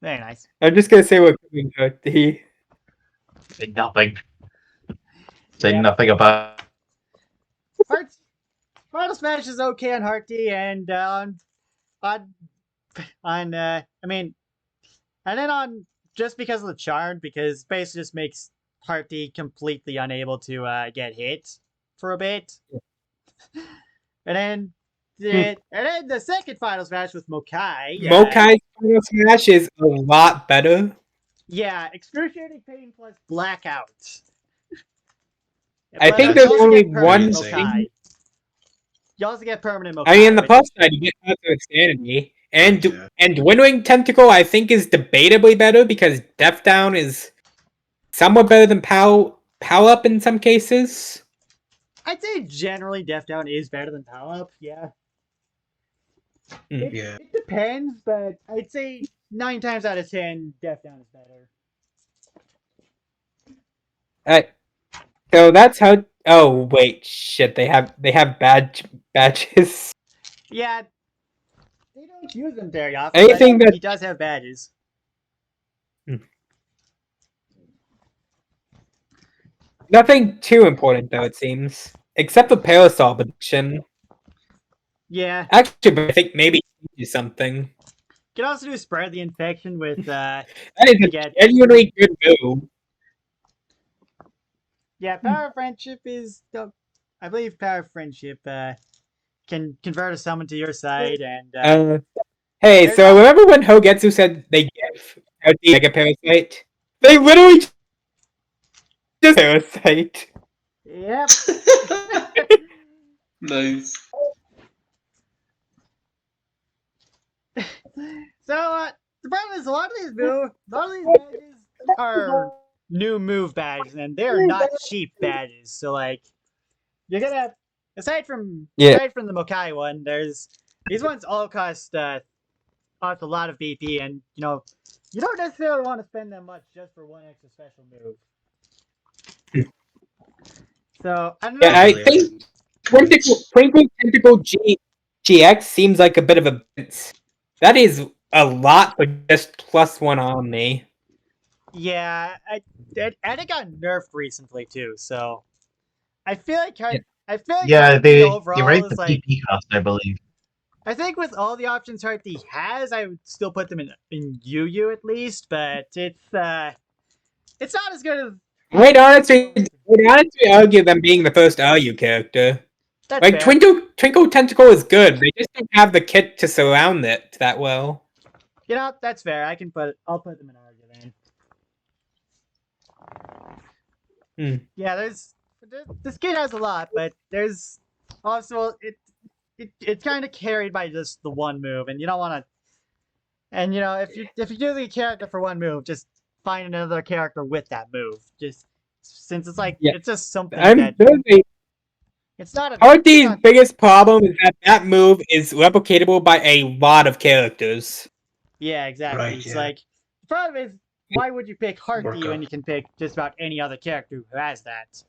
Very nice. I'm just gonna say what coming out. He Say nothing. Say Yeah. nothing about. Hearts Final Smash is okay on Hearty and I mean, and then on just because of the charm, because basically just makes Hearty completely unable to get hit for a bit. And then the second Final Smash with Mokai. Mokai's final smash is a lot better. Yeah, excruciating pain plus blackout. I But think you there's also only get permanent one Mokai. thing. You also get permanent Mokai. I mean, the which- plus side, you get Path of Insanity. And Yeah. Windwing Tentacle, I think, is debatably better because Death Down is somewhat better than Pow Up in some cases. I'd say generally Death Down is better than Power Up, yeah. Yeah. It depends, but I'd say 9 times out of 10, Death Down is better. So that's how. Oh wait, shit! They have badges. Yeah, they don't use them very often. Anything but that- he does have badges. Nothing too important though, it seems, except for Parasol prediction. Yeah, Actually, I think maybe do something. you can also do spread the infection with That is a get- genuinely good move. yeah. Power of Friendship is I believe Power of Friendship can convert a summon to your side and Hey, so remember when Hogetsu said they give out the Mega Parasite? They literally just Parasite. yep. Nice. So the problem is a lot of these badges are new move badges, and they're not cheap badges. So like, you're gonna aside from the Mokai one, there's these ones all cost a lot of BP, and you don't necessarily want to spend that much just for one extra special move. So I don't know. Yeah, I think Twinkle Tentacle GX seems like a bit of a bit. That is a lot for just +1 Omni. Yeah, and it got nerfed recently too. So I feel like Yeah, they overall raised is the like. PP cost, I believe. I think with all the options Hearty has, I would still put them in UU at least, but it's not as good as I'd honestly argue them being the first RU character. that's Like fair. Twinkle Tentacle is good. They just don't have the kit to surround it that well. That's fair. I'll put them in RU then. Yeah, this kid has a lot, but there's also it's kind of carried by just the one move, and you don't want to. And if you do the character for one move, just find another character with that move. Just since it's like it's just something that it's not. Hearty's biggest problem is that move is replicatable by a lot of characters. Yeah, exactly. Right, It's yeah. like the problem is why would you pick Harky Work when up. you can pick just about any other character who has that?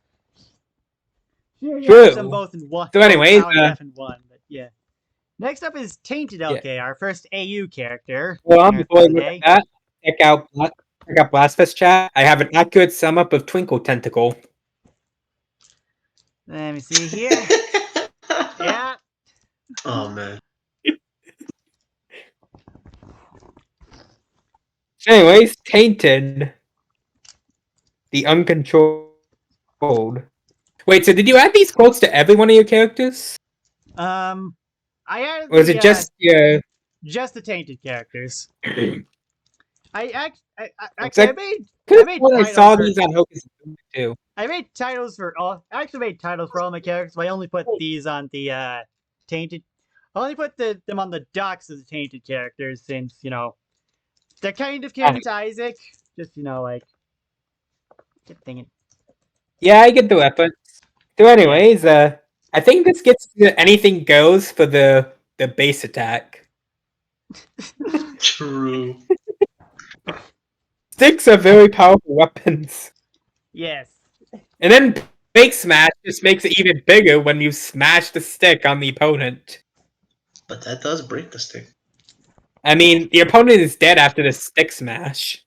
Sure, you True. have them both in one. So anyways, Power and Def in one, but yeah. Next up is Tainted Yeah. LK, our first AU character. Well, in Earth before we of the look Day. at that, check out Blastfest chat. I have an accurate sum up of Twinkle Tentacle. Let me see here. Yeah. Oh man. Anyways, Tainted. The Uncontrolled. Wait, so did you add these quotes to every one of your characters? I added Or was it just your... just the Tainted characters. I actually Exact- I made When I titles saw for- these on Hocus Pocus too. I made titles for all. I actually made titles for all my characters, but I only put these on the Tainted. I only put them on the docs of the Tainted characters since they're kind of canon to Isaac. Just like get thinking. Yeah, I get the reference. So anyways, I think this gets to anything goes for the base attack. True. Sticks are very powerful weapons. Yes. And then Fake Smash just makes it even bigger when you smash the stick on the opponent. But that does break the stick. I mean, the opponent is dead after the stick smash.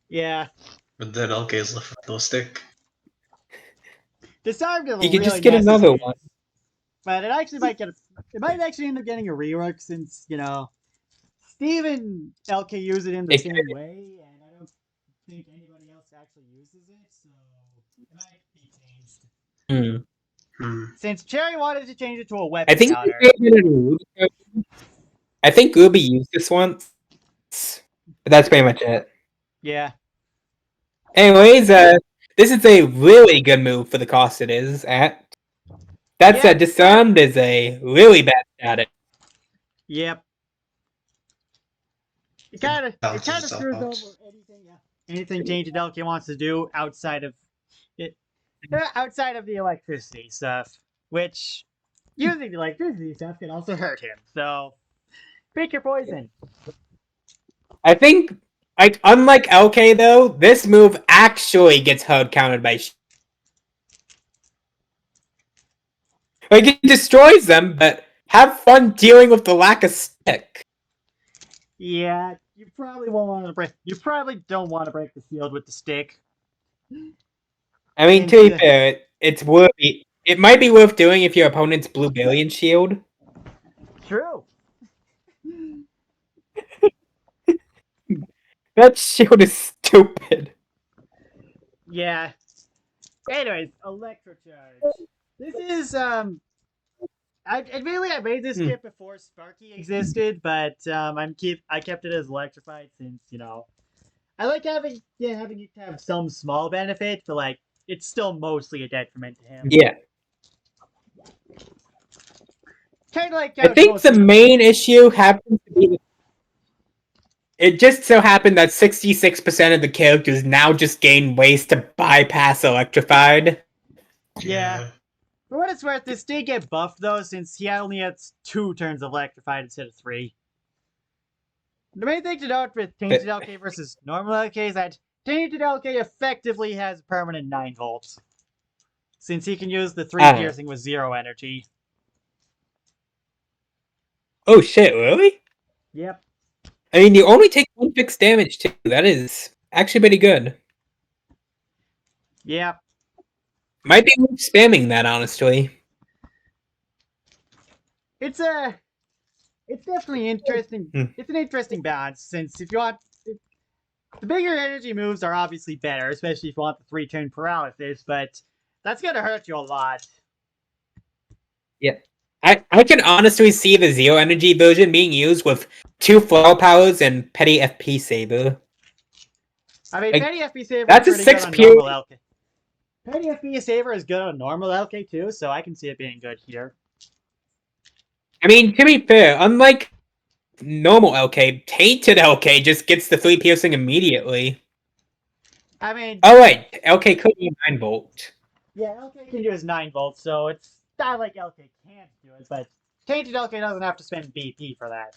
Yeah. But then LK is left with no stick. This time to You could just get another one. But it actually might get. It might actually end up getting a rework since Steve and LK use it in the same way, and I don't think anybody else actually uses it, so it might be changed. Since Cherry wanted to change it to a weapon I think counter. I think Ruby used this once. But that's pretty much it. Yeah. Anyways, this is a really good move for the cost it is at. That Yeah. said, Disarmed is a really bad static. Yep. It kind of Balances itself screws out. over anything Tainted LK wants to do outside of it, outside of the electricity stuff, which using the electricity stuff can also hurt him. So pick your poison. I think, unlike LK though, this move actually gets hard countered by. It destroys them, but have fun dealing with the lack of stick. Yeah, you probably won't want to break. You probably don't want to break the shield with the stick. I mean, to be fair, it's worth it. It might be worth doing if your opponent's blue billion shield. True. That shield is stupid. Yeah. Anyways, Electrocharge. This is admittedly I made this skip before Sparky existed, but I kept it as electrified since I like having it have some small benefit, but it's still mostly a detriment to him. Yeah. Kind of like I think the main issue happens to be it just so happened that 66% of the characters now just gain ways to bypass Electrified. Yeah. For what it's worth, this did get buffed though, since he only has 2 turns of Electrified instead of 3. The main thing to note with Tainted LK versus normal LK is that Tainted LK effectively has permanent 9 volts, since he can use the 3 piercing with 0 energy. Oh shit, really? Yep. I mean, you only take 1 fixed damage too. That is actually pretty good. Yep. Might be worth spamming that, honestly. It's definitely interesting. It's an interesting balance, since if you want the bigger energy moves are obviously better, especially if you want the 3-turn paralysis, but that's gonna hurt you a lot. Yeah. I can honestly see the 0 energy version being used with 2 flower powers and petty FP saber. I mean, petty FP saver that's is a pretty 6 good on pure. normal LK. Petty FP saver is good on normal LK too, so I can see it being good here. I mean, to be fair, unlike normal LK, Tainted LK just gets the 3 piercing immediately. I mean, Oh wait, LK could be 9 volt. yeah, LK can do his 9 volts, so it's not like LK can't do it, but Tainted LK doesn't have to spend BP for that.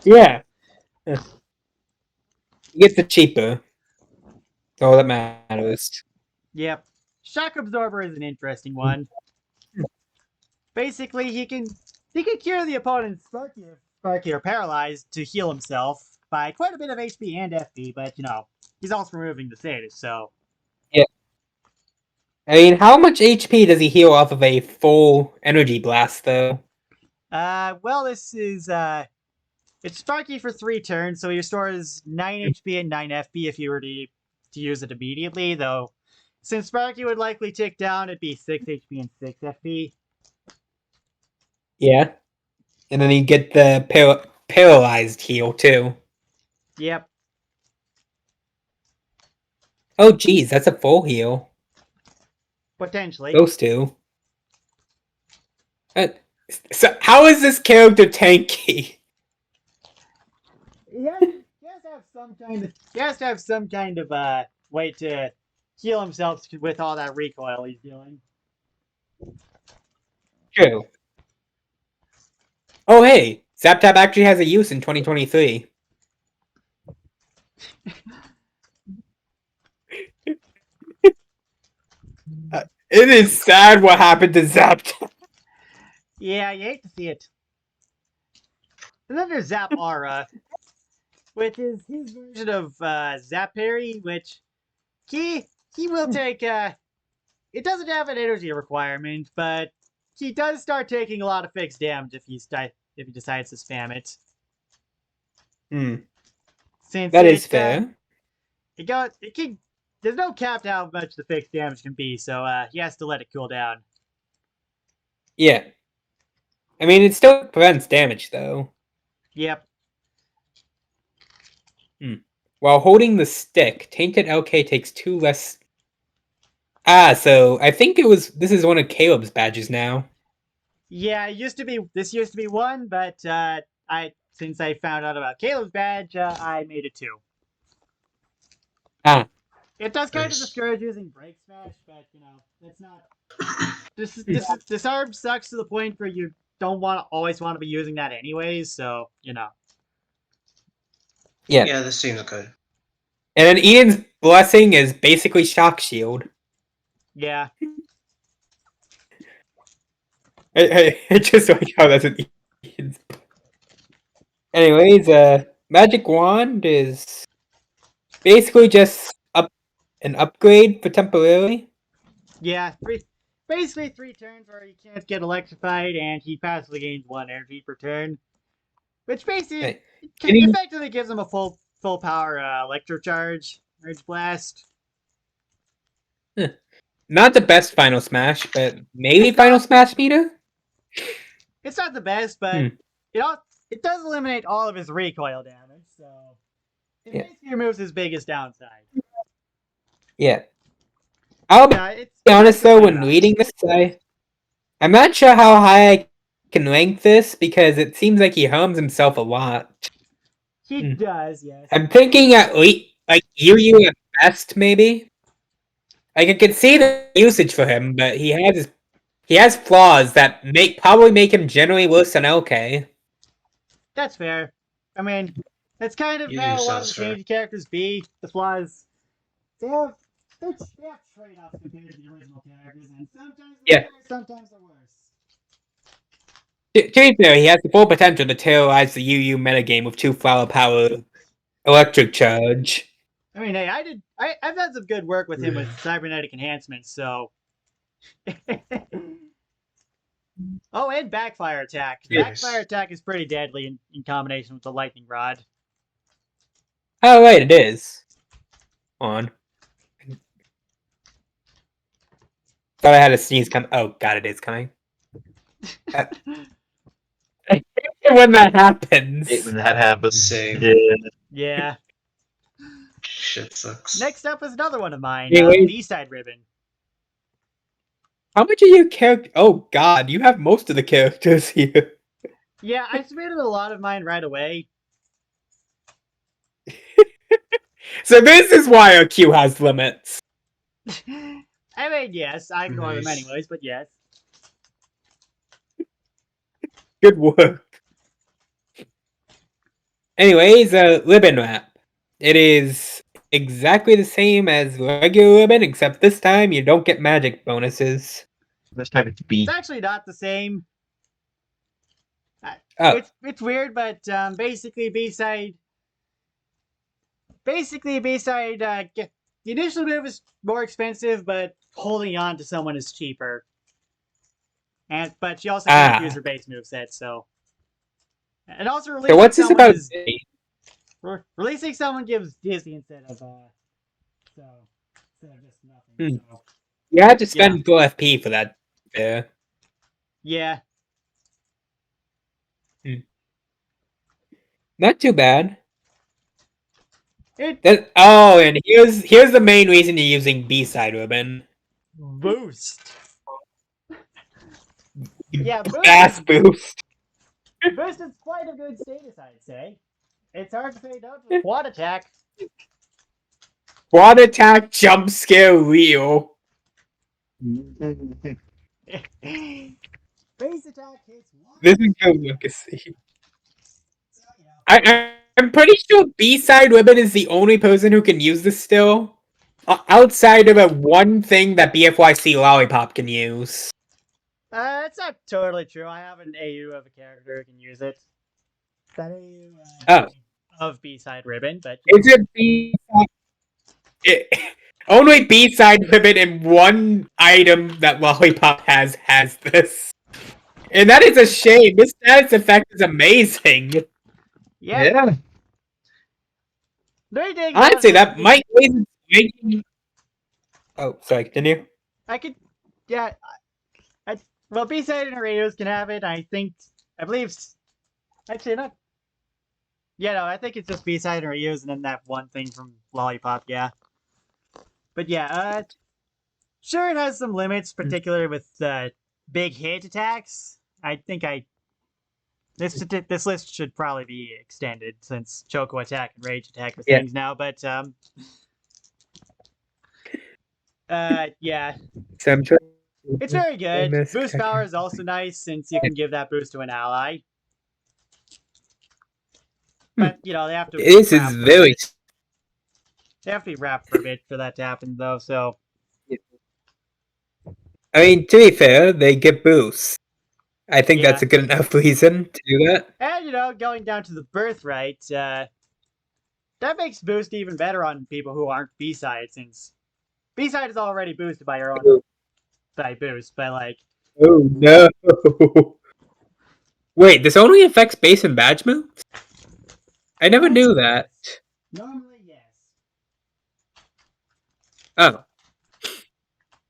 Yeah. He gets it cheaper. That's all that matters. Yep. Shock Absorber is an interesting one. Basically, he can cure the opponent's Sparky or paralyzed to heal himself by quite a bit of HP and FP, but he's also removing the status, so I mean, how much HP does he heal off of a full energy blast, though? well, this is it's Sparky for 3 turns, so he restores 9 HP and 9 FP if you were to use it immediately, though since Sparky would likely tick down, it'd be 6 HP and 6 FP. Yeah. And then you get the paralyzed heal, too. Yep. Oh, geez, that's a full heal. Potentially. Those two. So, how is this character tanky? He has to have some kind of way to heal himself with all that recoil he's doing. True. Oh, hey, ZapTap actually has a use in 2023. It is sad what happened to ZapTap. Yeah, you hate to see it. And then there's Zap Aura, which is his version of Zap Parry, which he will take. It doesn't have an energy requirement, but he does start taking a lot of fixed damage if he decides to spam it. Since That is fair. There's no cap to how much the fixed damage can be, so he has to let it cool down. Yeah. I mean, it still prevents damage, though. Yep. While holding the stick, Tainted LK takes 2 less... so I think this is one of Caleb's badges now. Yeah, this used to be 1, but since I found out about Caleb's badge, I made it 2. It does kind of Nice. discourage using Break Smash, but that's not. This arm sucks to the point where you don't always want to be using that anyways. So Yeah. Yeah, this seems good. And then Ian's blessing is basically Shock Shield. yeah, I just like how that's an Ian's. Anyways, Magic Wand is basically just an upgrade for temporarily. yeah. Basically 3 turns where he can't get electrified, and he passively gains 1 energy per turn, which basically Hey, can you- effectively gives him a full power electro charge, Urge Blast. Not the best Final Smash, but maybe Final Smash meter? It's not the best, but it does eliminate all of his recoil damage, so it Yeah. basically removes his biggest downside. Yeah. I'll be It's honest though, when enough. reading this, I'm not sure how high I can rank this because it seems like he harms himself a lot. He does, yes. I'm thinking at least like Yu at best, maybe. Like I can see the usage for him, but he has flaws that probably make him generally worse than LK. That's fair. I mean, that's kind of You how a lot of sounds the fair. changing characters be. The flaws, they have trade-offs compared to the original characters, and sometimes they're better, sometimes they're worse. To be fair, he has the full potential to terrorize the UU metagame with 2 flower power electric charge. I mean, hey, I've had some good work with him with cybernetic enhancements, so. Oh, and backfire attack. Yes. Backfire attack is pretty deadly in combination with the lightning rod. Oh right, it is. Hold on. Thought I had a sneeze come. Oh god, it is coming. When that happens. When that happens. Same. Yeah. Yeah. Shit sucks. Next up is another one of mine. Anyway. B-side ribbon. How much of your character? Oh god, you have most of the characters here. Yeah, I submitted a lot of mine right away. So this is why our queue has limits. I mean, yes, I ignore them Nice. anyways, but yes. Good work. Anyways, ribbon wrap. It is exactly the same as regular ribbon, except this time you don't get magic bonuses. This time it's B. It's actually not the same. Oh, It's weird, but basically B-side. The initial move is more expensive, but holding on to someone is cheaper. But you also can't use her base moveset, so. And also so what's this about? Releasing someone gives Dizzy instead of just nothing. So. You had to spend 4 FP for that. Yeah. Not too bad. It and here's the main reason you're using B-side ribbon. boost. Yeah, Fast boost. Boost is quite a good status, I'd say. It's hard to say no to quad attack. Quad attack, jump scare, Leo. Base attack hits one. This is good, Lucas. So, you know. I'm pretty sure B-side ribbon is the only person who can use this still. Outside of a one thing that BFYC Lollipop can use. It's not totally true. I have an AU of a character who can use it. That AU of B-side ribbon, but is it B-side? Only B-side ribbon and one item that Lollipop has this. And that is a shame. This status effect is amazing. yeah. I'd say that might making. Oh, sorry, continue. I could, yeah. Well, B-side and radios can have it. I believe. Actually, not. Yeah, no, I think it's just B-side and radios, and then that one thing from Lollipop. Yeah. But yeah, sure, it has some limits, particularly with big hit attacks. I think this list should probably be extended since Choco attack and rage attack are things now. But yeah. So I'm trying. It's very good. Boost power is also nice since you can give that boost to an ally. But you know they have to. This is very. They have to be wrapped for a bit for that to happen, though. So. I mean, to be fair, they get boosts. I think that's a good enough reason to do that. And you know, going down to the birthright, that makes boost even better on people who aren't B-side, since B-side is already boosted by your own boost, but like. Oh no! Wait, this only affects base and badge moves? I never knew that. Normally, yes. Oh.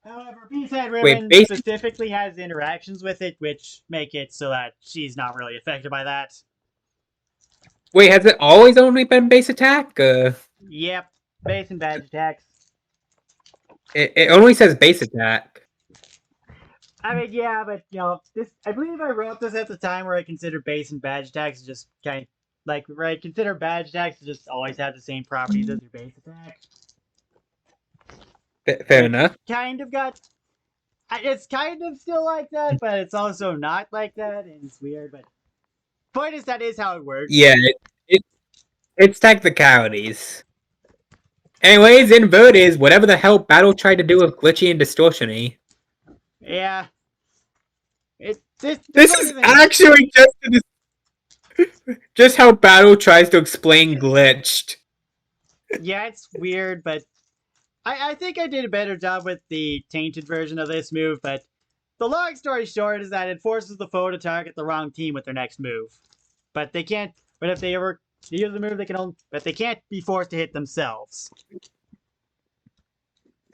However, B-side ribbon specifically has interactions with it, which make it so that she's not really affected by that. Wait, has it always only been base attack? Yep, base and badge attacks. It only says base attack. I mean, yeah, but you know, I believe I wrote this at the time where I considered base and badge attacks just kind of like where I consider badge attacks to just always have the same properties as your base attack. Fair enough. Kind of got. It's kind of still like that, but it's also not like that, and it's weird. But point is, that is how it works. Yeah, it's technicalities. Anyways, in vote is whatever the hell Battle tried to do with glitchy and distortion-y. Yeah. This is actually just how Battle tries to explain glitched. Yeah, it's weird, but I think I did a better job with the tainted version of this move, but the long story short is that it forces the foe to target the wrong team with their next move. But they can't, but if they ever use the move, but they can't be forced to hit themselves.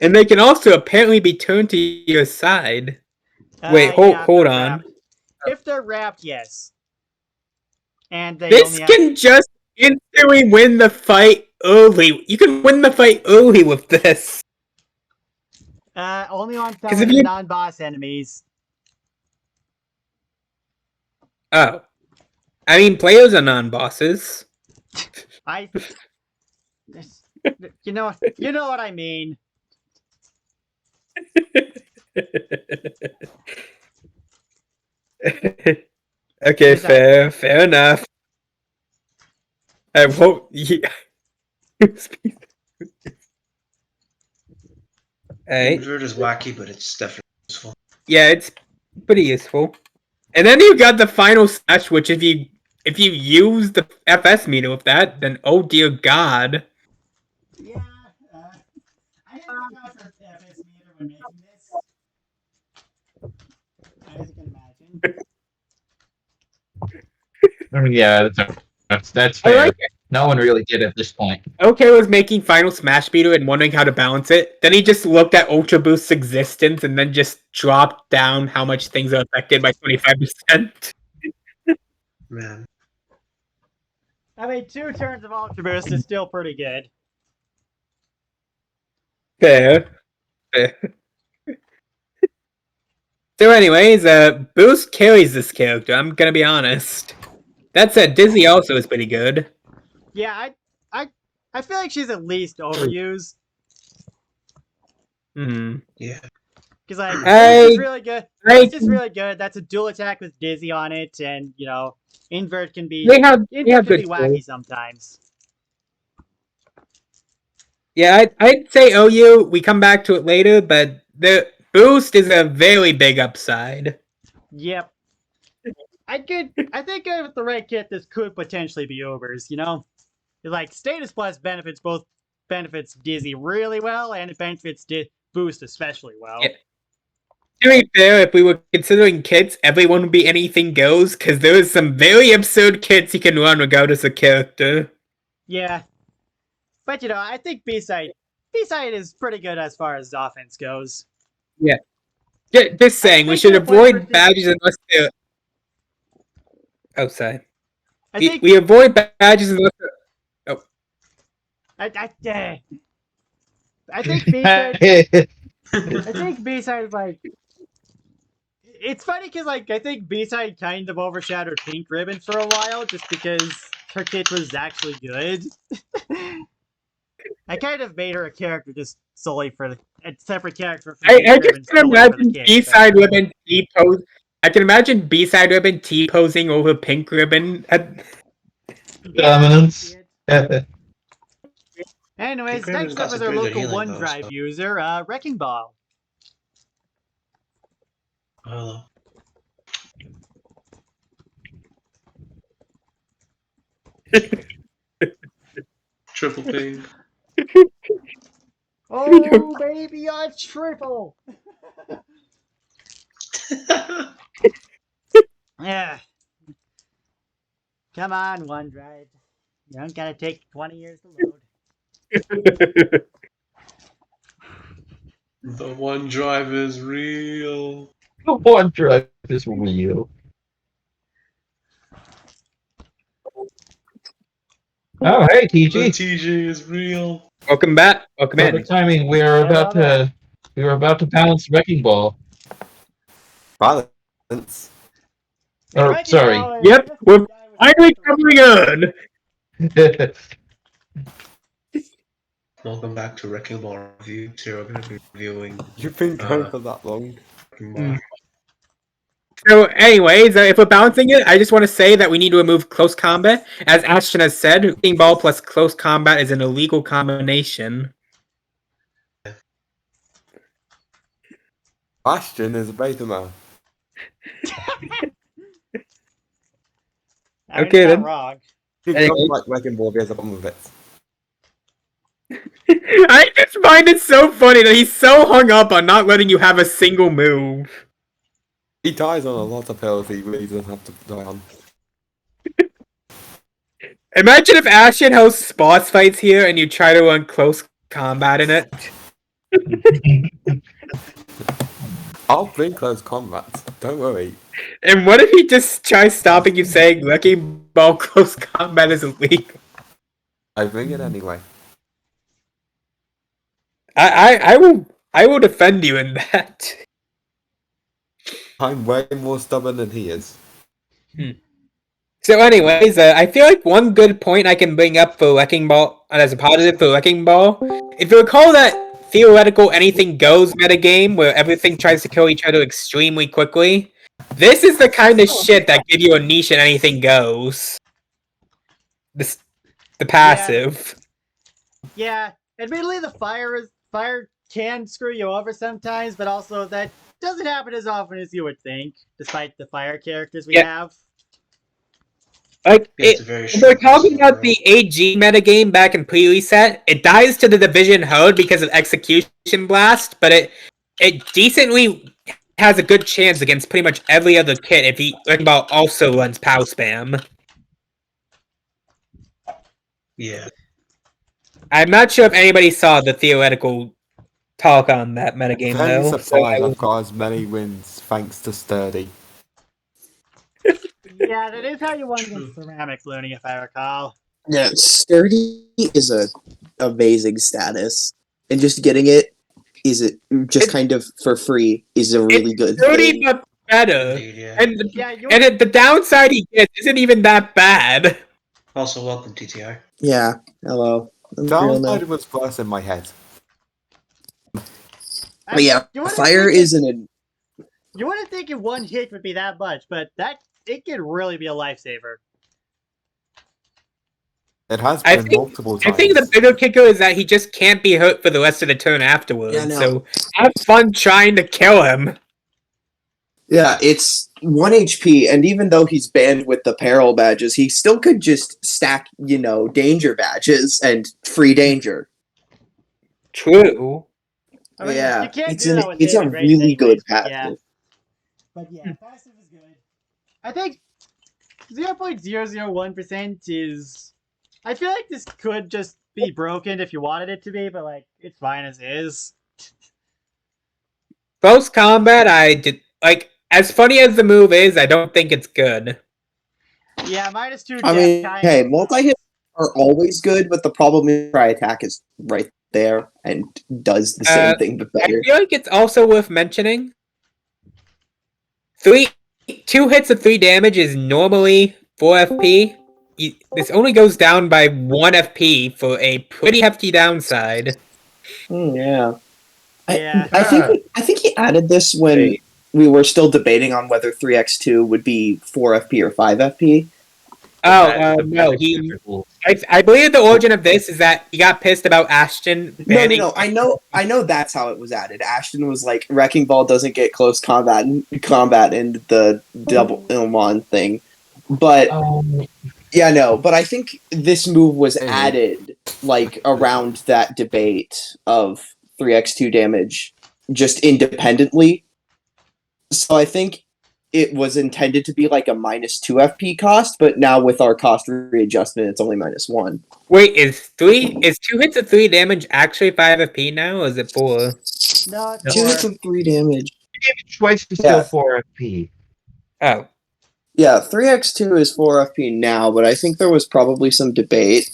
And they can also apparently be turned to your side. Wait, hold on. If they're wrapped, yes. And they this can just instantly win the fight early. You can win the fight early with this. Only on some of the non-boss enemies. Oh. I mean, players are non-bosses. You know what I mean. Okay, fair enough. I won't. Yeah. Alright. Invert is wacky, but it's definitely useful. Yeah, it's pretty useful. And then you got the final slash, which if you use the FS meter with that, then oh dear god. Yeah, I had a gone for FS meter when making this. As you can imagine. Yeah, that's I fair. like it. No one really did at this point. OK was making Final Smash Meter and wondering how to balance it. Then he just looked at Ultra Boost's existence and then just dropped down how much things are affected by 25%. Man. I mean, 2 turns of Ultra Boost is still pretty good. Fair. So anyways, Boost carries this character, I'm gonna be honest. That said, Dizzy also is pretty good. Yeah, I feel like she's at least overused. Hmm. Yeah. Because, like, I- Boost is really good. I- Boost is really good. That's a dual attack with Dizzy on it, and, you know, Invert can be, They have Invert can be good wacky tools. sometimes. Yeah, I'd say OU, we come back to it later, but the Boost is a very big upside. Yep. I think with the right kit, this could potentially be overs, you know? Like, Status Plus benefits Dizzy really well, and it benefits Boost especially well. Yeah. To be fair, if we were considering kits, everyone would be anything goes, because there is some very absurd kits you can run regardless of character. Yeah. But, you know, I think B-Side is pretty good as far as offense goes. Just saying, we think should the avoid flavor- badges unless they're... Oh, sorry. I think We avoid badges unless they're... I think B-Side I think B-Side is like... It's funny because, like, I think B-Side kind of overshadowed Pink Ribbon for a while just because her kit was actually good. I kind of made her a character just solely for a separate character. For I Pink Ribbon just can solely for the imagine kit, B-side but- ribbon T-pose. I can imagine B-side ribbon T-posing over pink ribbon. Dominance. Anyways, Pink Ribbon's next got up is some our pretty good local healing, though, OneDrive so- user, Wrecking Ball. Hello. Triple ping. Oh, baby, a triple! Yeah. Come on, OneDrive. You don't gotta take 20 years to load. The OneDrive is real. OneDrive is real. Oh, hey, The TG. TJ is real. Welcome back. Welcome in. Perfect timing. We were about to balance Wrecking Ball. Violence. Oh, Wrecking sorry. Ball is Yep, just we're the guy with finally the- coming on. Welcome back to Wrecking Ball Review. Today we're going to be reviewing You've been going for that long. Wrecking Ball. So, anyways, if we're balancing it, I just want to say that we need to remove close combat. As Ashton has said, Wrecking Ball plus close combat is an illegal combination. Bastion is a beta man. I mean, Okay, you're not then. wrong. You Hey, can like Wrecking Ball, he has a problem with it. I just find it so funny that he's so hung up on not letting you have a single move. He dies on a lot of hills he really doesn't have to die on. Imagine if Ashton hosts boss fights here and you try to run close combat in it. I'll bring close combat, don't worry. And what if he just tries stopping you saying Wrecking Ball close combat is illegal? I bring it anyway. I will defend you in that. I'm way more stubborn than he is. So anyways, I feel like one good point I can bring up for Wrecking Ball, and as a positive for Wrecking Ball, if you recall that theoretical anything goes metagame where everything tries to kill each other extremely quickly, this is the kind of shit that give you a niche and anything goes. The passive. Yeah, admittedly, the fire can screw you over sometimes, but also that doesn't happen as often as you would think, despite the fire characters we Yeah. have. Like, Yeah, it's a very if we're short talking burst about overall. the AG metagame back in pre-reset, it dies to the Division Horde because of Execution Blast, but it decently has a good chance against pretty much every other kit if he Ball also runs POW spam. Yeah. I'm not sure if anybody saw the theoretical talk on that metagame Very though. surprised I've got as many wins thanks to Sturdy. Yeah, that is how you won True. against ceramic looting, if I recall. Yeah, sturdy is a amazing status, and just getting it just kind of for free is a really good Pretty thing. much better. Indeed, yeah. And Yeah, you the downside he gets isn't even that bad. Also, welcome TTI. Yeah, hello. I'm real now. Downside was worse in my head. But yeah, you wouldn't fire think isn't you wouldn't think one hit would be that much, but it can really be a lifesaver. It has I been think- multiple I times. think the bigger kicker is that he just can't be hurt for the rest of the turn afterwards. Yeah, no. So have fun trying to kill him. Yeah, it's 1 HP, and even though he's banned with the peril badges, he still could just stack, danger badges and free danger. True. I mean, Yeah, you can't it's do an- that with it's a saving grace really anyways, good but yeah. passive. But yeah, passive is good. I think 0.001% is. I feel like this could just be broken if you wanted it to be, but like it's fine as is. Close combat, I did like as funny as the move is, I don't think it's good. Yeah, -2. I death mean, kind hey, of- multi-hits are always good, but the problem is try attack is right there and does the same thing but I better. feel like it's also worth mentioning. 2 hits of 3 damage is normally 4 FP. This only goes down by 1 FP for a pretty hefty downside. Yeah. Yeah. I think he added this when we were still debating on whether 3x2 would be 4 FP or 5 FP. Oh, no, I believe the origin of this is that he got pissed about Ashton banning. No. I know that's how it was added. Ashton was like, Wrecking Ball doesn't get close combat in the double Ilmon thing. But yeah, no. But I think this move was added like around that debate of 3x2 damage just independently. So I think it was intended to be like a -2 FP cost, but now with our cost readjustment, it's only -1. Wait, is 2 hits of 3 damage actually 5 FP now, or is it 4? No, it's 2 4. hits of 3 damage. Twice is Yeah. still 4 FP. Oh. Yeah, 3x2 is 4 FP now, but I think there was probably some debate,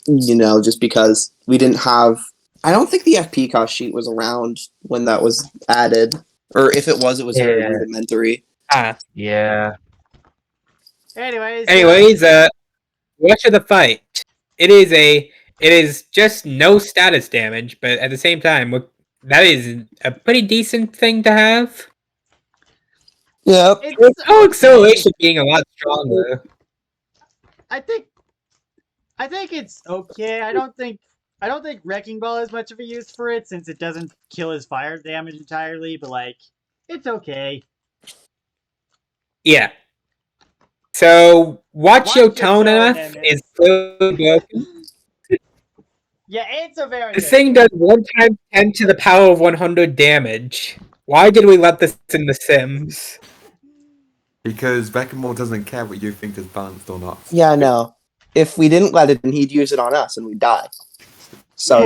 just because we didn't have. I don't think the FP cost sheet was around when that was added, or if it was very Yeah. rudimentary. Yeah. Anyways, Rush of the Fight. It is just no status damage, but at the same time, that is a pretty decent thing to have. Yep. With no acceleration being a lot stronger. I think it's okay. I don't think Wrecking Ball has much of a use for it since it doesn't kill his fire damage entirely, but like it's okay. Yeah. So watch your tone tone, enough MF. is clearly broken. Yeah, it's a very This good. thing does 1 times 10 to the power of 100 damage. Why did we let this in The Sims? Because Beckenmore doesn't care what you think is balanced or not. Yeah, no. If we didn't let it in, he'd use it on us and we'd die. So,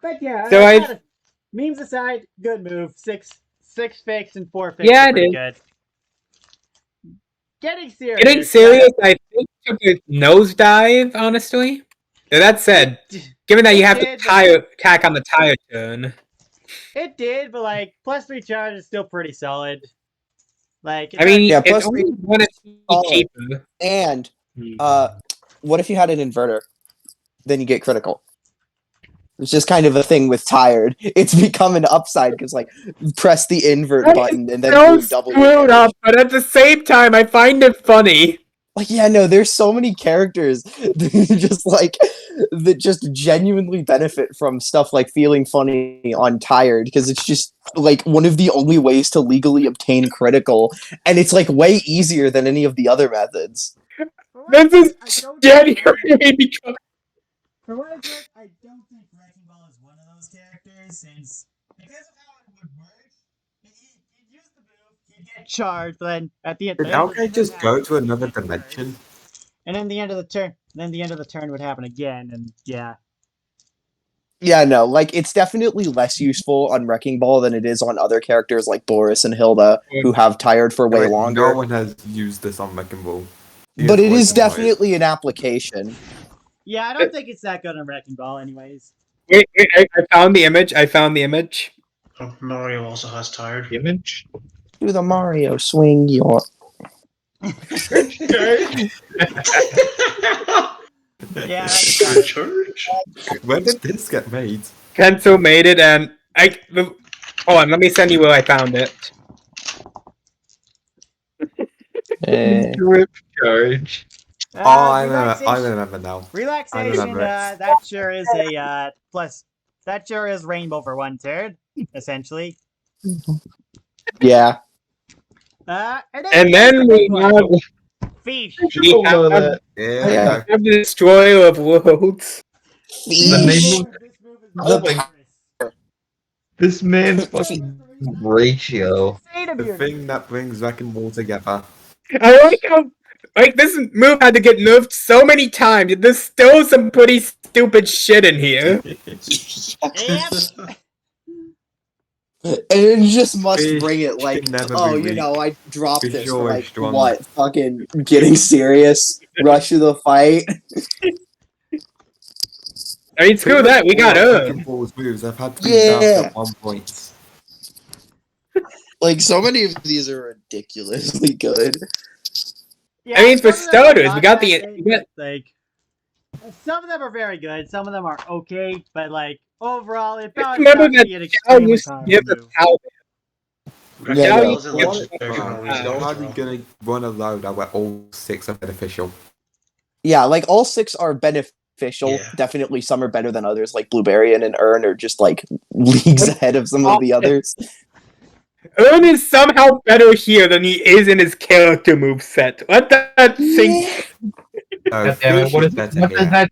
But yeah, So memes aside, good move. Six fakes and 4 fakes. Yeah, are it pretty is. good. Getting serious. Getting serious, I think took a nosedive, honestly. Now, that said, given that you have to attack on the tire turn. It did, but like +3 charge is still pretty solid. Like, I mean, Yeah, it's plus only 1 solid. cheaper. and what if you had an inverter? Then you get critical. It's just kind of a thing with tired. It's become an upside because like press the invert That button and then So boom, double your screwed damage. up, but at the same time, I find it funny. Like, yeah, no, there's so many characters that just genuinely benefit from stuff like feeling funny on tired because it's just like one of the only ways to legally obtain critical, and it's like way easier than any of the other methods. This is genuinely because For what it's worth, I don't think Wrecking Ball is one of those characters, since because of how it would work, you'd use the move, you'd get charged, then at the end, Did Algae just go to another dimension? and then the end of the turn would happen again, and yeah. Yeah, no, like it's definitely less useful on Wrecking Ball than it is on other characters like Boris and Hilda, who have tired for way Like, longer. No one has used this on Wrecking Ball. But it is definitely an application. Yeah, I don't think it's that good on Wrecking Ball, anyways. wait, I found the image. I found the image. Oh, Mario also has tired. Image. Do the Mario swing your. Yeah, that's got it. Church. When did this get made? Kenzo made it, and hold on. Let me send you where I found it. Grip charge. Oh, I relaxation- remember now. Relaxation, remember it. that sure is a plus. That sure is rainbow for one turn, essentially. Yeah. And then we have Fish. we Oh, have, that- Yeah. Yeah. we have the Destroyer of Worlds. The name of- This move is The dangerous. This man's fucking ratio. The thing that brings Wrecking Ball together. I like how this move had to get nerfed so many times. There's still some pretty stupid shit in here. Yep. And you just must Fish bring it like, can never oh, be you weak. know, I dropped Fish this for always like, strong. what, fucking getting serious, rush to the fight. I mean, screw that. We got Wrecking Earth. Ball's moves. I've had to Yeah. down at 1 point. Like, so many of these are ridiculously good. Yeah, I mean, for some of them are starters, not we got that the good, like some of them are very good, some of them are okay, but like overall, it probably Remember not that be an Cal extremely used to powerful give us move. how Wrecking Yeah, Ball no. is a legend version How always are you gonna run a loadout where all 6 are beneficial? Yeah, like, all 6 are beneficial. Yeah. Definitely some are better than others, like Blueberry and Urn are just, like, leagues ahead of some of the others. Earn is somehow better here than he is in his character moveset. Let that sink. God damn it, Fish what is is better what here. does that?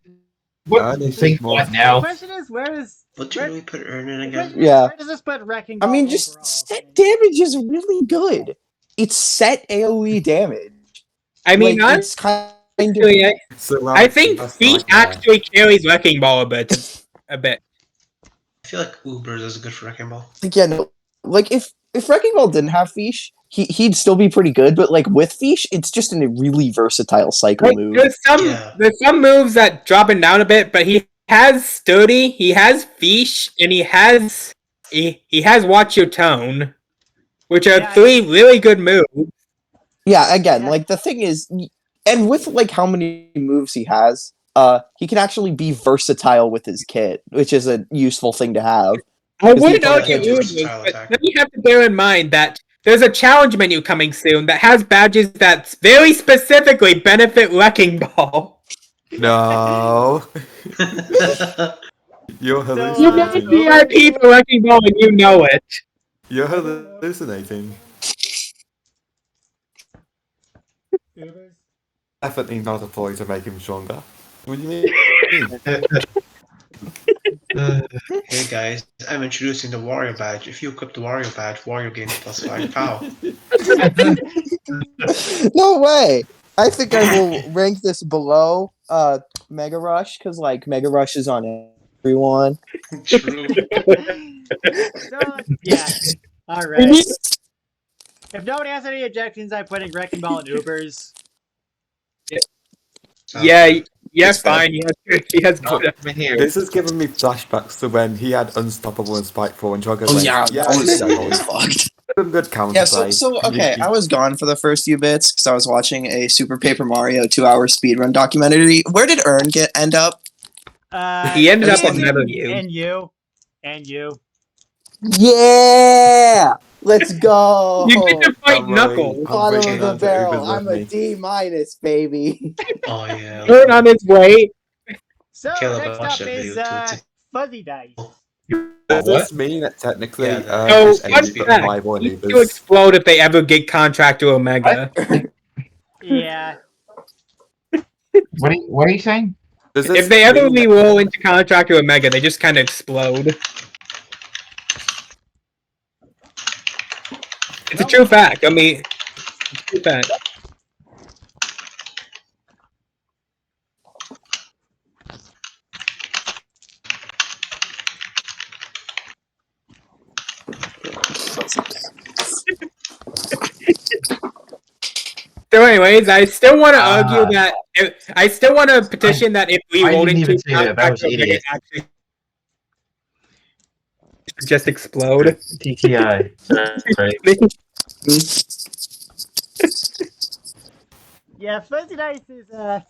What Ern is think more- what The now? question is, where is What do we put Earn in the again? question is, Yeah. where does this put Wrecking I Ball mean, just overall? set damage is really good. It's set AoE damage. I mean, like, it's kind of. honestly, So, I think that's Feet like, actually carries Wrecking Ball a bit. A bit. I feel like Ubers is good for Wrecking Ball. Yeah, no, like if Wrecking Ball didn't have Fish, he'd still be pretty good. But like with Fish, it's just a really versatile cycle Like, move. Yeah. there's some moves that drop him down a bit, but he has Sturdy, he has Fish, and he has Watch Your Tone, which are Yeah. 3 really good moves. Yeah, again, Yeah. like the thing is, and with like how many moves he has, he can actually be versatile with his kit, which is a useful thing to have. I Because wouldn't he argue probably Ubers, versatile but attack. then you have to bear in mind that there's a challenge menu coming soon that has badges that very specifically benefit Wrecking Ball. No. You're So, You get hallucinating. VIP for Wrecking Ball and you know it. You're hallucinating. Ubers? Definitely not a ploy to make him stronger. What do you mean? Hey guys, I'm introducing the Wario badge. If you equip the Wario badge, Wario gains +5 pow. No way. I think I will rank this below Mega Rush because like Mega Rush is on everyone. True. So, yeah. Alright. If nobody has any objections, I'm putting Wrecking Ball in Ubers. Yeah, It's fine. He has good. Here. This has given me flashbacks to when he had Unstoppable and Spike4 and Trugger. Oh yeah, that was yeah, fucked. some good counterplay. Yeah, so okay, I was gone for the first few bits because I was watching a Super Paper Mario 2-hour speedrun documentary. Where did Urn end up? He ended up and on Metal U. And you. And you. Yeah, Let's go. You get to fight I'm Knuckles. I'm Bottom bringing of the on to barrel. Uber's I'm a with me. D-, baby. Oh yeah. Turn on his way. So Caleb, I next watched up that is video too. Fuzzy Dice. Does this mean that technically Yeah, the- Oh, there's fun any XP. fact. rival He's to Ubers? explode if they ever get contract to Omega. Yeah. What are you saying? Does If this they ever mean that- re-roll into contract to Omega, they just kind of explode. It's a true fact. I mean, it's a true fact. So, anyways, I still want to argue that I still want to petition that if we I rolled didn't into even say that. That was contract to Omega, idiot. actually just explode. TTI. Right. Yeah, Fuzzy Dice is I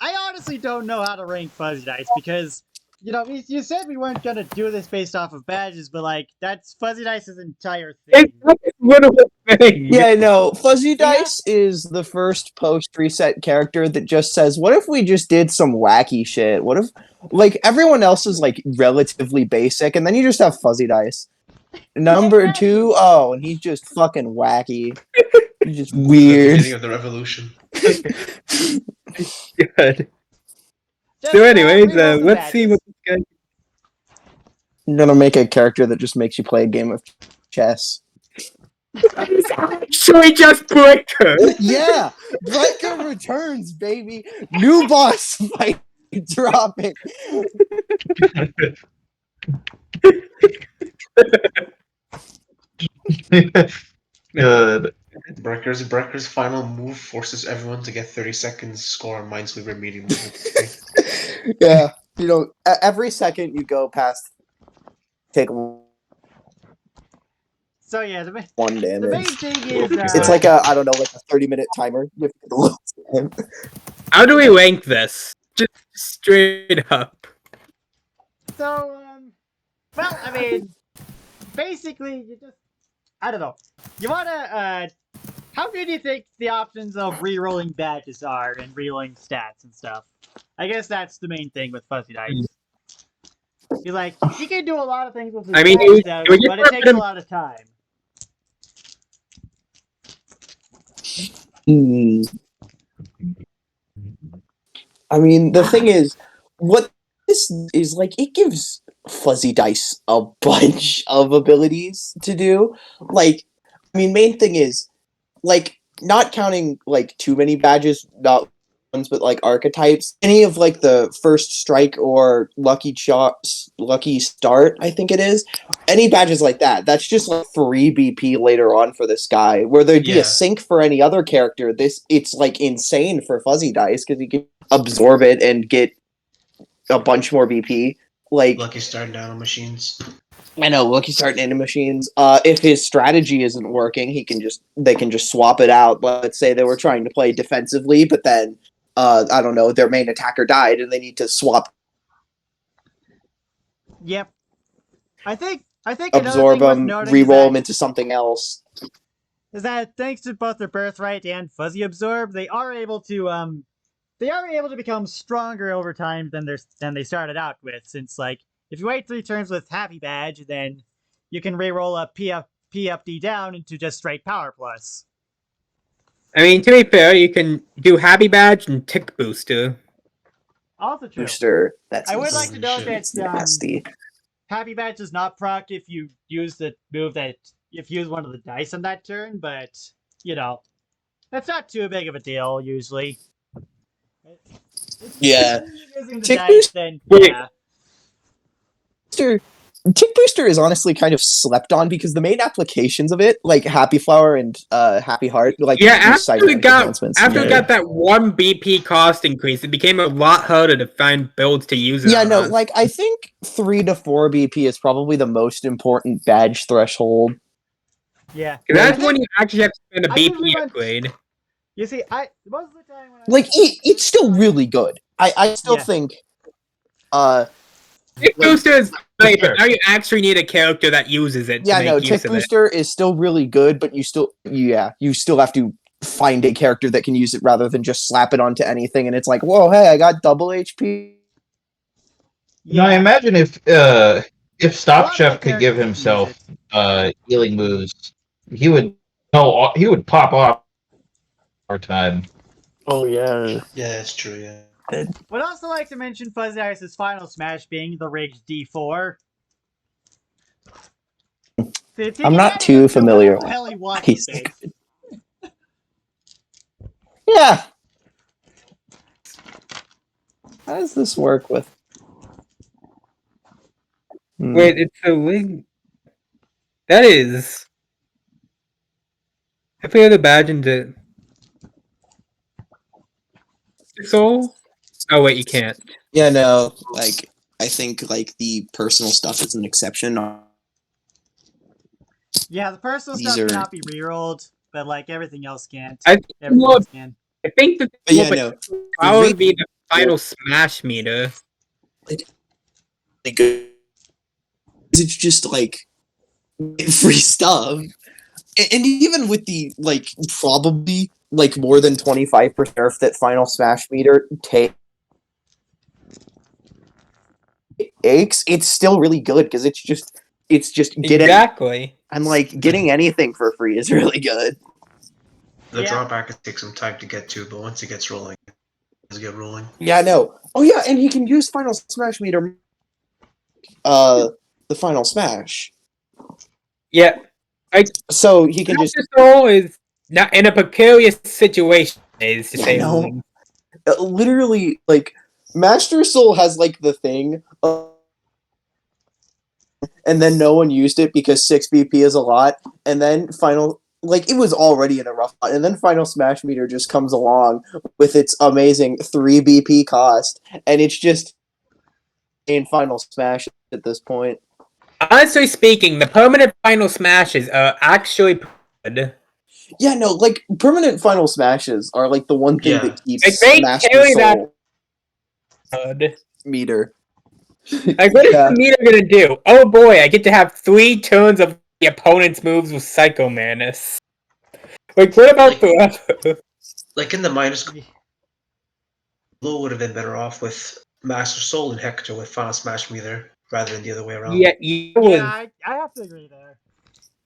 honestly don't know how to rank Fuzzy Dice because you said we weren't gonna do this based off of badges, but like that's Fuzzy Dice's entire thing. It's not a little thing. Yeah, no. Fuzzy Dice is the first post-reset character that just says, what if we just did some wacky shit? What if, like, everyone else is, like, relatively basic, and then you just have Fuzzy Dice. Number 2, oh, and he's just fucking wacky. He's just The weird. beginning of the revolution. Good. Just, So, anyways, reroll the let's see what badges. this guy. I'm gonna make a character that just makes you play a game of chess. Should we just break her? Yeah! Riker returns, baby! New boss fight dropping! Good. Brecker's final move forces everyone to get 30 seconds score on Minesweeper medium. Yeah, every second you go past, take So yeah, the one main damage. thing is It's like a 30-minute timer. You have to get the lowest time. How do we rank this? Just straight up. so well, I mean, basically you just I don't know. You wanna how good do you think the options of re-rolling badges are and re-rolling stats and stuff? I guess that's the main thing with Fuzzy Dice. You're like, you can do a lot of things with the I mean, badge it damage, would just but it takes a recommend- lot of time. I mean, the thing is, what this is like, it gives Fuzzy Dice a bunch of abilities to do. Like, I mean, main thing is, like, not counting, like, too many badges, not ones, but, like, archetypes. Any of, like, the first strike or lucky start, I think it is. Any badges like that, that's just, like, 3 BP later on for this guy. Where there'd be Yeah. a sync for any other character, it's, like, insane for Fuzzy Dice, because you can absorb it and get a bunch more BP. Like, Lucky Star Nano Machines. I know, Lucky Start Nano Machines. If his strategy isn't working, they can just swap it out. Let's say they were trying to play defensively, but then I don't know, their main attacker died, and they need to swap, Yep. I think another absorb thing worth them, noting re-roll is them that- into something else. is that thanks to both their birthright and Fuzzy Absorb, they are able to become stronger over time than they started out with. Since like if you wait 3 turns with Happy Badge, then you can re-roll a P up D down into just straight Power Plus. I mean, to be fair, you can do Happy Badge and Tick Booster. Also true. Booster. That's I would like to note Shit. that nasty. Happy Badge does not proc if you use the move that if you use one of the dice on that turn, but that's not too big of a deal usually. Yeah. If you're using the Tick dice, Boost- then Wait. yeah. Tick Booster is honestly kind of slept on because the main applications of it, like Happy Flower and Happy Heart, like Yeah, use after we cybernetic got enhancements. that 1 BP cost increase, it became a lot harder to find builds to use it Yeah, on. no, like I think 3 to 4 BP is probably the most important badge threshold. Yeah. 'Cause that's when you actually have to spend a I BP usually went- upgrade. You see, most of the time when Like it's still really good. I still Yeah. think Tick Booster is great, Sure. but now you actually need a character that uses it to Yeah, make no, use Tick of it. Booster is still really good, but you still have to find a character that can use it rather than just slap it onto anything. And it's like, whoa, hey, I got double HP. No, I imagine if Stop lot Chef more could give characters use himself healing moves, he would pop off our time. Oh yeah. Yeah, it's true. Yeah. Would also like to mention Fuzzy Ice's final smash being the rigged D4. If he I'm can not add it too into familiar whatever the hell he wants He's with it. Yeah. How does this work with? Wait, it's a wing. That is. If we had imagined it. Soul? Oh wait, you can't. Yeah, no. Like, I think like the personal stuff is an exception. Yeah, the personal These stuff are- cannot be rerolled, but like everything else can't. I Everything well, else can. I think that But yeah, no. I would be the final smash meter. Good. It's just like free stuff, and even with the like probably like more than 25% that final smash meter takes, it's still really good because it's just getting Exactly. and like getting anything for free is really good. The Yeah. drawback is takes some time to get to, but once it gets rolling, it's get rolling. Yeah, no. Oh yeah, and he can use final smash meter. The final smash, Yeah. so he can just Master Soul is not in a precarious situation, is to Yeah, say. no. the least. literally like Master Soul has like the thing. And then no one used it because 6 BP is a lot. And then final, like, it was already in a rough spot. And then final smash meter just comes along with its amazing 3 BP cost. And it's just in final smash at this point. Honestly speaking, the permanent final smashes are actually good. Yeah, no, like, permanent final smashes are like the one thing Yeah. that keeps Like, they Master carry Soul that- Good. meter. Like, what is Yeah. the meter gonna do? Oh boy, I get to have 3 turns of the opponent's moves with Psycho Manus. Like, what about forever? Like in the minus, Blue would have been better off with Master Soul and Hector with Final Smash Meter rather than the other way around. Yeah, you would. Yeah, I have to agree there.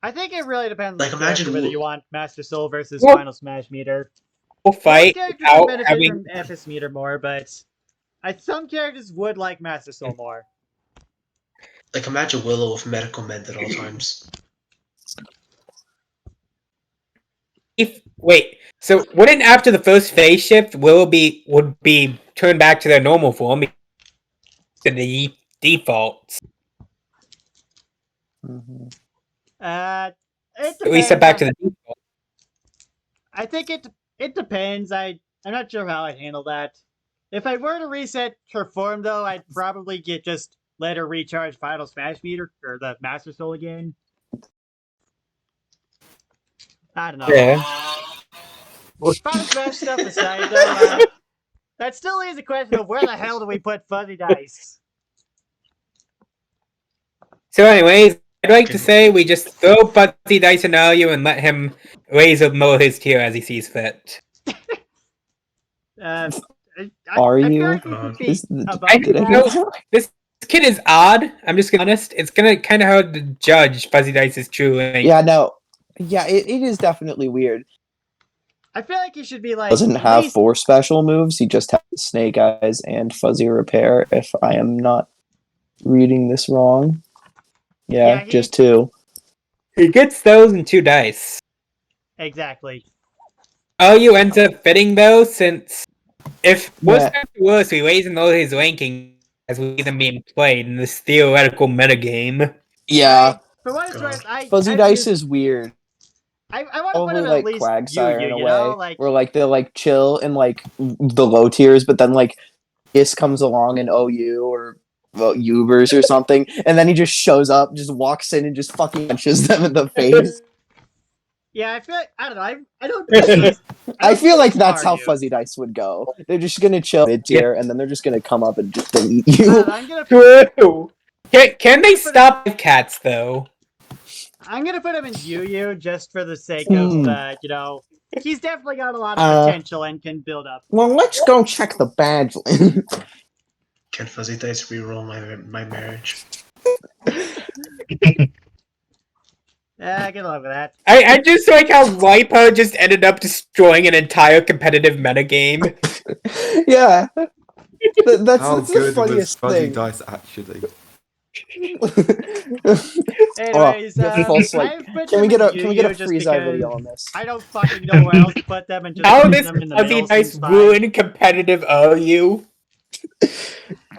I think it really depends Like, on the character, imagine whether Will- you want Master Soul versus Well- Final Smash meter. fight Most characters would without benefit having. from FS meter more, but some characters would like Master Soul more. Like imagine Willow with Medical Mend at all times. So wouldn't after the first phase shift, would be turned back to their normal form to the defaults? It At least set depends back to on- the default. I think it depends. I'm not sure how I'd handle that. If I were to reset her form, though, I'd probably let her recharge Final Smash meter or the Master Soul again. I don't know. Yeah. Final Smash stuff aside, though, that still leaves a question of where the hell do we put Fuzzy Dice? So, anyways, I'd like to say we just throw Fuzzy Dice in Alu and let him raise up more his tier as he sees fit. I Are I feel you? like we should be Is- above I Did I that. hear know- that? This kid is odd. I'm just gonna be honest. It's gonna kind of hard to judge Fuzzy Dice's true rank. Yeah, no. Yeah, it is definitely weird. I feel like you should be like Doesn't at have least- 4 special moves. He just has Snake Eyes and Fuzzy Repair, if I am not reading this wrong. Yeah, Yeah, he- just 2. He gets those in 2 dice. Exactly. Alu ends up fitting though, since if worse Yeah. comes to worse, we raise and lower his ranking as we see them being played in this theoretical metagame. Yeah, For what it's worth, Fuzzy I've Dice used- is weird. I want to put Probably it at like least Quagsire you, in a you way, know, like where like they're like chill in like the low tiers, but then like Is comes along in OU or well, Ubers or something, and then he just shows up, just walks in and just fucking punches them in the face. Yeah, I feel like, I don't know. I don't. I feel like that's how argue. Fuzzy Dice would go. They're just gonna chill mid tier, and then they're just gonna come up and just delete I you. don't know, I'm gonna True. Can they stop cats though? put him in Yu just for the sake Hmm. of he's definitely got a lot of potential and can build up. Well, let's go check the badge. Can Fuzzy Dice reroll my marriage? Yeah, good luck with that. I just like how Lipo just ended up destroying an entire competitive metagame. Yeah, that's How the good was funniest Fuzzy thing. Dice actually? Anyways, false like- I've put Can we them get a in can we get a Yu-Gi-Oh just freeze eye because video on this? I don't fucking know where else to put them and just How putting this them in the Fuzzy middle Dice seems fine. ruin competitive OU?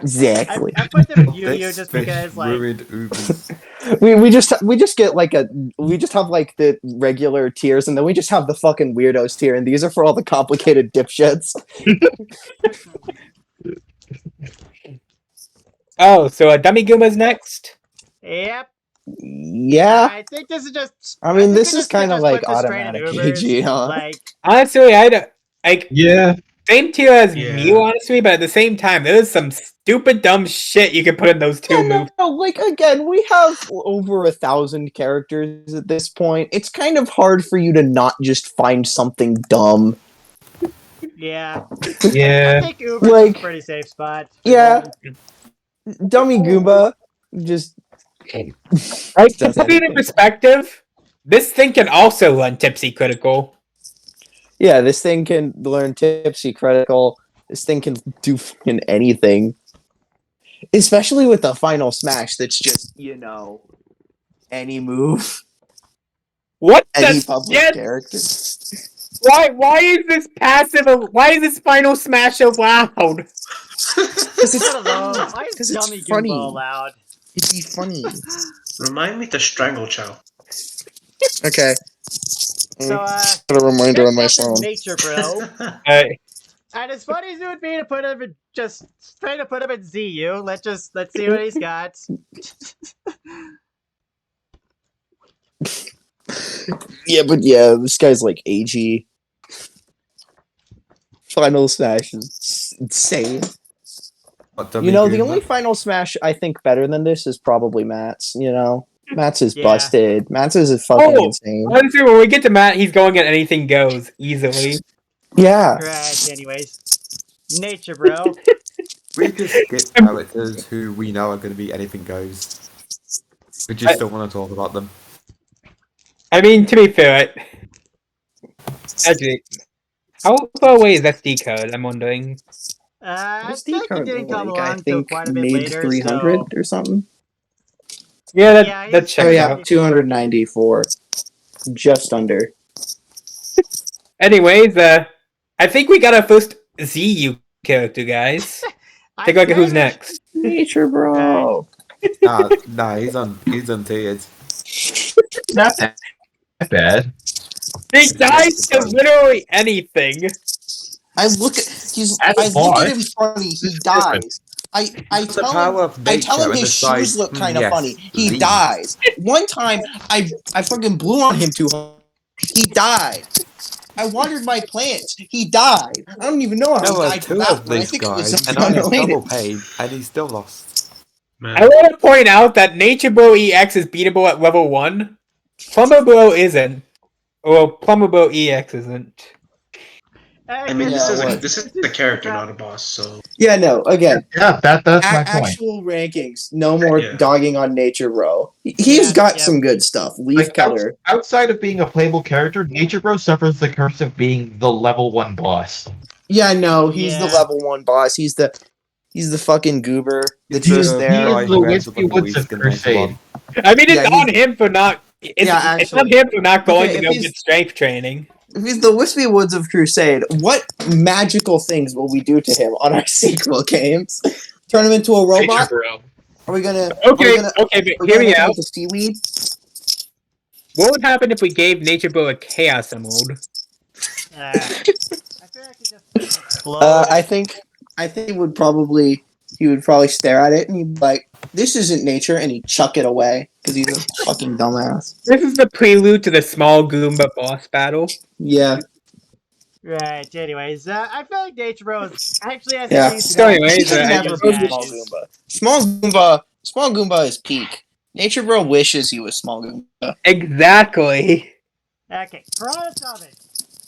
Exactly. I put them in Yu-Gi-Oh This just fish because ruined Ubers. We just get like we just have like the regular tiers, and then we just have the fucking weirdos tier, and these are for all the complicated dipshits. Oh, so a Dummy Gooma's next? Yep. Yeah, I think this is just. I mean think this they is just kind of just like put the strain of automatic Ubers, AG, huh? Like, Honestly, I don't like Yeah. same tier as Yeah. Mew, honestly, but at the same time, there's some stupid dumb shit you can put in those two Yeah, moves. no, like again, we have over 1,000 characters at this point. It's kind of hard for you to not just find something dumb. yeah. I Yeah. think Uber's Like- a pretty safe spot. Yeah. Dummy Goomba, just Right? To Does put it in anything. perspective, this thing can also run Tipsy Critical. yeah. This thing can learn Tipsy Critical. This thing can do fucking anything. Especially with the final smash, that's just any move, What any the public shit? character. Why is this passive? Why is this final smash allowed? Because I don't know. Why is 'cause it's Dummy funny. Goomba allowed? It'd be funny. Remind me to strangle Chow. Okay. So, Put a reminder on my next up is phone. Nature Bro. And as funny as it would be to put him in, just straight to put him in ZU, let's see what he's got. Yeah, but yeah, this guy's like AG. Final Smash is insane. What, The Dummy only Goomba? Final Smash I think better than this is probably Matt's. Matt's is Yeah. busted. Matt's is fucking Oh, insane. Honestly, when we get to Matt, he's going at anything goes easily. Yeah. Right, anyways. Nature Bro. We just skip characters who we know are going to be anything goes. We just don't want to talk about them. I mean, to be fair, actually, how far away is SD code? I'm wondering. I What's think the it didn't come like, I along till think quite a bit mid later, 300 so... or something. Yeah, that Yeah, that he's- checks Oh yeah, out. 294. Just under. Anyways, I think we got our first ZU character, guys. I Take a look at who's think- next. Nature bro. Nah, he's on tiered. Not that bad. He dies to literally anything. I look at he's As I a look boss, at him funny, he dies. I The power of I nature tell him and his the size- shoes look kind of yes, funny. He these. dies. One time, I fucking blew on him too hard. He died. I watered my plants. He died. I don't even know how There he were died two from that of one. I these think it was guys, something and I was unrelated. double paid, and he still lost. Man. I want to point out that Nature Bro EX is beatable at level 1. Plumber Bro isn't. Well, Plumber Bro EX isn't. I mean, Yeah, this is a character, not a boss. So Yeah, no. Again, Yeah, that's my point. actual rankings. No more Yeah. dogging on Nature Bro. He's Yeah, got yeah. some good stuff. Leaf Like, Cutter. Outside of being a playable character, Nature Bro suffers the curse of being the level 1 boss. Yeah, no. He's the Yeah. level 1 boss. He's the fucking goober that's He's just the there. guy He is who the ends up Wispy on the Woods of Wii Skin Crusade. 91. I mean, it's Yeah, on him for not. It's Yeah, on actually. him for not going Okay, to if go he's- get strength training. If he's the Wispy Woods of Crusade, what magical things will we do to him on our sequel games? Turn him into a robot? Nature Bro. Are we gonna? Okay, Are okay, we but gonna hear me make him out. into seaweed? What would happen if we gave Nature Bro a Chaos Emerald? I feel like it just explode. I think he would probably stare at it and he'd be like, "This isn't nature," and he'd chuck it away. because he's a fucking dumbass. This is the prelude to the small Goomba boss battle. Yeah. Right. Anyways, I feel like Nature Bros actually has Yeah. a decent So anyways, He should I never guess be we'll Small Goomba. Small Goomba is peak. Nature Bro wishes he was Small Goomba. Exactly. Okay, Piranha Summon.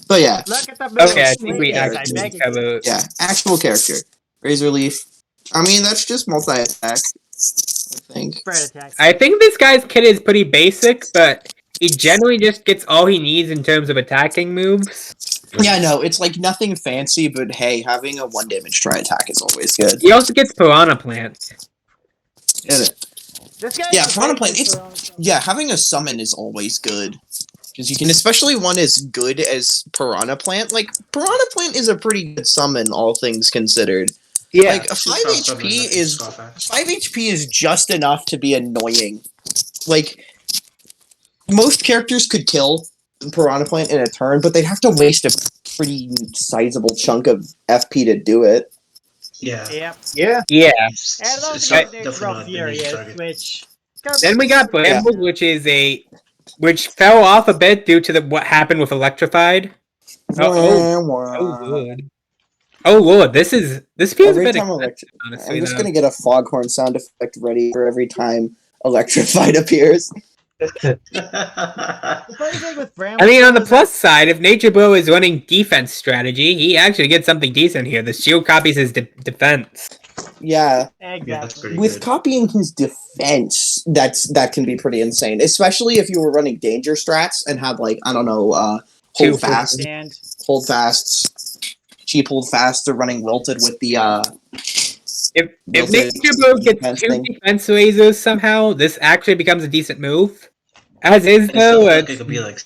But yeah, Look at the moves. Okay, I think we please, I actually beg you. cover. yeah, actual character. Razor Leaf. I mean, that's just multi-attack, I think. Spread attacks. I think this guy's kit is pretty basic, but he generally just gets all he needs in terms of attacking moves. Yeah, no, it's like nothing fancy, but hey, having a 1 damage try attack is always good. He also gets Piranha Plant. Get it? This guy. Yeah, Piranha Plant. Yeah, having a summon is always good. Because you can, especially one as good as Piranha Plant. Like, Piranha Plant is a pretty good summon, all things considered. Yeah. Like, a 5 HP is just enough to be annoying. Like, most characters could kill Piranha Plant in a turn, but they'd have to waste a pretty sizable chunk of FP to do it. Yeah. Yep. Yeah. And those It's guys not- named definitely Bro not an easy Furious, target. which. Then we got Brambles, which fell off a bit due to what happened with Electrified. Oh lord. Oh lord, this feels Every a bit time expensive, honestly. I'm just though. gonna get a foghorn sound effect ready for every time Electrified appears. The funny thing with Brambles I mean, on the is plus side, if Nature Bro is running defense strategy, he actually gets something decent here. The shield copies his defense. Yeah, Yeah, that's exactly. pretty with good. copying his defense, that can be pretty insane. Especially if you were running danger strats and had like, I don't know, Two hold fast, And hold fasts, cheap hold fasts, or running wilted with the If Wilted Nature Bro gets defense two thing. defense lasers somehow, this actually becomes a decent move. As is, I still though, feel like it it's could be like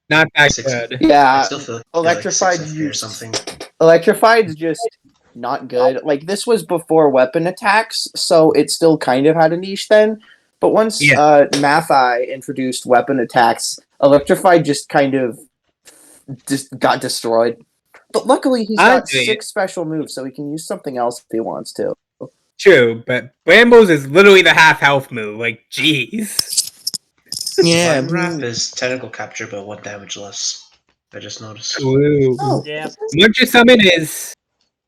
not that 6. good. I Yeah, still feel like Electrified 6 FP or use- something. Electrified's just not good. Like, this was before weapon attacks, so it still kind of had a niche then. But once Mathai introduced weapon attacks, Electrified just kind of just got destroyed. But luckily, he's got Honestly- 6 special moves, so he can use something else if he wants to. True, but Brambles is literally the half health move. Like, jeez. Yeah. Wrap is technical capture, but 1 damage less. I just noticed. Ooh. Oh, yeah, Muncher Summon is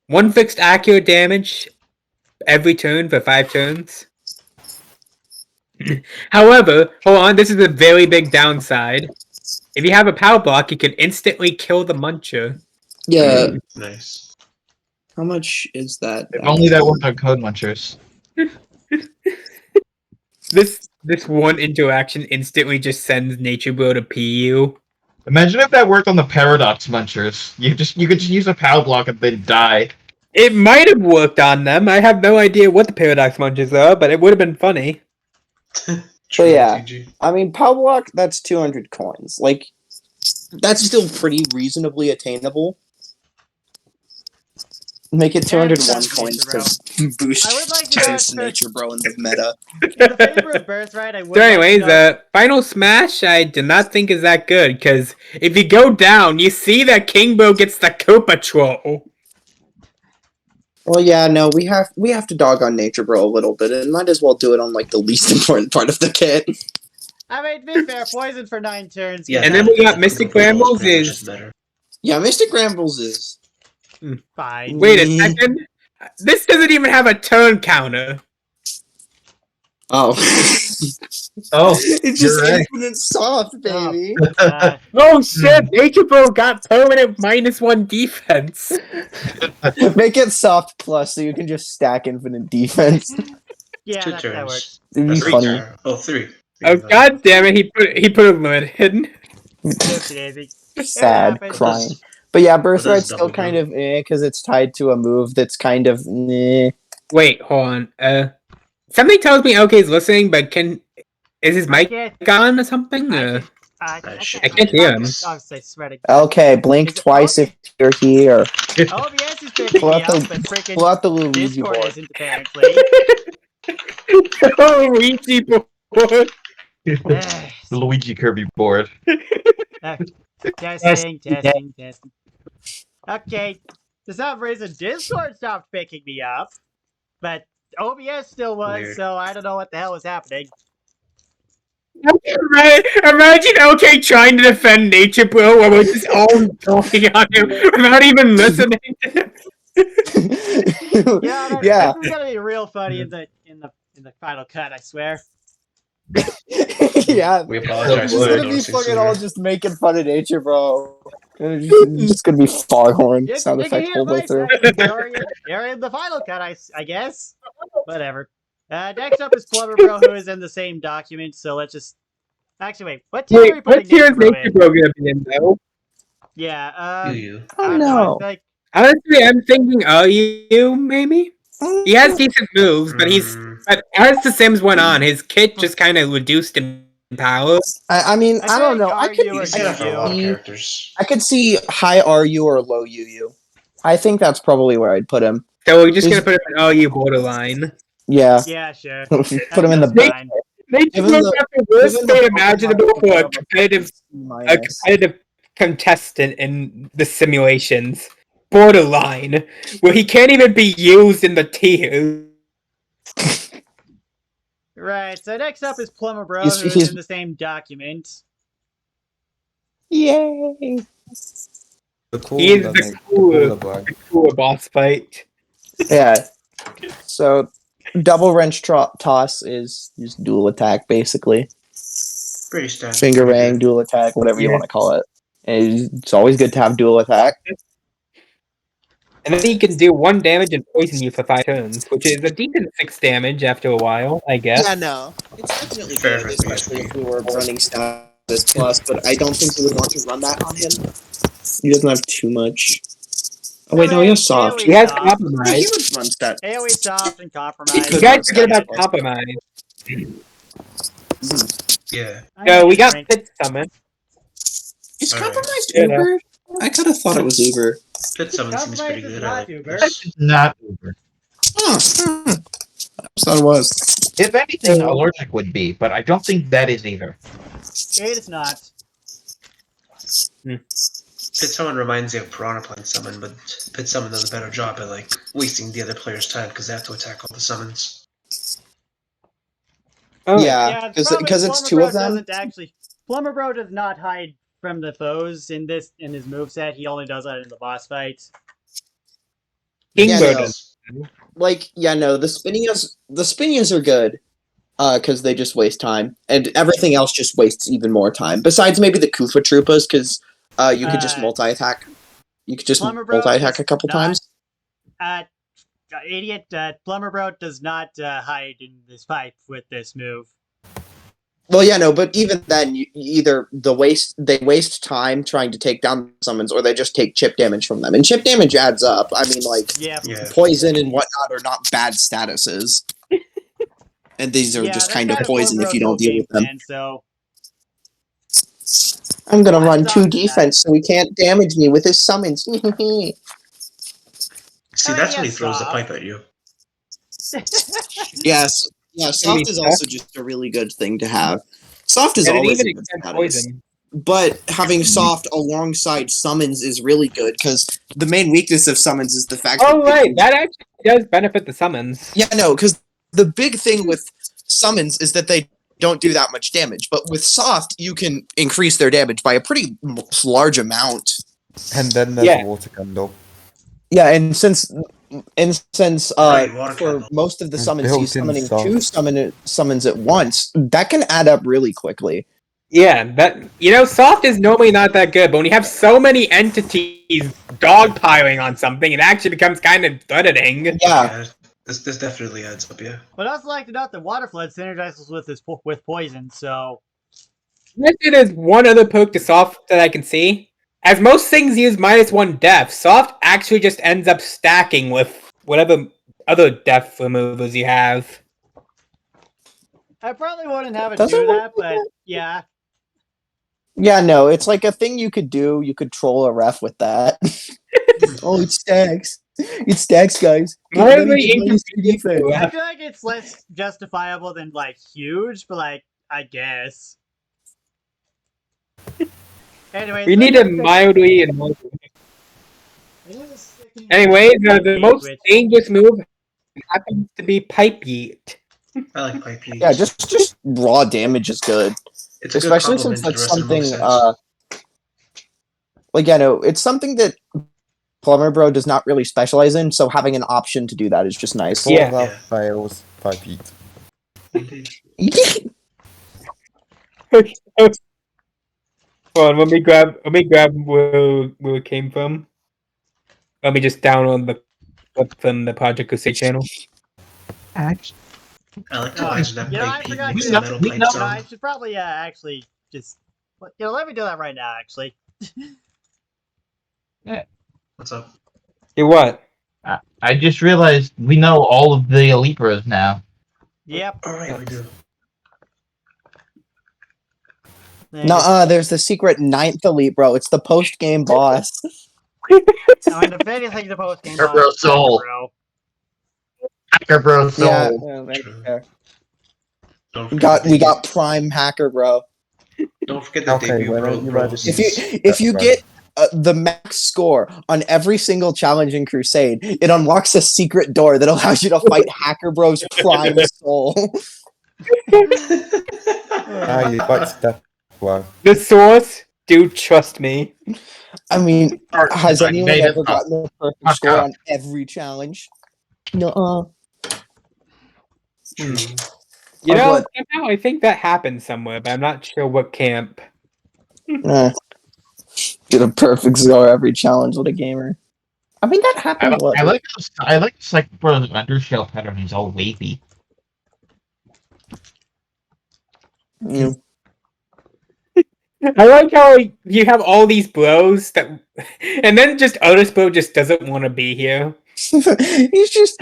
1 fixed accurate damage every turn for 5 turns. However, hold on, this is a very big downside. If you have a power block, you can instantly kill the Muncher. yeah. Nice. How much is that? If only that worked on Code Munchers. This one interaction instantly just sends Nature Bro to PU. Imagine if that worked on the Paradox Munchers. You could just use a power block and they'd die. It might have worked on them. I have no idea what the Paradox Munchers are, but it would have been funny. So yeah. TG. I mean, power block, that's 200 coins. Like, that's still pretty reasonably attainable. Make it 201 coins to boost I would like to boost know- Nature Bro in the meta. in the favor of Birthright, I would. So, anyways, like to know- Final Smash, I do not think is that good because if you go down, you see that King Bro gets the Koopa Troll. Well, yeah, no, we have to dog on Nature Bro a little bit, and might as well do it on like the least important part of the kit. I mean, to be fair, poison for 9 turns. Yeah, And then we got Mystic Brambles is. better. Yeah, Mystic Rambles is. fine. Wait a second. This doesn't even have a turn counter. Oh, Oh, it's you're just right. infinite soft, baby. Oh shit! Nature Bro got permanent -1 defense. Make it soft plus, so you can just stack infinite defense. Yeah, 2 that turns. works. It'd be That's 3 funny. turn. Oh, 3. Oh god damn it! He put a limit hidden. Oopsie daisy. Sad, happens. crying. But yeah, Birthright's double still kind of because it's tied to a move that's kind of Wait, hold on. Something tells me OK's listening, but is his I mic can't. on or something? I can't hear him. Obviously, sweating. Okay, blink Is it twice okay? if you're here. OBS is picking Pull me out up, the- but freaking Pull out the Luigi Discord board. isn't apparently. Oh, Ouija board. The Luigi Kirby board. Testing. Okay, for some reason Discord stopped picking me up, but OBS still was, Weird. so I don't know what the hell was happening. Imagine OK trying to defend Nature Bro while we're just all talking on him without even listening to him. Yeah, Yeah. This is gonna be real funny in the final cut. I swear. Yeah. We It's apologize just for gonna not be noticing fucking sooner. all just making fun of nature, bro. It's just gonna be foghorn You sound can effect hear whole way voice through. acting during the final cut. I guess. Whatever. Next up is Plumber Bro, who is in the same document. So let's just. Actually, wait. What tier are we Wait, putting what tier Nature is Bro Nature in? Bro gonna be in though? Yeah. Do you? I I don't don't know. know. I think. Honestly, I'm thinking you maybe. He has decent moves, but but as The Sims went on, his kit just kind of reduced in power. I mean, I don't think know. RU You or can say that for a lot of UU. characters. I could see high RU or low UU. I think that's probably where I'd put him. So we're just Is- gonna put him in OU borderline. Yeah. Yeah, sure. Put him in the That's back. fine. Nature Given Bro the- got the worst given the fate Pokemon imaginable for a level, competitive C-minus. contestant in the simulations. Borderline, where he can't even be used in the tier. Right. So next up is Plumber Bro, He's- who is he's- in the same document. Yay! The cool, He is the cooler boss fight. Yeah. So, double wrench toss is just dual attack, basically. Pretty standard. Finger pretty ring, good. dual attack, whatever you Yeah. want to call it. And it's always good to have dual attack. And then he can do 1 damage and poison you for 5 turns, which is a decent 6 damage after a while, I guess. Yeah, no. It's definitely Fair good, enough, especially if we were running status plus, but I don't think we would want to run that on him. He doesn't have too much. Oh, wait, no, he has soft. He has Soft. Yeah, he compromise. would run stat. AoE soft and compromise. He You could guys run forget about status plus. compromise. Yeah. So we got Right. Pit Summon. Is Alright. compromised Yeah. Uber? I kind of thought it was Uber. Pit summon seems pretty Compromise is good. not I like Uber. this. Not Uber. Oh, I just thought it was. If anything, allergic would be, but I don't think that is either. It is not. Pit summon reminds me of Piranha Plant summon, but Pit summon does a better job at like wasting the other player's time because they have to attack all the summons. Oh, Yeah, the problem because is it's Plumber two Bro of them. doesn't actually. Plumber Bro does not hide from the foes in his moveset. He only does that in the boss fights. King Yeah, Bird. no. Like, yeah, no, the Spinias are good, because they just waste time, and everything else just wastes even more time. Besides maybe the Kufa Troopas, because you could just multi-attack. You could just Plumber Bro multi-attack does a couple not- times. Idiot, Plumber Bro does not hide in this fight with this move. Well, yeah, no, but even then, either they waste time trying to take down summons, or they just take chip damage from them, and chip damage adds up. I mean, like Yeah. Yeah. poison and whatnot are not bad statuses, and these are just that's kind of kind poison Plumber if you Bro's don't deal with them. game plan, so I'm gonna I run thought 2 that. defense so he can't damage me with his summons. See, Oh, that's when he yes, throws the Bob. pipe at you. Yes, yeah. Soft is also just a really good thing to have. Soft is And it always even a good extends status. poison. But having soft alongside summons is really good because the main weakness of summons is the fact. Oh, that right. That actually does benefit the summons. Yeah, no, because the big thing with summons is that they don't do that much damage. But with soft, you can increase their damage by a pretty large amount. And then there's Yeah. Water Candle. Yeah, and since Right, water for candle. most of the And summons, built-in he's summoning soft. 2 summons at once. That can add up really quickly. Yeah, soft is normally not that good, but when you have so many entities dogpiling on something, it actually becomes kind of threatening. Yeah, This definitely adds up. Yeah. But I also like to note that Water Flood synergizes with poison, so Actually, there's one other perk to soft that I can see. As most things use -1 def, soft actually just ends up stacking with whatever other def removers you have. I probably wouldn't have it Does do it work that, but yeah. yeah, no, it's like a thing you could do. You could troll a ref with that. Oh, it stacks. It stacks, guys. Get ready Mildly to play this inconvenient defense. to I ref. feel like it's less justifiable than like huge, but like I guess. Anyway, We need a mildly and Anyways, the most dangerous move happens to be Pipe Yeet. I like pipe heat. Yeah, just raw damage is good, It's a good especially since complement to the that's rest of the something. movesets. Like yeah, no, it's something that Plumber Bro does not really specialize in. So having an option to do that is just nice. Before Yeah. that fails, 5 feet. Indeed. Hold on, let me grab where it came from. Let me just download the clip from the Project Crusade channel. I like to imagine that You know, I pipe heat forgot makes to- the metal we pipe know- You know, I sound. should probably actually just let me do that right now. Actually, What's up? Do what? I just realized we know all of the Elite Bros now. yep. Alright, we do. No, there's the secret 9th Elite Bro. It's the post game boss. I mean, the biggest thing to post game Hacker Bro Soul. bro. Hacker Bro Soul. Yeah, that's True. fair. Don't We forget got Prime Hacker Bro. Don't forget the Okay, debut why don't Rogue you let Bros. it If you right. get the max score on every single challenge in Crusade, it unlocks a secret door that allows you to fight Hacker Bro's Prime Soul. Ah, you quite step one. The source, dude, trust me. I mean, has Like, anyone made it ever up. gotten a perfect Fuck score up. on every challenge? No. You Oh, know, what? somehow I think that happened somewhere, but I'm not sure what camp. Get a perfect score every challenge with a gamer. I mean, that happened. I like Psycho Bro's undershell pattern. He's all wavy. Yeah. I like how you have all these bros that, and then just Otis Bro just doesn't want to be here. he's just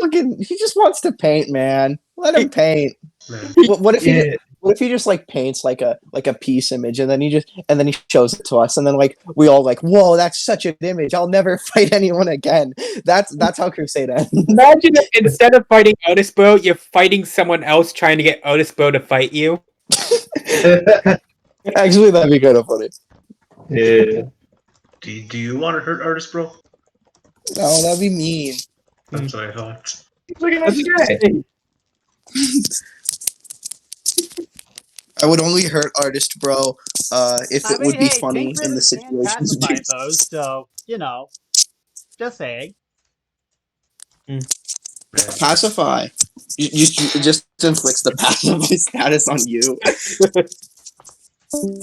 looking. He just wants to paint, man. Let him paint. Man. What if he just like paints like a peace image, and then he shows it to us, and then like we all like, whoa, that's such an image. I'll never fight anyone again. That's how Crusade ends. Imagine if instead of fighting Otis Bro, you're fighting someone else trying to get Otis Bro to fight you. Actually, that'd be kind of funny. Yeah. Do you want to hurt Artist Bro? No, that'd be mean. That's what I thought. I would only hurt Artist Bro if it would be funny Pink in the Ribbons can situations. pacify foes, so you know, just saying. Pacify. You just inflicts the pacify status on you.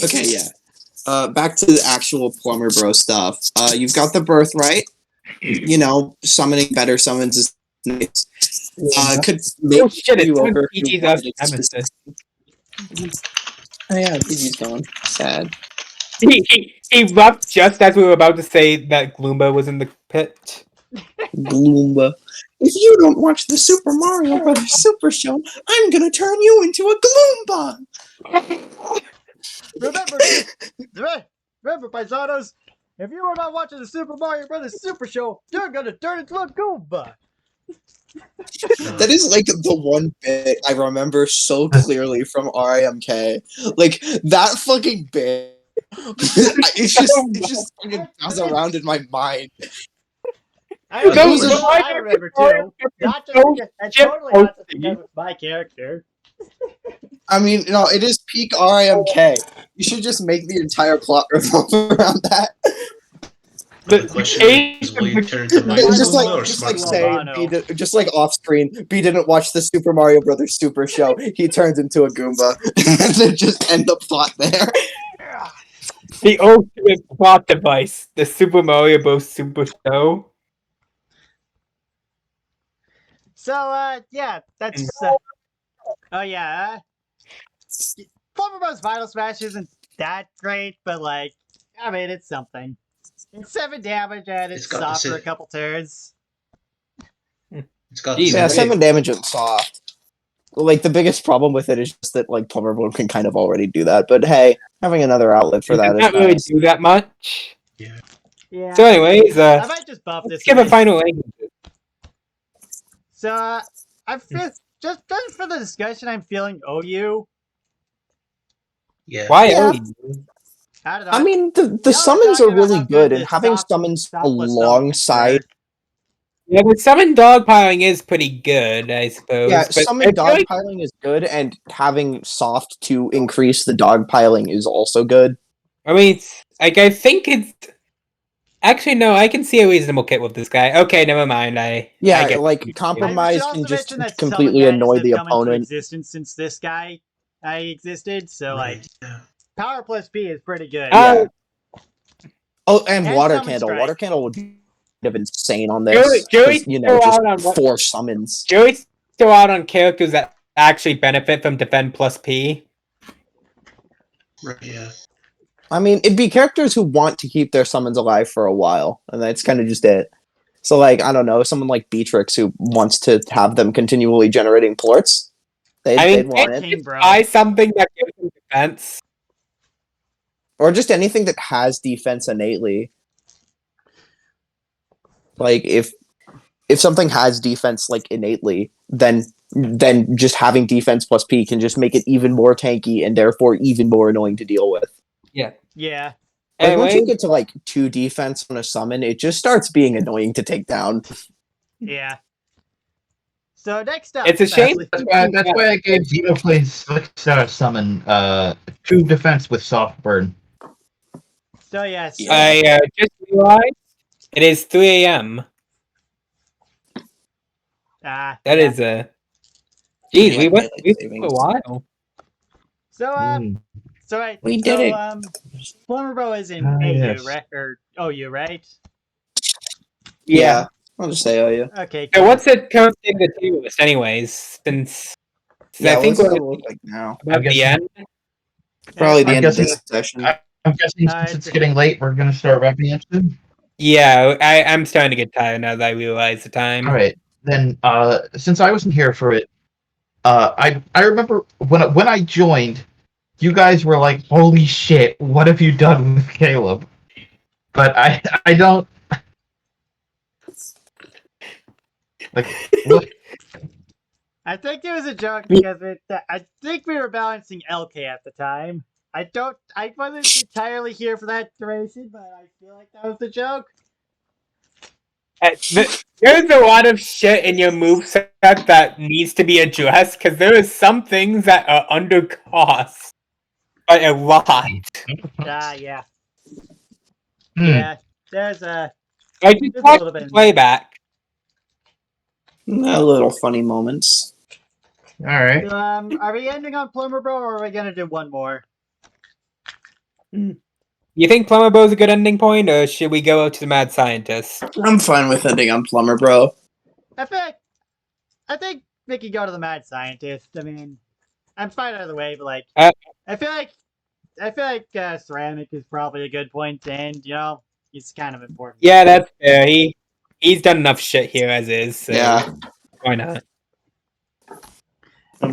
Okay, yeah. Back to the actual Plumber Bro stuff. You've got the birthright. You know, summoning better summons is nice. Could make Oh shit, it's you doing over if you PG's wanted out it Nemesis. Oh yeah, PG's gone. Sad. He left just as we were about to say that Gloomba was in the pit. Gloomba. If you don't watch the Super Mario Brothers Super Show, I'm gonna turn you into a Gloomba! Remember, paisanos, if you are not watching the Super Mario Brothers Super Show, you're gonna turn into a Goomba. That is like the one bit I remember so clearly from RIMK. Like that fucking bit. It's just fucking bounce around in my mind. I No, remember too. Not just and totally not just because it's my character. I mean, no, it is peak RIMK. You should just make the entire plot revolve around that. The question is, will you turn into Mike Just Goomba or like Smart say, Goomba? just like off screen, B didn't watch the Super Mario Brothers Super Show. He turns into a Goomba, and then just end the plot there. The ultimate plot device, the Super Mario Bros. Super Show. So, yeah, that's. Oh yeah. Plumber Bros Final Smash isn't that great, but like, I mean, it's something. It's 7 damage and it's It's got the soft for a same- couple turns. It's got Jeez, Yeah, Wait. 7 damage and soft. Like the biggest problem with it is just that like Plumber Bro can kind of already do that. But hey, having another outlet for It that does is not really nice. do that much. Yeah. So, anyways, I might just buff let's this. give a guy. final language. So, I feel just for the discussion, I'm feeling OU. Yeah. Why? Yeah. I don't know. I mean, the Y'all summons talking are about really how good, and this having stop summons was so alongside Yeah, the summon dogpiling is pretty good, I suppose. Yeah, but summon I feel like- dogpiling is good, and having soft to increase the dogpiling is also good. I mean, I think it's. Actually, no, I can see a reasonable kit with this guy. Okay, never mind. I get like you. compromise I should can also just mention that completely summon annoy guys the have come into opponent. existence since this guy existed, so like Yeah. power plus P is pretty good. Uh, Oh, and And water summon candle. strike. Water candle would be kind of insane on this. Joey's 'Cause, you still know, just out on what- 4 summons. Joey's still out on characters that actually benefit from defend plus P. Right, yeah. I mean, it'd be characters who want to keep their summons alive for a while, and that's kind of just it. So, like, I don't know, someone like Beatrix who wants to have them continually generating ports. They'd I mean, want can't it. you buy something that gives them defense? Or just anything that has defense innately. Like, if something has defense like innately, then just having defense plus P can just make it even more tanky and therefore even more annoying to deal with. Yeah. Like once you Anyway, get to like 2 defense on a summon, it just starts being annoying to take down. Yeah. So next up, it's a shame. That's why I gave Xenoplane's Slick Summon 2 defense with soft burn. So yes, I just realized it is 3 a.m. That is a. Geez, we went Daylight for a savings. while. So Mm. so right, We so, did it. Plumber Bro is in Ah, AU, yes. right? Or OU, right? Yeah. I'll just say, oh yeah. Okay. So cool. what's the current state of the tier list, anyways? Since Yeah, I think what's we're it look like now? at the end. Probably the I'm end of guessing- this session. I'm guessing since it's getting late, we're gonna start wrapping it soon. Yeah, I'm starting to get tired now that I realize the time. All right, then. Since I wasn't here for it, I remember when I joined, you guys were like, "Holy shit, what have you done with Caleb?" But I don't like what. I think it was a joke because I think we were balancing LK at the time. I wasn't entirely here for that duration, but I feel like that was the joke. There's a lot of shit in your moveset that needs to be addressed because there is some things that are under cost by a lot. Yeah. Hmm. Yeah. There's a I just There's a watched little the bit. playback. Little funny moments. All right. are we ending on Plumber Bro or are we gonna do one more? You think Plumber Bro is a good ending point, or should we go to the Mad Scientist? I'm fine with ending on Plumber Bro. I think we could go to the Mad Scientist. I mean, I'm fine either way, but like, Uh, I feel like Ceramic is probably a good point to end. You know, he's kind of important. Yeah, that's fair. He's done enough shit here as is. So Yeah. why not? So yeah,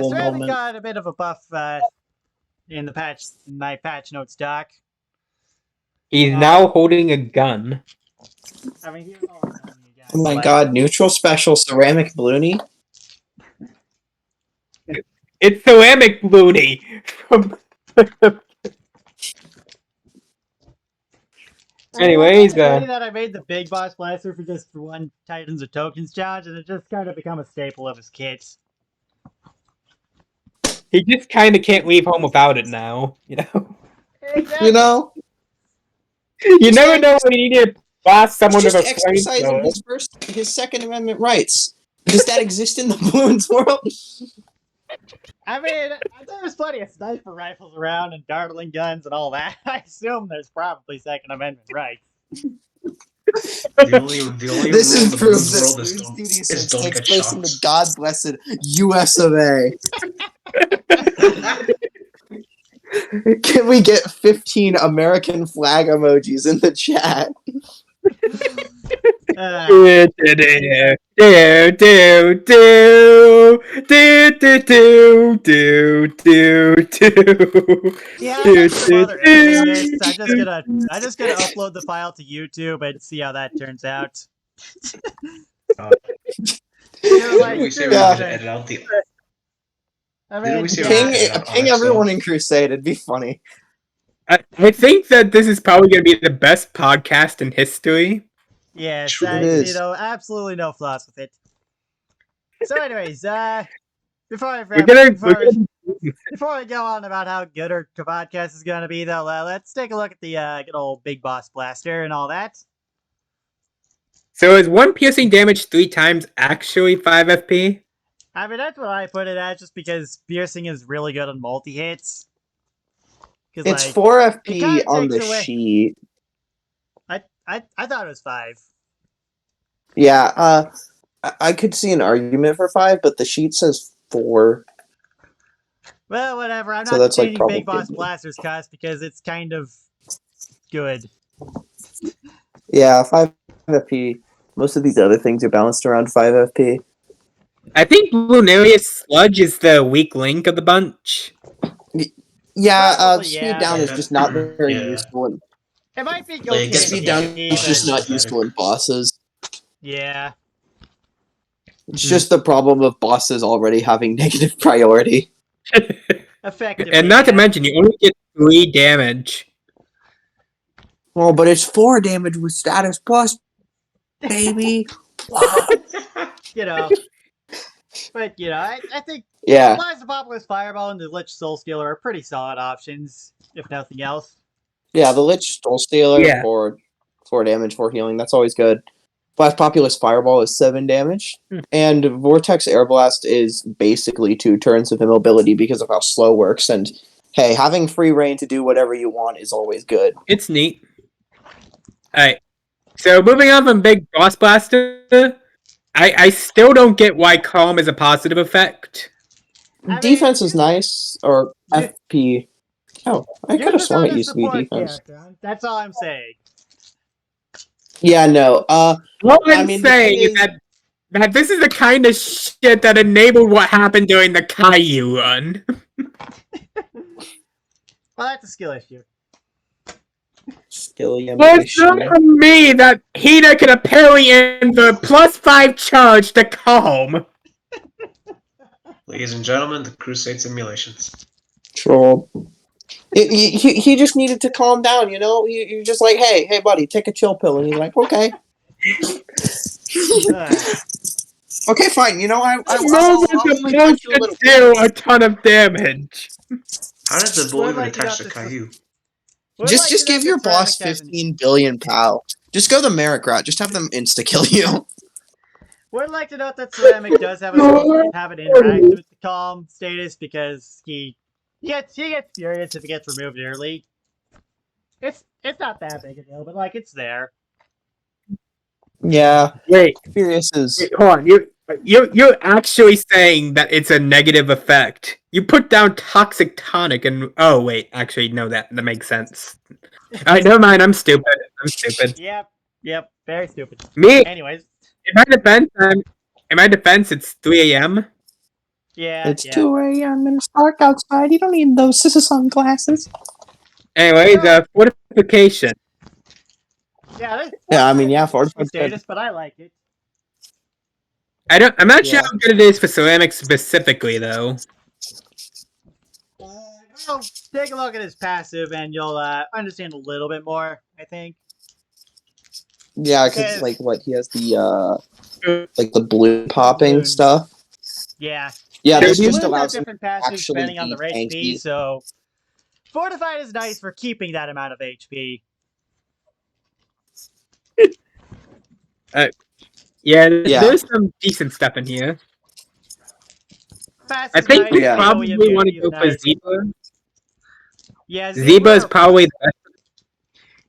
Unpoppable Ceramic moment. got a bit of a buff in my patch notes doc. He's now holding a gun. I mean, he's always having a gun, Oh my but- god, neutral special ceramic balloony. It's Ceramic Looney from. Anyways, I was that I made the Big Boss Blaster for just one Titans of Tokens challenge, and it just kind of become a staple of his kits. he just kind of can't leave home without it now. You know. You know? You never know when you need to blast someone with Just a exercising flamethrower. his Second Amendment rights. Does that exist in the Balloons world? I mean, there's plenty of sniper rifles around and dartling guns and all that. I assume there's probably Second Amendment rights. The only This rule is of the proof Balloons that world is Balloons don't, DD6 is don't takes get place shot. in the god-blessed US of A. Can we get 15 American flag emojis in the chat? Uh, yeah, I'm not gonna bother editing this. I'm just gonna upload the file to YouTube and see how that turns out. You're like, Didn't we say we Yeah. were gonna edit out the? I Didn't mean, we say yeah. we Ping, were gonna ping edit everyone in Crusade, it'd be funny. I think that this is probably going to be the best podcast in history. Yes, True. I It is. see absolutely no flaws with it. So, anyways, before I We're gonna, before I go on about how good our podcast is gonna be, though, let's take a look at the good old Big Boss Blaster and all that. So is one piercing damage 3 times actually 5 FP? I mean, that's what I put it at, just because piercing is really good on multi hits. It's 4 FP kinda on the takes away- sheet. I thought it was 5. Yeah, I could see an argument for 5, but the sheet says 4. Well, whatever. I'm So not that's, like, changing Big probably Boss good. Blaster's cost because it's kind of good. Yeah, 5 FP. Most of these other things are balanced around 5 FP. I think Lunarius Sludge is the weak link of the bunch. Yeah, Probably, speed yeah. down is just not very Yeah. useful. It might be Like, okay. it gets Speed the down PvP, is just but- not useful in bosses. Yeah. It's just the problem of bosses already having negative priority. Effectively. And not to yeah. mention, you only get 3 damage. Well, but it's 4 damage with status plus, baby. You know. But, I think Yeah. Blaster Populous Fireball and the Lich Soul Stealer are pretty solid options, if nothing else. Yeah, the Lich Soul Stealer Yeah. for 4 damage, 4 healing. That's always good. Blast Populous Fireball is 7 damage. And Vortex Air Blast is basically 2 turns of immobility because of how slow works. And hey, having free reign to do whatever you want is always good. It's neat. Alright. So moving on from Big Boss Blaster, I still don't get why Calm is a positive effect. I mean, Defense is nice, or you- FP. Oh, I You're could have just sworn not it a used to be support defense. character. That's all I'm saying. Yeah, no. What I I'm mean, the saying thing is that this is the kind of shit that enabled what happened during the Caillou run. Well, that's a skill issue. Skill Well, it's not animation. from me that Hina could apparently end the +5 charge to Calm. Ladies and gentlemen, the Crusade simulations. Troll. He just needed to calm down, you know? You're just like, hey, buddy, take a chill pill. And he's like, okay. Okay, fine. You know, I'll Move only is punch supposed you a little to do a ton of damage. How does the bull Well, even like, you attach got to this- Caillou? Just give your boss 15 billion POW. Just go the Merrick route. Just have them insta-kill you. Would like to note that Ceramic does have an interaction with the calm status because he gets furious if it gets removed early. It's not that big a deal, but it's there. Yeah, Wait, Furious is... wait, hold on. You're actually saying that it's a negative effect. You put down Toxic Tonic and... Oh, wait. Actually, no, that makes sense. Alright, never mind. I'm stupid. Yep, very stupid. Me, Anyways, in my defense, it's 3 a.m. yeah, It's yeah. 2 a.m. and it's dark outside. You don't need those sunglasses. Anyways, fortification. Yeah, I mean, yeah, for Ford's good. status, but I like it. I'm not sure Yeah. how good it is for ceramics specifically, though. Well, take a look at his passive, and you'll understand a little bit more. I think. Yeah, Okay. because, like, what, he has the, like, the blue popping Balloon. stuff. Yeah. Yeah, There's this just Blues have allows him different passives actually depending on be their HP, tanky. so Fortified is nice for keeping that amount of HP. Yeah, Yeah. there's some decent stuff in here. Fast I is think nice, we Yeah. probably AoE want to immunity go is for nice. Zebra. Yeah, Zebra is probably the best.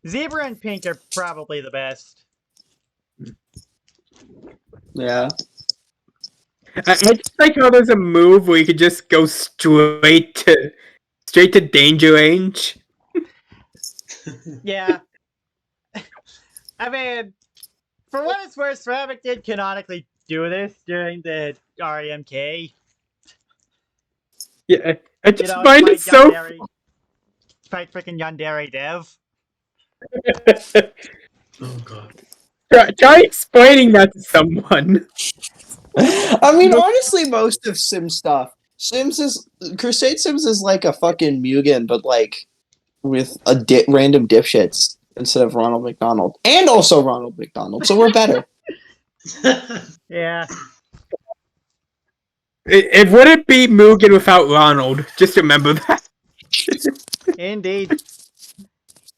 Zebra and Pink are probably the best. Yeah. I just like how there's a move where you could just go straight to danger range. Yeah. I mean, for what it's worth, Ceramic did canonically do this during the REMK. Yeah, I You just know, find fight it so. Fight freaking Yandere Dev. Oh god. Try explaining that to someone. I mean, honestly, most of Sims stuff. Crusade Sims is like a fucking Mugen, but like with random dipshits. instead of Ronald McDonald, and also Ronald McDonald, so we're better. Yeah. It wouldn't be Mugen without Ronald. Just remember that. Indeed.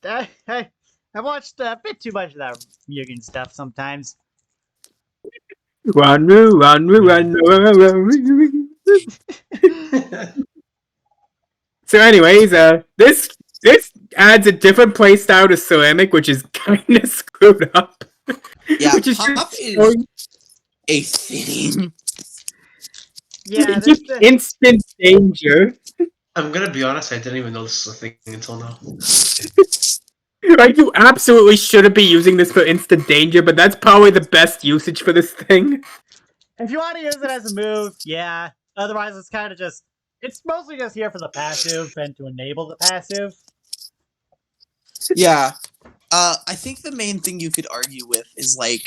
I watched a bit too much of that Mugen stuff sometimes. Run. So, anyways, this adds a different playstyle to Ceramic, which is kind of screwed up. Yeah, Which is Pop just is a thing. Yeah, it's there's just the, instant danger. I'm gonna be honest, I didn't even know this was a thing until now. Like, you absolutely shouldn't be using this for instant danger, but that's probably the best usage for this thing. if you want to use it as a move, yeah. Otherwise, it's kind of just. It's mostly just here for the passive and to enable the passive. Yeah. I think the main thing you could argue with is, like,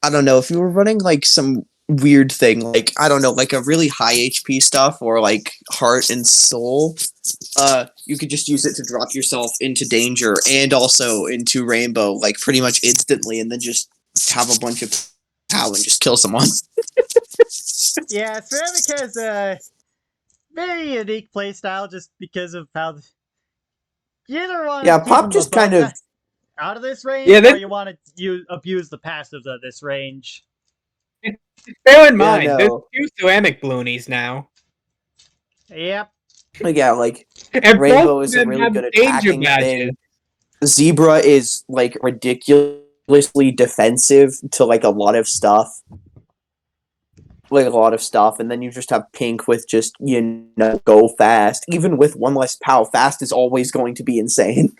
I don't know, if you were running, like, some weird thing, like, I don't know, like a really high HP stuff, or, like, heart and soul, you could just use it to drop yourself into danger and also into rainbow, like, pretty much instantly, and then just have a bunch of pow and just kill someone. Yeah, Ceramic has a very unique playstyle just because of how. You either want Yeah, to keep Pop them just above kind of- that- out of this range, Yeah, or that- you want to abuse the passives of this range. Bear in Yeah, mind, no. there's 2 Ceramic Bloonies now. Yep. Like, yeah, like, And Rainbow both is of a them really have good danger attacking badges. thing. Zebra is, like, ridiculously defensive to, like, a lot of stuff. And then you just have Pink with just, go fast. Even with one less pow, fast is always going to be insane.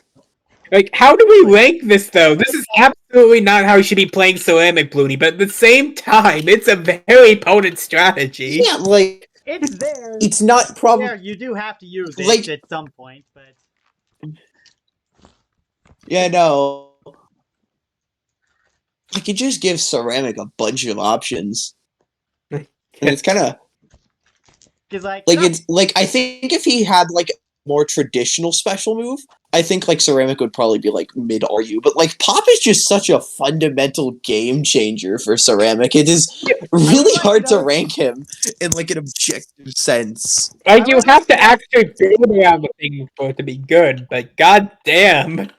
Like, how do we rank this, though? This is absolutely not how you should be playing Ceramic Bloony, but at the same time, it's a very potent strategy. Yeah, like, It's there. it's not probably... There, you do have to use it Like- at some point, but Yeah, no. Like, it just gives Ceramic a bunch of options. And it's kind of... because Like, it's... Like, I think if he had, like, a more traditional special move, I think, like, Ceramic would probably be, like, mid-RU. But, like, Pop is just such a fundamental game changer for Ceramic. It is really hard to rank him in, like, an objective sense. Like, you have to actually build around the thing for it to be good, but goddamn.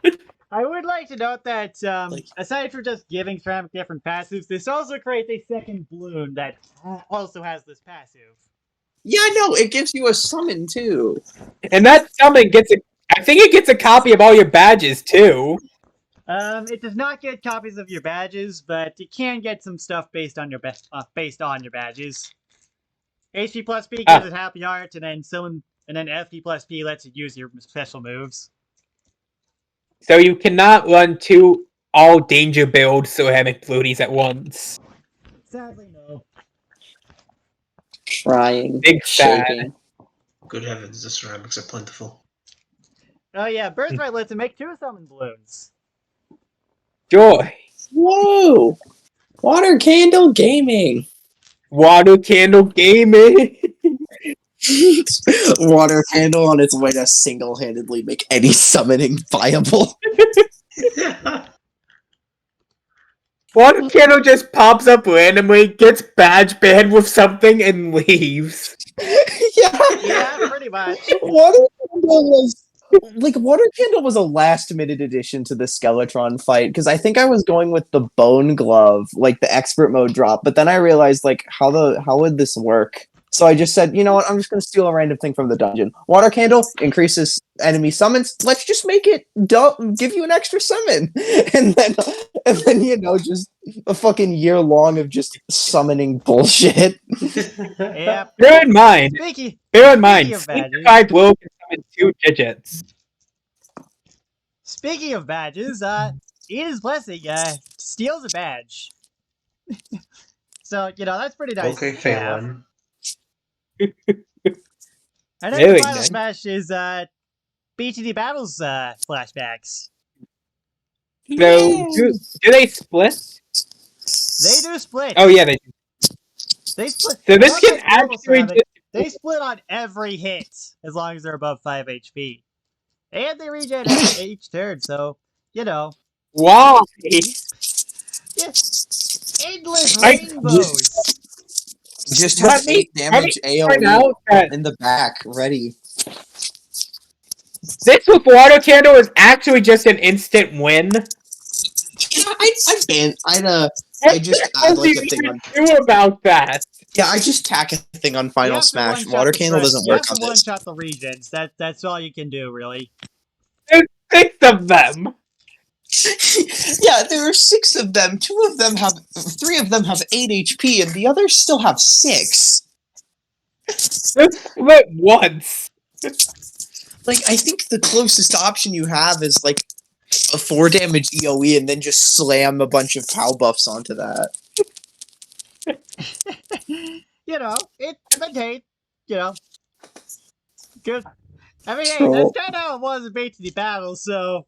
I would like to note that Like- aside from just giving Ceramic different passives, this also creates a second balloon that also has this passive. Yeah, no, it gives you a summon, too. And that summon gets a... I think it gets a copy of all your badges, too. It does not get copies of your badges, but it can get some stuff based on your badges. HP plus P gives it Happy Heart, and then FP plus P lets you use your special moves. So you cannot run 2 all-danger build Ceramic Bloonies at once. Sadly, no. Trying. Big sad. Shaking. Good heavens, the ceramics are plentiful. Oh yeah, Birthright lets him make 2 summon balloons. Joy. Whoa! Water Candle Gaming! Water Candle Gaming. Water Candle on its way to single-handedly make any summoning viable. Water Candle just pops up randomly, gets badge banned with something, and leaves. Yeah, Yeah, pretty much. Water Candle was a last-minute addition to the Skeletron fight, because I think I was going with the Bone Glove, like the expert mode drop, but then I realized, like, how would this work? So I just said, you know what, I'm just going to steal a random thing from the dungeon. Water Candle increases enemy summons. Let's just make it give you an extra summon. And then, just a fucking year long of just summoning bullshit. Yep. Bear in mind, Speaking of badges. Sanctified Will can summon 2 digits. Speaking of badges, Eden's Blessing steals a badge. So, that's pretty nice. Okay, to have. Phelan. And then Very the final nice. smash is BTD Battles flashbacks. So, do they split? They do split. Oh, yeah, they do. They split. So this Not can like normal actually Ceramic, just... They split on every hit as long as they're above 5 HP. And they regen after each turn, so you know, Why? endless I- rainbows. Just Let have me- 8 damage let me point AoE out that in the back, ready. this with Water Candle is actually just an instant win. Yeah, I just add like a thing on. do about that? Yeah, I just tack a thing on Final You have to Smash. one-shot Water the Candle threat- doesn't You work have on to this. one-shot the regions. That's all you can do, really. There's 6 of them. Yeah, there are 6 of them. 3 of them have 8 HP, and the others still have 6. Just split once. Like, I think the closest option you have is like a 4 damage EOE, and then just slam a bunch of POW buffs onto that. You know, it maintained, you know. Good. I mean, hey, Troll. that's kind of how it was in BTD Battle, so.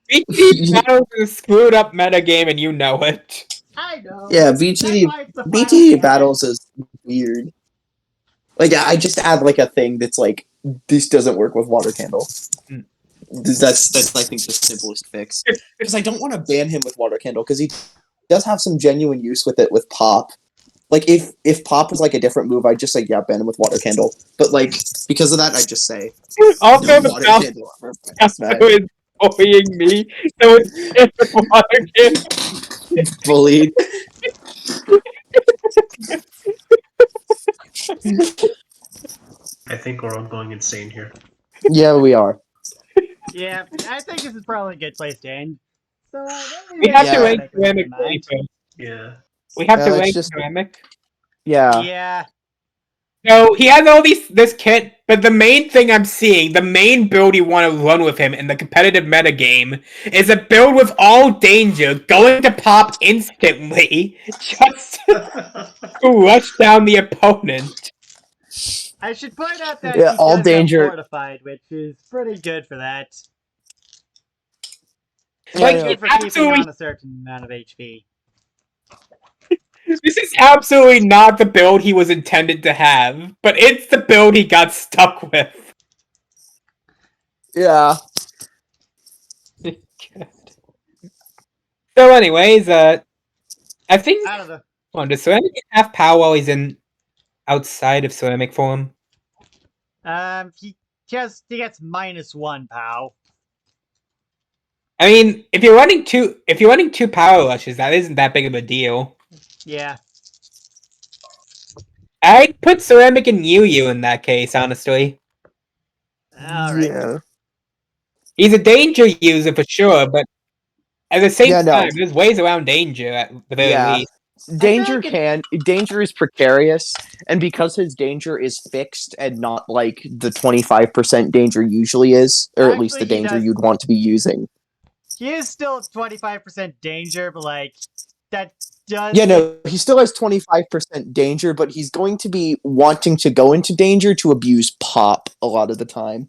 BT Battles is a screwed up metagame and you know it. I know. Yeah, That's why it's the final BTD challenge. battles is weird. Like, I just add like a thing that's like, this doesn't work with Water Candle. Mm. That's I think the simplest fix. Because I don't want to ban him with Water Candle because he does have some genuine use with it with Pop. Like if Pop was like a different move, I'd just say yeah, ban him with Water Candle. But like because of that, I just say Also, no the Water Falco Candle. for Smash. is bullying me, so it's Water Candle. Bullied. I think we're all going insane here. Yeah, we are. Yeah, I think this is probably a good place to end. So, We have to Yeah. rank ceramic really first. Yeah. We have to it's rank just- ceramic. Yeah. Yeah. So he has all this kit, but the main thing I'm seeing, the main build you want to run with him in the competitive metagame, is a build with all danger, going to pop instantly, just to rush down the opponent. I should point out that Yeah, he all does danger- have fortified, which is pretty good for that. Like, Good for keeping absolutely, on a certain amount of HP. this is absolutely not the build he was intended to have, but it's the build he got stuck with. Yeah. So, anyways, I think. Out of the Hold on, does Ceramic have power while he's outside of Ceramic form? he gets -1 POW. I mean, if you're running two power rushes, that isn't that big of a deal. Yeah. I'd put Ceramic and Yu in that case, honestly. Alright. Yeah. He's a danger user for sure, but at the same Yeah, no. time, there's ways around danger at the very Yeah. least. Danger is precarious, and because his danger is fixed and not like the 25% danger usually is, or at least the Actually, he danger does- you'd want to be using. He is still 25% danger, but like that does Yeah, no, he still has 25% danger, but he's going to be wanting to go into danger to abuse Pop a lot of the time.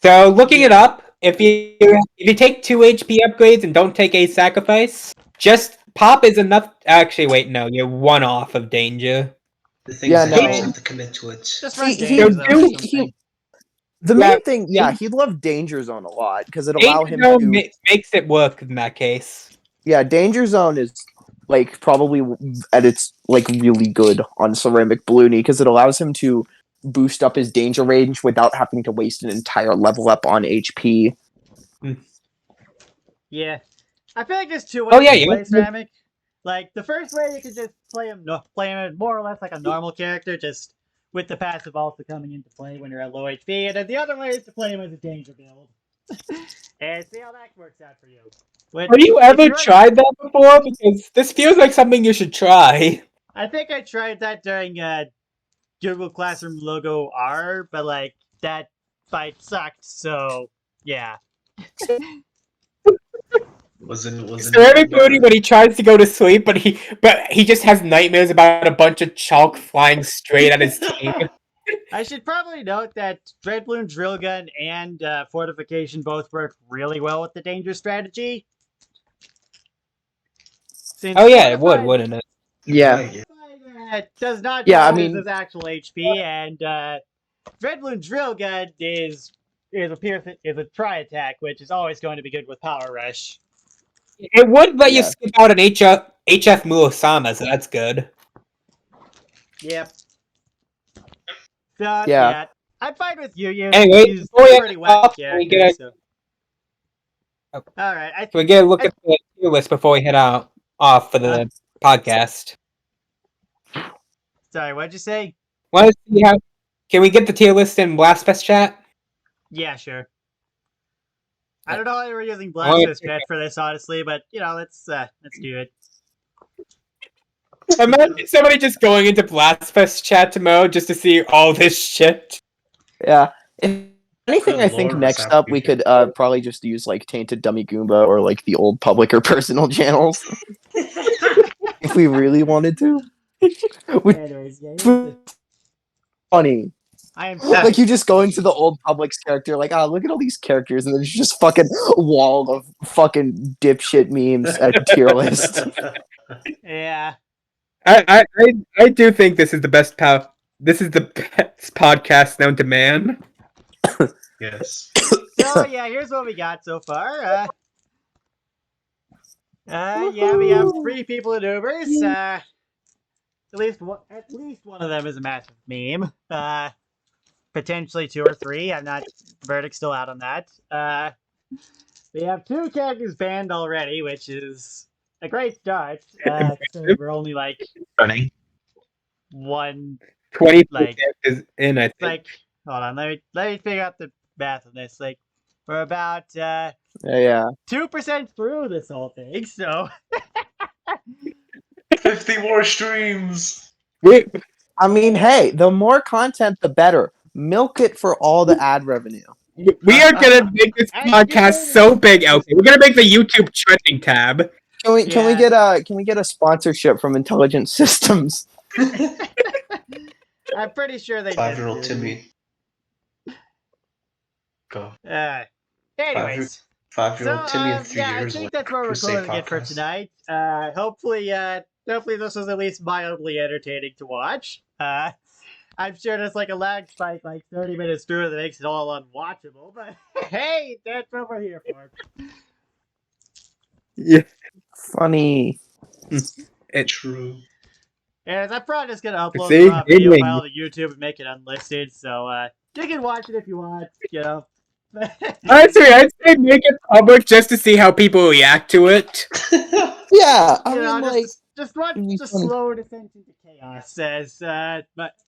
So, looking it up, if you take 2 HP upgrades and don't take a sacrifice, just Pop is enough. Actually, wait, no, you're 1 off of danger. The thing Yeah, is, that you no. just have to commit to it. just run He- danger zone or he- something. The Yeah, main thing, yeah, he'd love Danger Zone a lot because it allow Danger him Zone to. makes it work in that case. Yeah, Danger Zone is like probably at its like really good on Ceramic Balloony because it allows him to boost up his danger range without having to waste an entire level up on HP. Yeah. I feel like there's 2 ways Oh, yeah, to you play can- Ceramic. Like, the first way you can just play him more or less like a normal character, just with the passive also coming into play when you're at low HP, and then the other way is to play him as a danger build. And see how that works out for you. Which, Have you if ever you're- tried that before? Because this feels like something you should try. I think I tried that during Google Classroom logo R, but like that fight sucked, so yeah. Wasn't Ceramic Booty when he tries to go to sleep, but he just has nightmares about a bunch of chalk flying straight at his team. I should probably note that Dreadbloom Drill Gun and Fortification both work really well with the danger strategy. Since Oh yeah, it would, Fortified- wouldn't it? Yeah. Fortified, does not Yeah, I use mean- his actual HP, and Dreadbloom Drill Gun is is a try attack, which is always going to be good with Power Rush. It would let you Yeah. skip out an HF Muosama, so that's good. Yep. So, Yeah. I'm fine with Yu. Anyway, He's before we pretty end whack off, can we character. get So. Oh. All right. Can we get a look at the tier list before we head off for the podcast? Sorry, what'd you say? Want to see how? Can we get the tier list in Blastfest chat? Yeah, sure. I don't know why we're using Oh, yeah. Blastfest chat for this, honestly, but let's do it. Imagine somebody just going into Blastfest chat mode just to see all this shit. Yeah. If anything, Good I think lord, next what's up we happening could probably just use like Tainted Dummy Goomba or like the old public or personal channels if we really wanted to. Which Anyways, would be funny. I am Like you just go into the old Publix character, like, look at all these characters, and there's just fucking wall of fucking dipshit memes at tier list. Yeah. I do think this is the best This is the best podcast known to man. Yes. So yeah, here's what we got so far. Yeah, we have 3 people in Ubers. At least one of them is a massive meme. Potentially 2 or 3. I'm not. Verdict's still out on that. We have 2 characters banned already, which is a great start. We're only like Funny. 20 Like- is in, I think. like. Hold on, let me figure out the math on this. Like, we're about Yeah. 2% through this whole thing, so 50 more streams. We I mean, hey, the more content, the better. Milk it for all the ad revenue. are gonna make this podcast so big, okay? We're gonna make the YouTube trending tab. Can we Yeah. get a sponsorship from Intelligent Systems? I'm pretty sure they 5-year-old did. Timmy. Go. Anyways, 5-year-old Timmy in 3 yeah, years. I think like that's where we're Crusade closing it for podcast. tonight. Hopefully this was at least mildly entertaining to watch. I'm sure there's like a lag spike like 30 minutes through that makes it all unwatchable, but hey, that's what we're here for. Yeah. Funny. True. And I'm probably just gonna upload See, the raw video gaming. file to YouTube and make it unlisted, so you can watch it if you want, you know. Honestly, I'd say make it public just to see how people react to it. Yeah, I You know, mean, like, just watch it'd be the funny. slow descent into chaos as